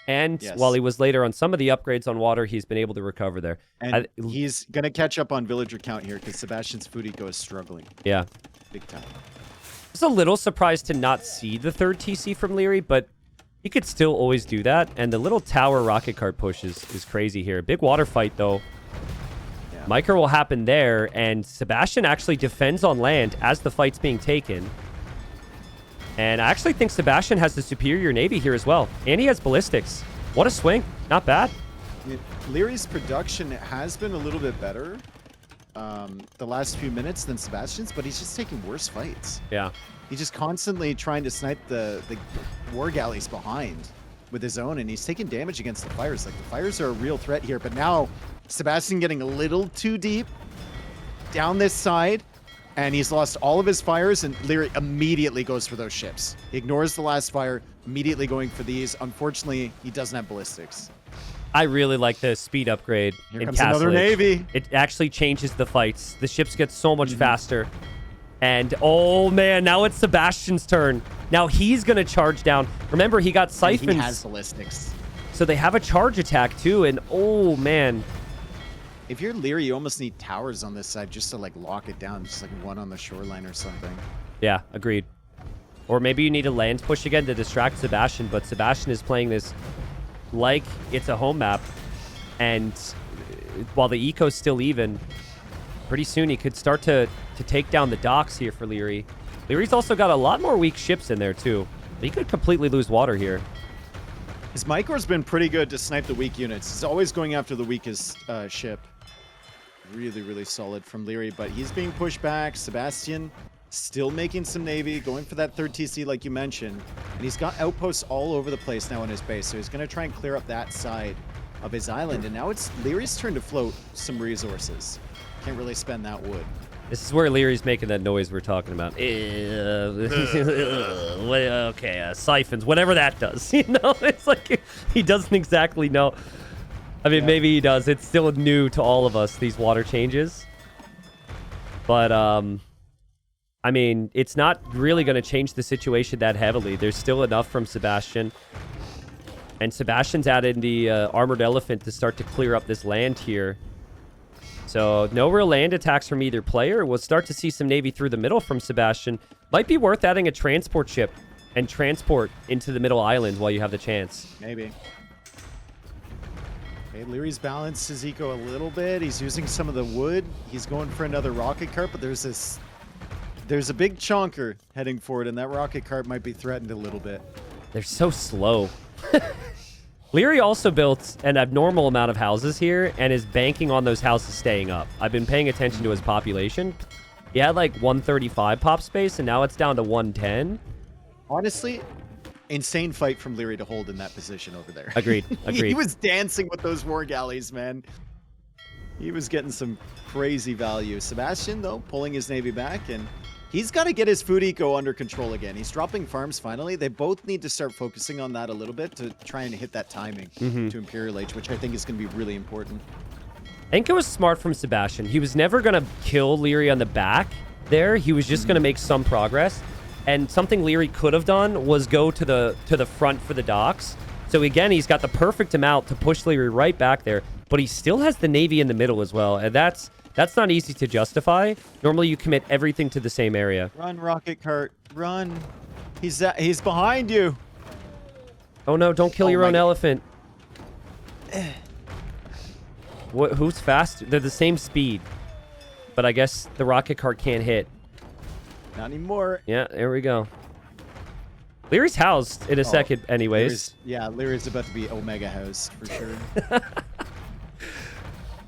And while he was later on some of the upgrades on water, he's been able to recover there. And he's going to catch up on villager count here because Sebastian's food eco is struggling. Yeah. Big time. I was a little surprised to not see the 3rd TC from Leary, but he could still always do that. And the little tower rocket cart push is crazy here. Big water fight, though. Yeah. Micro will happen there, and Sebastian actually defends on land as the fight's being taken. And I actually think Sebastian has the superior navy here as well. And he has ballistics. What a swing. Not bad. Leary's production has been a little bit better the last few minutes than Sebastian's, but he's just taking worse fights. Yeah. He's just constantly trying to snipe the war galleys behind with his own, and he's taking damage against the fires. Like, the fires are a real threat here, but now Sebastian getting a little too deep down this side. And he's lost all of his fires, and Leary immediately goes for those ships. He ignores the last fire, immediately going for these. Unfortunately, he doesn't have ballistics. I really like the speed upgrade Here in comes Castle another Age. navy. It actually changes the fights. The ships get so much faster. And, oh, man, now it's Sebastian's turn. Now he's going to charge down. Remember, he got siphons. And he has ballistics. So they have a charge attack, too. And, oh, man. If you're Leary, you almost need towers on this side just to, like, lock it down. Just, like, one on the shoreline or something. Yeah, agreed. Or maybe you need a land push again to distract Sebastian. But Sebastian is playing this like it's a home map. And while the eco's still even, pretty soon he could start to take down the docks here for Leary. Leary's also got a lot more weak ships in there, too. He could completely lose water here. His micro's been pretty good to snipe the weak units. He's always going after the weakest ship. Really, really solid from Leary, but he's being pushed back. Sebastian still making some navy, going for that 3rd TC like you mentioned. And he's got outposts all over the place now in his base, so he's going to try and clear up that side of his island. And now it's Leary's turn to float some resources. Can't really spend that wood. This is where Leary's making that noise we're talking about. Siphons, whatever that does. You know, it's like he doesn't exactly know. I mean, maybe he does. It's still new to all of us, these water changes. But, I mean, it's not really going to change the situation that heavily. There's still enough from Sebastian. And Sebastian's added the armored elephant to start to clear up this land here. So no real land attacks from either player. We'll start to see some navy through the middle from Sebastian. Might be worth adding a transport ship and transport into the middle island while you have the chance. Maybe. Okay, Leary's balanced his eco a little bit. He's using some of the wood. He's going for another rocket cart, but there's a big chonker heading forward, and that rocket cart might be threatened a little bit. They're so slow. Leary also built an abnormal amount of houses here and is banking on those houses staying up. I've been paying attention to his population. He had like 135 pop space, and now it's down to 110. Honestly, insane fight from Leary to hold in that position over there. Agreed. Agreed. He was dancing with those war galleys, man. He was getting some crazy value. Sebastian, though, pulling his navy back, and he's got to get his food eco under control again. He's dropping farms finally. They both need to start focusing on that a little bit to try and hit that timing to Imperial Age, which I think is going to be really important. I think it was smart from Sebastian. He was never going to kill Leary on the back there. He was just going to make some progress. And something Leary could have done was go to the front for the docks. So again, he's got the perfect amount to push Leary right back there, but he still has the navy in the middle as well. And that's not easy to justify. Normally you commit everything to the same area. Run, rocket cart, run. He's behind you. Oh no, don't kill your own elephant. Who's fast? They're the same speed. But I guess the rocket cart can't hit. Not anymore. Yeah, there we go. Leary's housed in a second anyways. Leary's about to be Omega housed for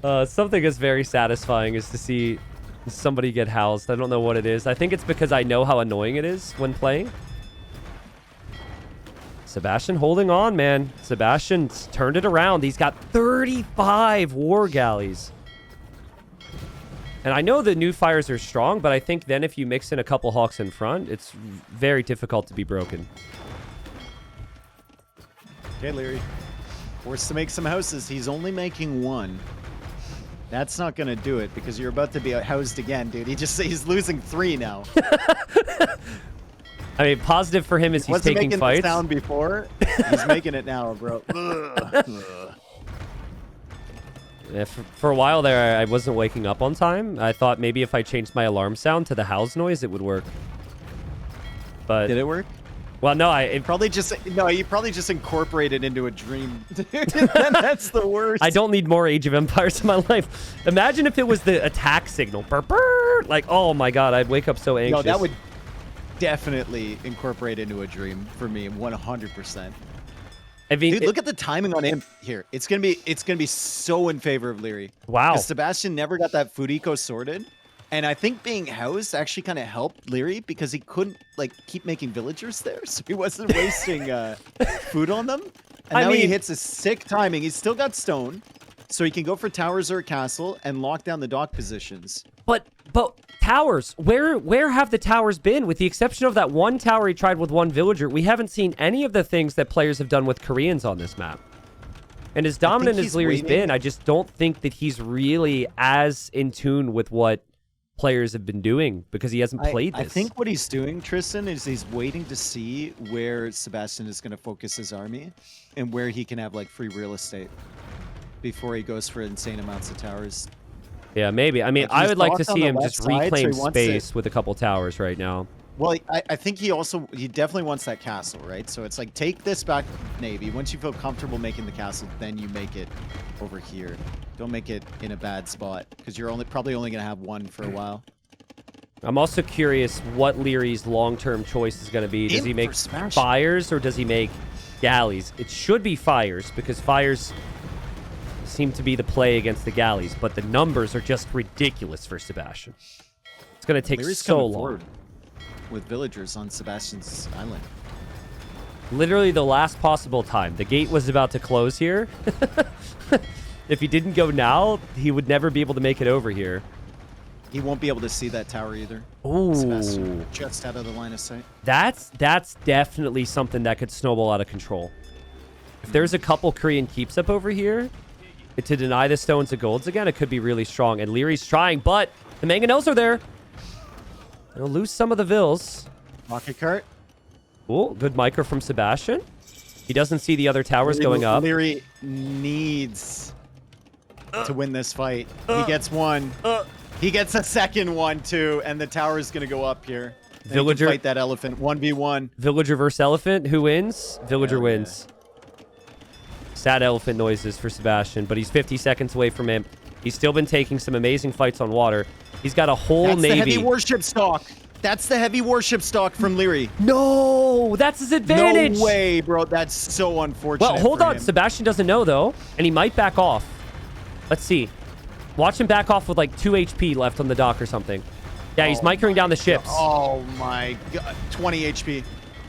sure. Something that's very satisfying is to see somebody get housed. I don't know what it is. I think it's because I know how annoying it is when playing. Sebastian holding on, man. Sebastian's turned it around. He's got 35 war galleys. And I know the new fires are strong, but I think then if you mix in a couple hawks in front, it's very difficult to be broken. Okay, Leary. Forced to make some houses. He's only making one. That's not going to do it because you're about to be housed again, dude. He's losing 3 now. I mean, positive for him is he's taking making fights. The sound before. He's making it now, bro. Yeah, for a while there, I wasn't waking up on time. I thought maybe if I changed my alarm sound to the house noise, it would work. But did it work? Well, no, you probably just incorporated into a dream. That's the worst. I don't need more Age of Empires in my life. Imagine if it was the attack signal. Burr, burr. Like, oh my god, I'd wake up so anxious. No, that would definitely incorporate into a dream for me, 100%. I mean, dude, look at the timing on him here. It's gonna be so in favor of Leary. Wow. Sebastian never got that food eco sorted. And I think being housed actually kind of helped Leary because he couldn't like keep making villagers there, so he wasn't wasting food on them. And now he hits a sick timing. He's still got stone, so he can go for towers or a castle and lock down the dock positions. But towers, where have the towers been? With the exception of that one tower he tried with one villager, we haven't seen any of the things that players have done with Koreans on this map. And as dominant as Leary's been, I just don't think that he's really as in tune with what players have been doing because he hasn't played this. I think what he's doing, Tristan, is he's waiting to see where Sebastian is going to focus his army and where he can have like free real estate before he goes for insane amounts of towers. Yeah, maybe. I mean, I would like to see him just reclaim space with a couple towers right now. Well, I think he definitely wants that castle, right? So it's like, take this back, Navy. Once you feel comfortable making the castle, then you make it over here. Don't make it in a bad spot because you're probably only going to have one for a while. I'm also curious what Leary's long-term choice is going to be. Does he make fires or does he make galleys? It should be fires because fires seem to be the play against the galleys, but the numbers are just ridiculous for Sebastian. It's going to take so long. With villagers on Sebastian's island. Literally the last possible time. The gate was about to close here. If he didn't go now, he would never be able to make it over here. He won't be able to see that tower either. Ooh. Sebastian just out of the line of sight. That's definitely something that could snowball out of control. If there's a couple Korean keeps up over here to deny the stones of golds again, it could be really strong. And Leary's trying, but the mangonels are there. He'll lose some of the vills. Rocket cart. Cool. Good micro from Sebastian. He doesn't see the other towers going up. Leary needs to win this fight. He gets one. He gets a second one, too. And the tower is going to go up here. Villager. Fight that elephant. 1v1. Villager versus elephant. Who wins? Villager wins. Sad elephant noises for Sebastian, but he's 50 seconds away from him. He's still been taking some amazing fights on water. He's got a whole navy. That's the heavy warship stock. That's the heavy warship stock from Leary. No, that's his advantage. No way, bro. That's so unfortunate. Well, hold on. Sebastian doesn't know, though, and he might back off. Let's see. Watch him back off with like 2 HP left on the dock or something. Yeah, he's microing down the ships. Oh, my God. 20 HP.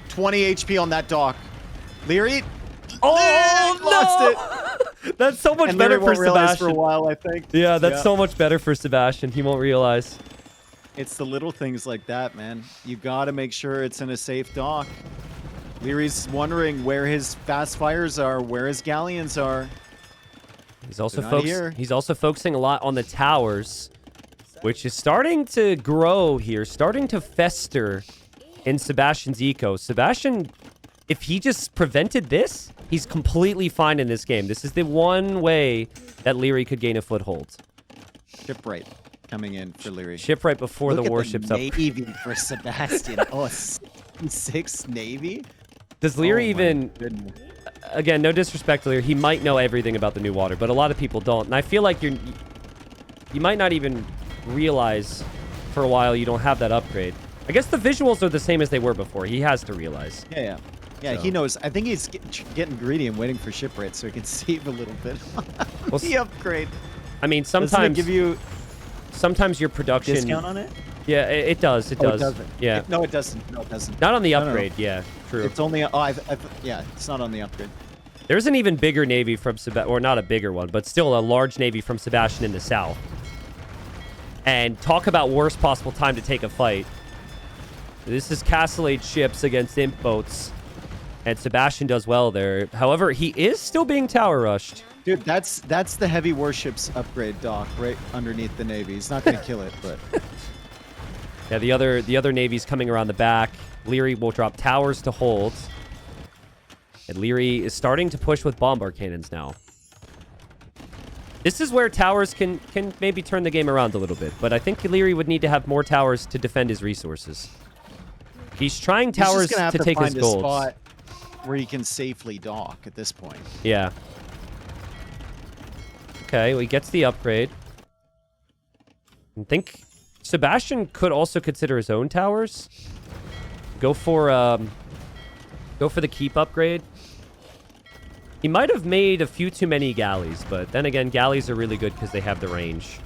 20 HP on that dock. Leary? Oh, lost it. That's so much better for Sebastian. For a while, I think. Yeah, that's so much better for Sebastian. He won't realize. It's the little things like that, man. You got to make sure it's in a safe dock. Leary's wondering where his fast fires are, where his galleons are. He's also focusing a lot on the towers, which is starting to grow here, starting to fester in Sebastian's eco. Sebastian, if he just prevented this, he's completely fine in this game. This is the one way that Leary could gain a foothold. Shipwright coming in for Leary. Shipwright before the warship's up. Navy for Sebastian. Oh, 6 Navy? Does Leary even... Again, no disrespect to Leary. He might know everything about the new water, but a lot of people don't. And I feel like you might not even realize for a while you don't have that upgrade. I guess the visuals are the same as they were before. He has to realize. Yeah, he knows. I think he's getting greedy and waiting for shipwright so he can save a little bit. Well, the upgrade. I mean, sometimes give you sometimes your production discount on it. Yeah, it does. It does. It doesn't. Yeah. No, it doesn't. No, it doesn't. Not on the upgrade. No. Yeah, true. It's only. Yeah, it's not on the upgrade. There's an even bigger navy from or not a bigger one, but still a large navy from Sebastian in the south. And talk about worst possible time to take a fight. This is Castle Age ships against imp boats. And Sebastian does well there. However, he is still being tower rushed. Dude, that's the heavy warships upgrade dock right underneath the Navy. He's not going to kill it, but Yeah, the other Navy's coming around the back. Leary will drop towers to hold. And Leary is starting to push with bombard cannons now. This is where towers can maybe turn the game around a little bit. But I think Leary would need to have more towers to defend his resources. He's trying towers he's just to take his find a golds. spot where he can safely dock at this point. Yeah. Okay, well, he gets the upgrade. I think Sebastian could also consider his own towers. Go for the keep upgrade. He might have made a few too many galleys, but then again, galleys are really good because they have the range.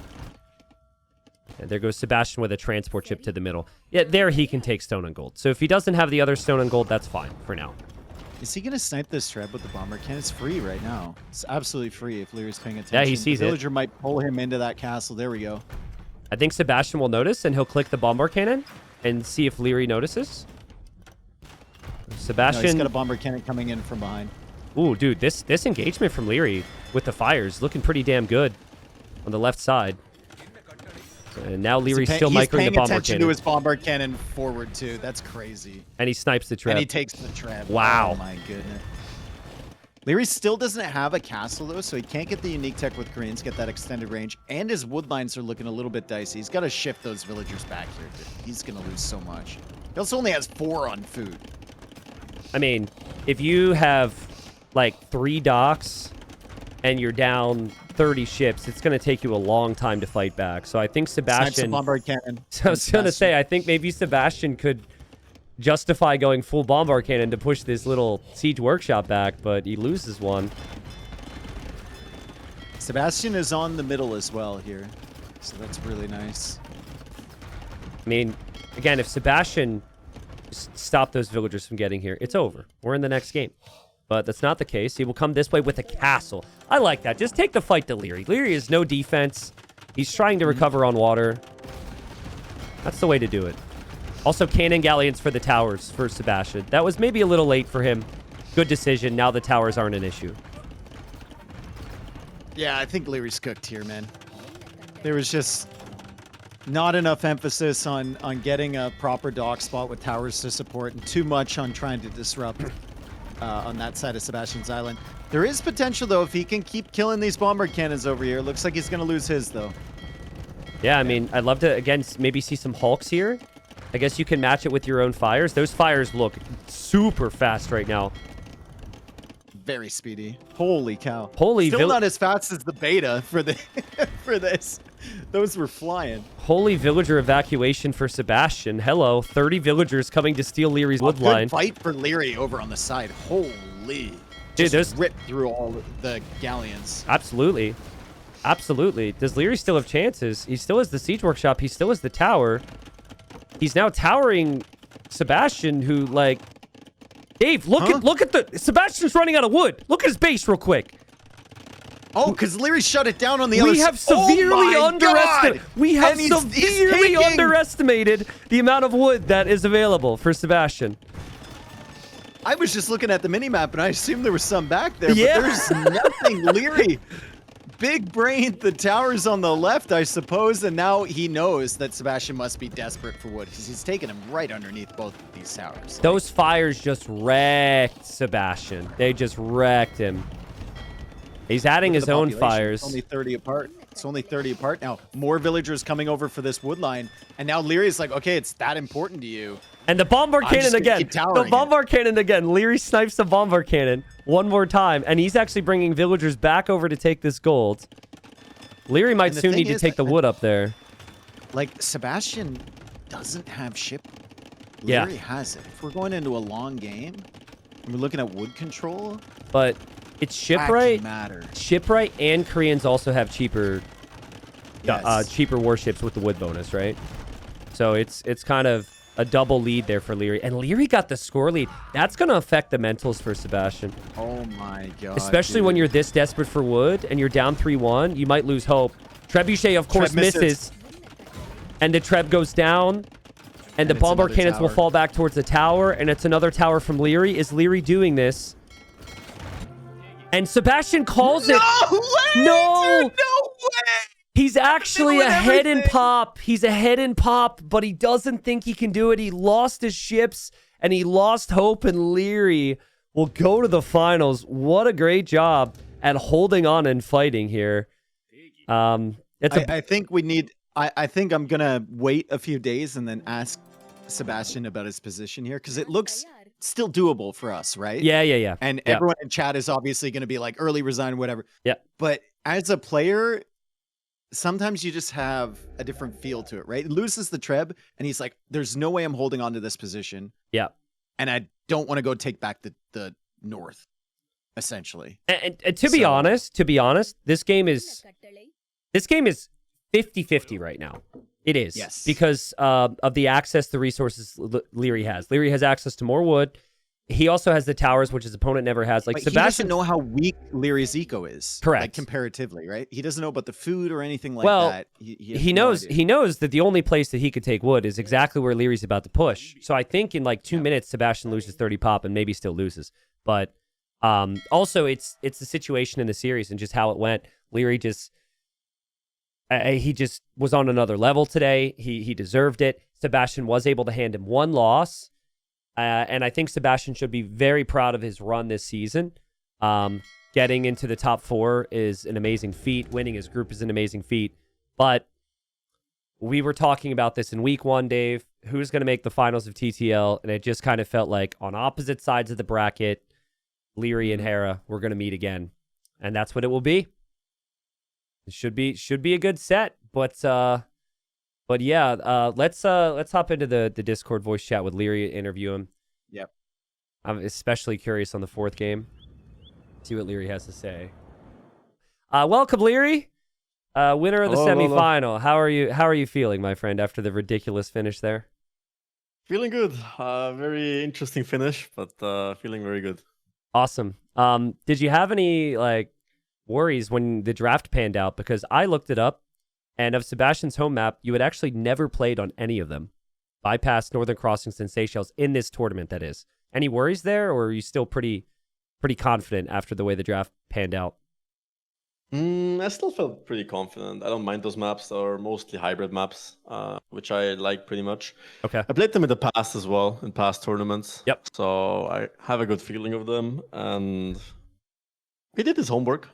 And there goes Sebastian with a transport ship to the middle. Yeah, there he can take stone and gold. So if he doesn't have the other stone and gold, that's fine for now. Is he going to snipe this Treb with the bomber cannon? It's free right now. It's absolutely free if Leary's paying attention. Yeah, he sees the it. villager might pull him into that castle. There we go. I think Sebastian will notice, and he'll click the bombard cannon and see if Leary notices. Sebastian... No, he's got a bomber cannon coming in from behind. Ooh, dude, this engagement from Leary with the fires looking pretty damn good on the left side. And now Leary's still microing the bombard cannon. He's paying attention to cannon. his bombard cannon forward, too. That's crazy. And he snipes the trap. And he takes the trap. Wow. Oh, my goodness. Leary still doesn't have a castle, though, so he can't get the unique tech with Koreans, get that extended range. And his wood lines are looking a little bit dicey. He's got to shift those villagers back here. Dude. He's going to lose so much. He also only has 4 on food. I mean, if you have like 3 docks and you're down 30 ships, it's going to take you a long time to fight back. So I think Sebastian... bombard cannon. So I was going to say, I think maybe Sebastian could justify going full bombard cannon to push this little siege workshop back, but he loses one. Sebastian is on the middle as well here. So that's really nice. I mean, again, if Sebastian stopped those villagers from getting here, it's over. We're in the next game. But that's not the case. He will come this way with a castle. I like that. Just take the fight to Leary. Leary has no defense. He's trying to recover on water. That's the way to do it. Also, cannon galleons for the towers for Sebastian. That was maybe a little late for him. Good decision. Now the towers aren't an issue. Yeah, I think Leary's cooked here, man. There was just not enough emphasis on getting a proper dock spot with towers to support and too much on trying to disrupt on that side of Sebastian's island. There is potential, though, if he can keep killing these bombard cannons over here. Looks like he's going to lose his, though. Yeah, I mean, I'd love to, again, maybe see some Hulks here. I guess you can match it with your own fires. Those fires look super fast right now. Very speedy. Holy cow. Holy Still not as fast as the beta for the for this. Those were flying. Holy villager evacuation for Sebastian. Hello, 30 villagers coming to steal Leary's wood line. Good fight for Leary over on the side. Holy. Dude, just ripped through all the galleons. Absolutely. Absolutely. Does Leary still have chances? He still has the siege workshop. He still has the tower. He's now towering Sebastian, who, like... Dave, look at the... Sebastian's running out of wood. Look at his base real quick. Oh, because Leary shut it down on the other side. We have severely underestimated... We have severely underestimated the amount of wood that is available for Sebastian. I was just looking at the mini-map, and I assumed there was some back there, Yeah. but there's nothing. Leary, big brain, the tower's on the left, I suppose, and now he knows that Sebastian must be desperate for wood, because he's taken him right underneath both of these towers. Those fires just wrecked Sebastian. They just wrecked him. He's adding his own fires. It's only 30 apart. It's only 30 apart now. More villagers coming over for this wood line, and now Leary's like, okay, it's that important to you. And the bombard cannon again. The bombard cannon again. Leary snipes the bombard cannon one more time. And he's actually bringing villagers back over to take this gold. Leary might soon need to take the wood up there. Like, Sebastian doesn't have ship. Yeah. Leary has it. If we're going into a long game, and we're looking at wood control. But it's shipwright. Matter. Shipwright and Koreans also have cheaper cheaper warships with the wood bonus, right? So it's kind of a double lead there for Leary. And Leary got the score lead. That's going to affect the mentals for Sebastian. Oh my god. Especially when you're this desperate for wood and you're down 3-1, you might lose hope. Trebuchet, of course, misses. And the Treb goes down. And the it's bomber another cannons will tower. fall back towards the tower, and it's another tower from Leary. Is Leary doing this? And Sebastian calls it. No way, No! dude, no way. He's actually doing ahead in everything. pop. He's ahead in pop, but he doesn't think he can do it. He lost his ships, and he lost hope, and Leary will go to the finals. What a great job at holding on and fighting here. I think we need. I think I'm gonna wait a few days and then ask Sebastian about his position here because it looks still doable for us, right? Yeah. And Yeah. everyone in chat is obviously going to be like early resign, whatever. Yeah. But as a player, sometimes you just have a different feel to it, right? He loses the Treb, and he's like, "There's no way I'm holding on to this position." Yeah. And I don't want to go take back the north, essentially. And to be honest, this game is 50-50 right now. It is. Yes. Because of the access to resources Leary has. Leary has access to more wood. He also has the towers, which his opponent never has. Like But Sebastian, he doesn't know how weak Leary's eco is. Correct. Like comparatively, right? He doesn't know about the food or anything like Well, that. He has he no knows idea. he knows that the only place that he could take wood is exactly where Leary's about to push. So I think in like 2 minutes, Sebastian loses 30 pop and maybe still loses. But also it's the situation in the series and just how it went. Leary just he just was on another level today. He deserved it. Sebastian was able to hand him one loss. And I think Sebastian should be very proud of his run this season. Getting into the top 4 is an amazing feat. Winning his group is an amazing feat. But we were talking about this in week 1, Dave. Who's going to make the finals of TTL? And it just kind of felt like on opposite sides of the bracket, Leary and Hera were going to meet again. And that's what it will be. It should be a good set. But yeah, let's hop into the Discord voice chat with Leary, interview him. Yep. I'm especially curious on the 4th game. See what Leary has to say. Welcome, Leary. Winner of the semifinal. How are you feeling, my friend, after the ridiculous finish there? Feeling good. Very interesting finish, but feeling very good. Awesome. Did you have any worries when the draft panned out? Because I looked it up, and of Sebastian's home map, you had actually never played on any of them. Bypassed Northern Crossings and Seychelles in this tournament, that is. Any worries there, or are you still pretty confident after the way the draft panned out? I still felt pretty confident. I don't mind those maps. They're mostly hybrid maps, which I like pretty much. Okay. I played them in the past as well, in past tournaments. Yep. So I have a good feeling of them. And he did his homework.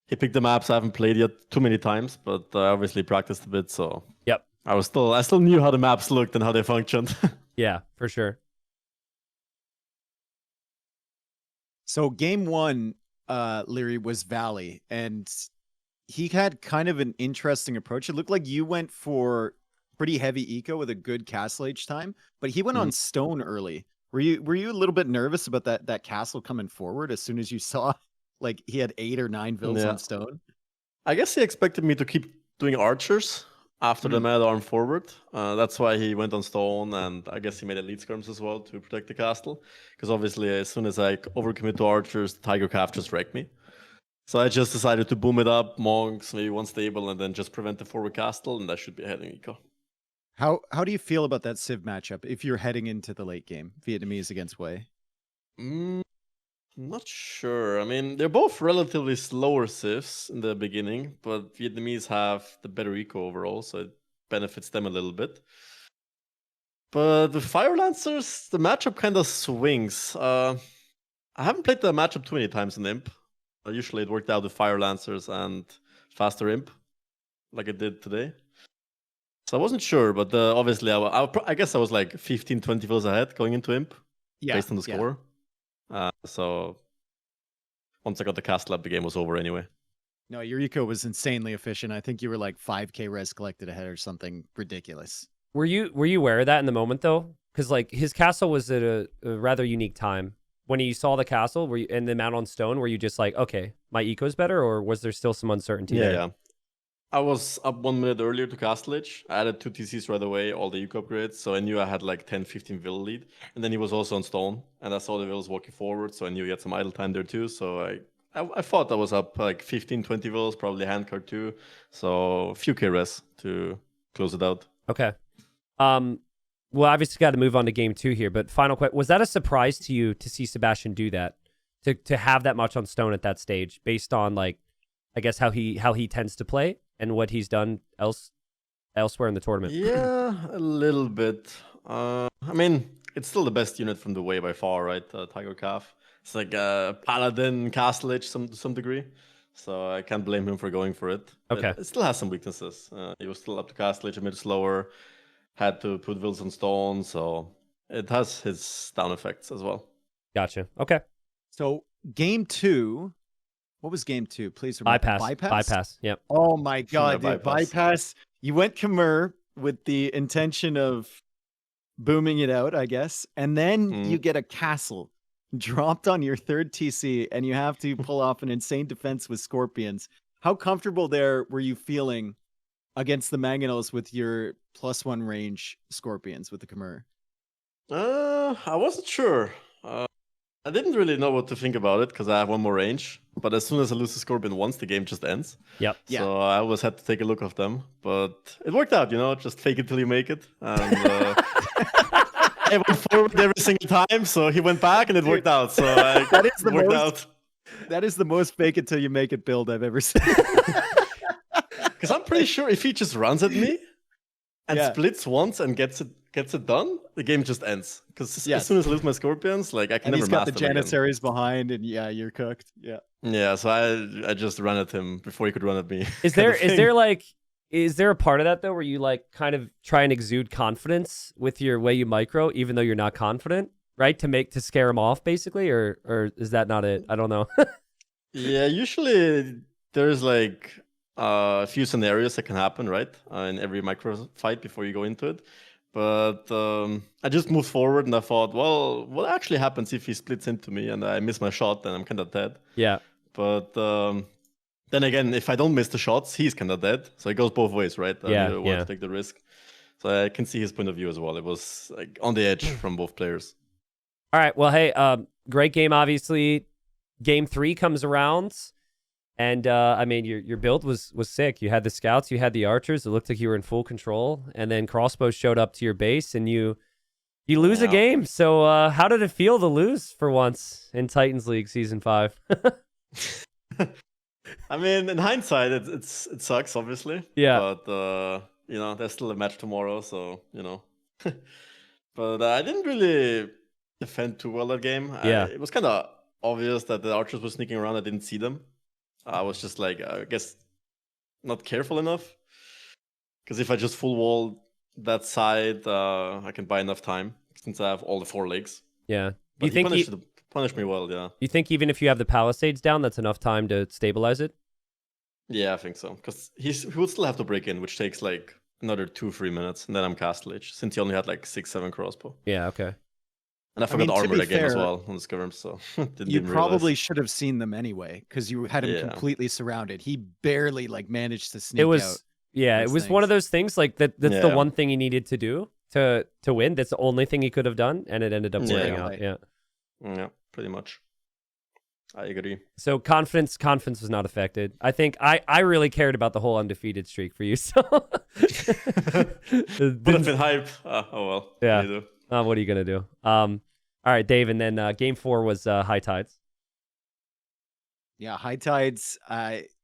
He picked the maps I haven't played yet too many times, but I obviously practiced a bit. So yep. I still knew how the maps looked and how they functioned. Yeah, for sure. So game 1, Leary, was Valley, and he had kind of an interesting approach. It looked like you went for pretty heavy eco with a good castle age time, but he went on stone early. Were you a little bit nervous about that castle coming forward as soon as you saw like he had 8 or 9 villas on stone? I guess he expected me to keep doing archers after the mad arm forward. That's why he went on stone, and I guess he made elite skirms as well to protect the castle. Because obviously, as soon as I overcommit to archers, the Tiger Calf just wrecked me. So I just decided to boom it up, monks, maybe one stable, and then just prevent the forward castle, and that should be ahead in eco. How do you feel about that Civ matchup if you're heading into the late game, Vietnamese against Wei? Not sure. I mean, they're both relatively slower civs in the beginning, but Vietnamese have the better eco overall, so it benefits them a little bit. But the Fire Lancers, the matchup kind of swings. I haven't played the matchup too many times in Imp. Usually it worked out with Fire Lancers and faster Imp, like it did today. So I wasn't sure, but obviously I guess I was like 15, 20 villas ahead going into Imp, based on the score. So once I got the castle up, the game was over anyway. No, your eco was insanely efficient. I think you were like 5k res collected ahead or something ridiculous. Were you aware of that in the moment though? Because like his castle was at a rather unique time. When you saw the castle, were you and the mount on stone, were you just like, okay, my eco's better, or was there still some uncertainty there? Yeah. I was up 1 minute earlier to Castle Age. I added 2 TCs right away, all the eco upgrades, so I knew I had like 10, 15 villa lead. And then he was also on stone, and I saw the villas walking forward, so I knew he had some idle time there too. So I thought I was up like 15, 20 villas, probably handcard too. So a few K res to close it out. Okay. Well, obviously got to move on to game 2 here, but final question. Was that a surprise to you to see Sebastian do that? To have that much on stone at that stage based on like, I guess how he tends to play and what he's done elsewhere in the tournament? Yeah, a little bit. I mean, it's still the best unit from the way by far, right? Tiger Calf. It's like Paladin, Castle Edge to some degree. So I can't blame him for going for it. Okay. It still has some weaknesses. He was still up to Castle Edge a bit slower. Had to put Wills on stone, so it has his down effects as well. Gotcha. Okay. So game 2, what was game 2? Please remember. Bypass. Yep. Oh my God, Yeah, dude. Bypass. You went Khmer with the intention of booming it out, I guess. And then you get a castle dropped on your third TC and you have to pull off an insane defense with Scorpions. How comfortable there were you feeling against the Mangonels with your +1 range Scorpions with the Khmer? I wasn't sure. I didn't really know what to think about it because I have one more range. But as soon as I lose the Scorpion once, the game just ends. Yep. So I always had to take a look of them. But it worked out, just fake it till you make it. And I went forward every single time, so he went back and it worked out. So That is the worked most out. That is the most fake it till you make it build I've ever seen. Because I'm pretty sure if he just runs at me and splits once and gets it done, the game just ends. Because as soon as I lose my Scorpions, like I can And never he's got master the them again. Janissaries behind, and you're cooked. Yeah. Yeah, so I just ran at him before he could run at me. Is there a part of that though where you like kind of try and exude confidence with your way you micro, even though you're not confident, right? To scare him off, basically, or is that not it? I don't know. Yeah, usually there's like a few scenarios that can happen, right? In every micro fight before you go into it. But I just moved forward and I thought, well, what actually happens if he splits into me and I miss my shot? Then I'm kind of dead. Yeah. But then again, if I don't miss the shots, he's kind of dead. So it goes both ways, right? I want to take the risk. So I can see his point of view as well. It was like on the edge from both players. All right. Well, hey, great game, obviously. Game 3 comes around. And I mean, your build was sick. You had the scouts, you had the archers. It looked like you were in full control. And then crossbows showed up to your base, and you lose a game. So how did it feel to lose for once in Titans League Season 5? I mean, in hindsight, it sucks, obviously. Yeah. But there's still a match tomorrow, so But I didn't really defend too well that game. Yeah. It was kind of obvious that the archers were sneaking around. I didn't see them. I was just like, I guess, not careful enough. Because if I just full wall that side, I can buy enough time since I have all the 4 legs. Yeah. But you think he punished me well, yeah. You think even if you have the palisades down, that's enough time to stabilize it? Yeah, I think so. Because he would still have to break in, which takes like another 2-3 minutes, and then I'm Castle Edge, since he only had like 6-7 crossbow. Yeah, okay. And I forgot to armor be that game as fair, well on the skirm, so you probably should have seen them anyway, because you had him completely surrounded. He barely managed to sneak out. Yeah, it was one of those things like that's the one thing he needed to do to win. That's the only thing he could have done, and it ended up working out. Yeah, pretty much. I agree. So confidence was not affected. I think I really cared about the whole undefeated streak for you. So would have been hype. Oh well. Yeah. What are you gonna do? All right, Dave, and then game 4 was High Tides. Yeah, High Tides.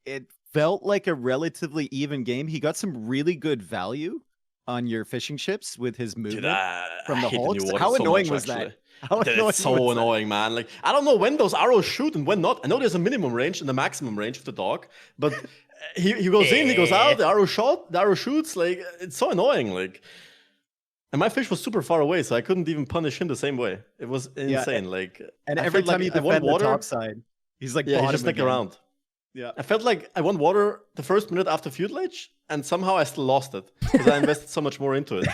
It felt like a relatively even game. He got some really good value on your fishing ships with his movement from the hulks. How annoying was that? It's so annoying, man. Like, I don't know when those arrows shoot and when not. I know there's a minimum range and a maximum range of the dog, but he goes in, he goes out, the arrow shoots. Like, it's so annoying. Like, and my fish was super far away, so I couldn't even punish him the same way. It was insane. And every time you defend the top side, he's like, he just sneaked around. Yeah, I felt like I won water the first minute after Feudal Age, and somehow I still lost it because I invested so much more into it.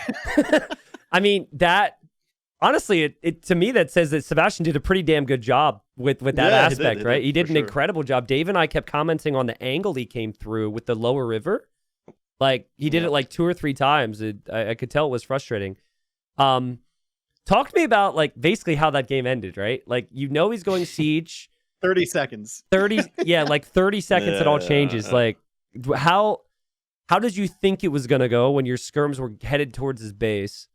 I mean, that honestly, it to me that says that Sebastian did a pretty damn good job with that aspect, right? He did an incredible job. Dave and I kept commenting on the angle he came through with the lower river. Like, he did it like 2 or 3 times. I could tell it was frustrating. Talk to me about like basically how that game ended, right? Like, he's going siege. 30 seconds. 30 seconds it all changes. Like, how How did you think it was gonna go when your skirms were headed towards his base?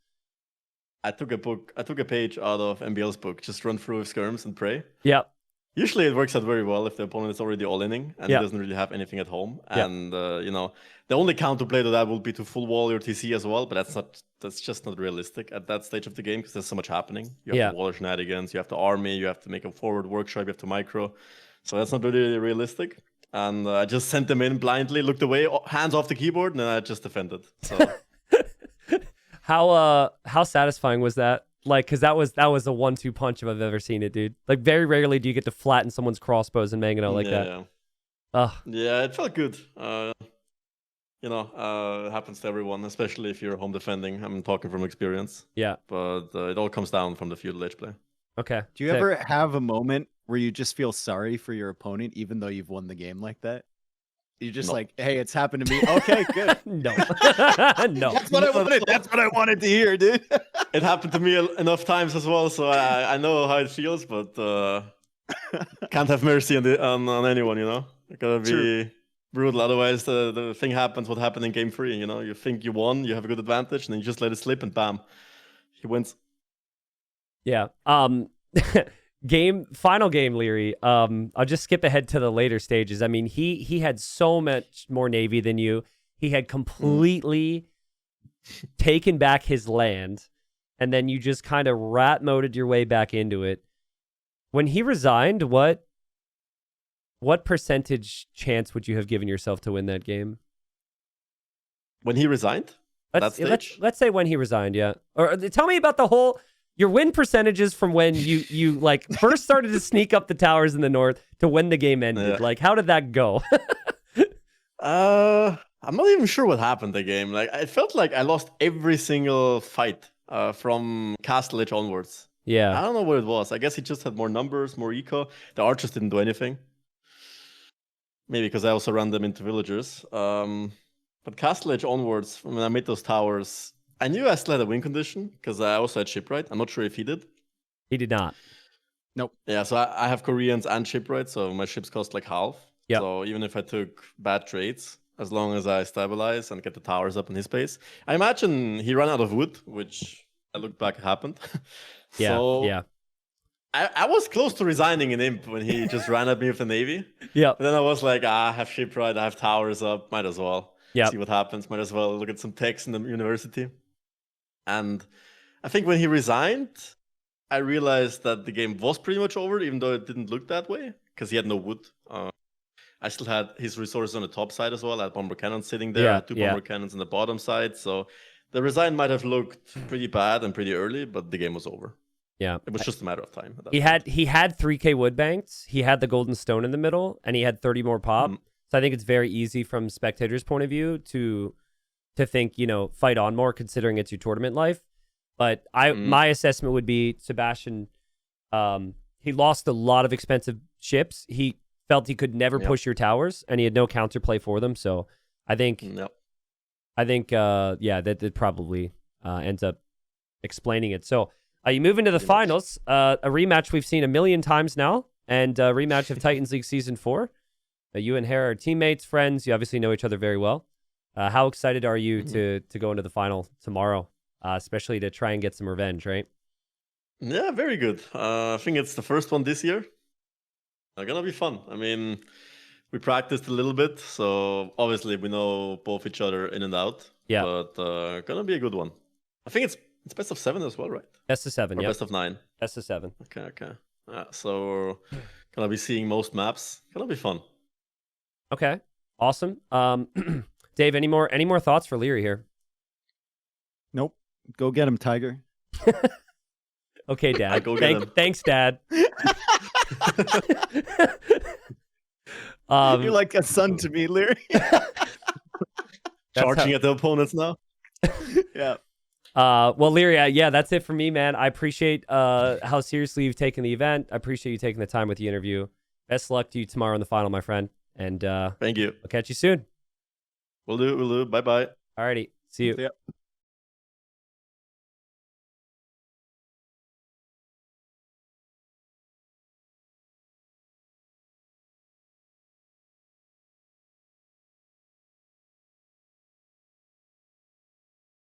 I took a page out of MBL's book. Just run through skirms and pray. Yep. Usually it works out very well if the opponent is already all-inning and Yeah. he doesn't really have anything at home. Yeah. And the only counterplay to that will be to full wall your TC as well, but that's just not realistic at that stage of the game because there's so much happening. You have to waller shenanigans, you have to army, you have to make a forward workshop, you have to micro. So that's not really realistic. And I just sent them in blindly, looked away, hands off the keyboard, and then I just defended. So how satisfying was that? Like, because that was a 1-2 punch if I've ever seen it, dude. Like, very rarely do you get to flatten someone's crossbows and Mangano like that. Yeah, it felt good. It happens to everyone, especially if you're home defending. I'm talking from experience. Yeah. But it all comes down from the feudal edge play. Okay. Do you ever have a moment where you just feel sorry for your opponent, even though you've won the game like that? You're just like, hey, it's happened to me. Okay, good. No. No. That's what I wanted. That's what I wanted to hear, dude. It happened to me enough times as well, so I know how it feels, but can't have mercy on anyone, you know? It gotta be brutal, otherwise the thing happens what happened in game 3, you know? You think you won, you have a good advantage, and then you just let it slip and bam, he wins. Yeah. Final game, Leary. I'll just skip ahead to the later stages. I mean, he had so much more Navy than you. He had completely taken back his land, and then you just kind of rat moded your way back into it. When he resigned, what percentage chance would you have given yourself to win that game? When he resigned? Let's say when he resigned, yeah. Or tell me about your win percentages from when you like first started to sneak up the towers in the north to when the game ended. Yeah. Like, how did that go? I'm not even sure what happened the game. Like, I felt like I lost every single fight from Castle Edge onwards. Yeah. I don't know what it was. I guess he just had more numbers, more eco. The archers didn't do anything. Maybe because I also ran them into villagers. But Castle Edge onwards, when I made those towers, I knew I still had a win condition because I also had shipwright. I'm not sure if he did. He did not. Nope. Yeah, so I have Koreans and shipwright, so my ships cost like half. Yep. So even if I took bad trades, as long as I stabilize and get the towers up in his base. I imagine he ran out of wood, which I look back happened. Yeah. So yeah. I was close to resigning in Imp when he just ran at me with the Navy. Yeah. And then I was like, I have shipwright, I have towers up, might as well. Yeah. See what happens, might as well look at some techs in the university. And I think when he resigned, I realized that the game was pretty much over, even though it didn't look that way, because he had no wood. I still had his resources on the top side as well. I had bomber cannons sitting there. I had two bomber cannons on the bottom side. So the resign might have looked pretty bad and pretty early, but the game was over. Yeah. It was just a matter of time. He had 3K wood banks. He had the golden stone in the middle, and he had 30 more pop. So I think it's very easy from spectators' point of view to think, fight on more considering it's your tournament life. But my assessment would be Sebastian, he lost a lot of expensive ships. He felt he could never push your towers, and he had no counterplay for them. So I think, that probably ends up explaining it. So you move into the finals, a rematch we've seen a million times now, and a rematch of Titans League Season 4. You and Hera are teammates, friends. You obviously know each other very well. How excited are you to go into the final tomorrow, especially to try and get some revenge, right? Yeah, very good. I think it's the first one this year. Gonna be fun. I mean, we practiced a little bit, so obviously we know both each other in and out. Yeah. But gonna be a good one. I think it's best of 7 as well, right? Best of 7, or yeah. Best of 9. Best of 7. Okay. So gonna be seeing most maps. Gonna be fun. Okay, awesome. Dave, any more thoughts for Leary here? Nope. Go get him, Tiger. Okay, Dad. Go get him. Thanks, Dad. You're like a son to me, Leary. Charging at the opponents now. Yeah. Well, Leary, that's it for me, man. I appreciate how seriously you've taken the event. I appreciate you taking the time with the interview. Best luck to you tomorrow in the final, my friend. And thank you. I'll catch you soon. We'll do. Bye-bye. Alrighty. See you. Yeah.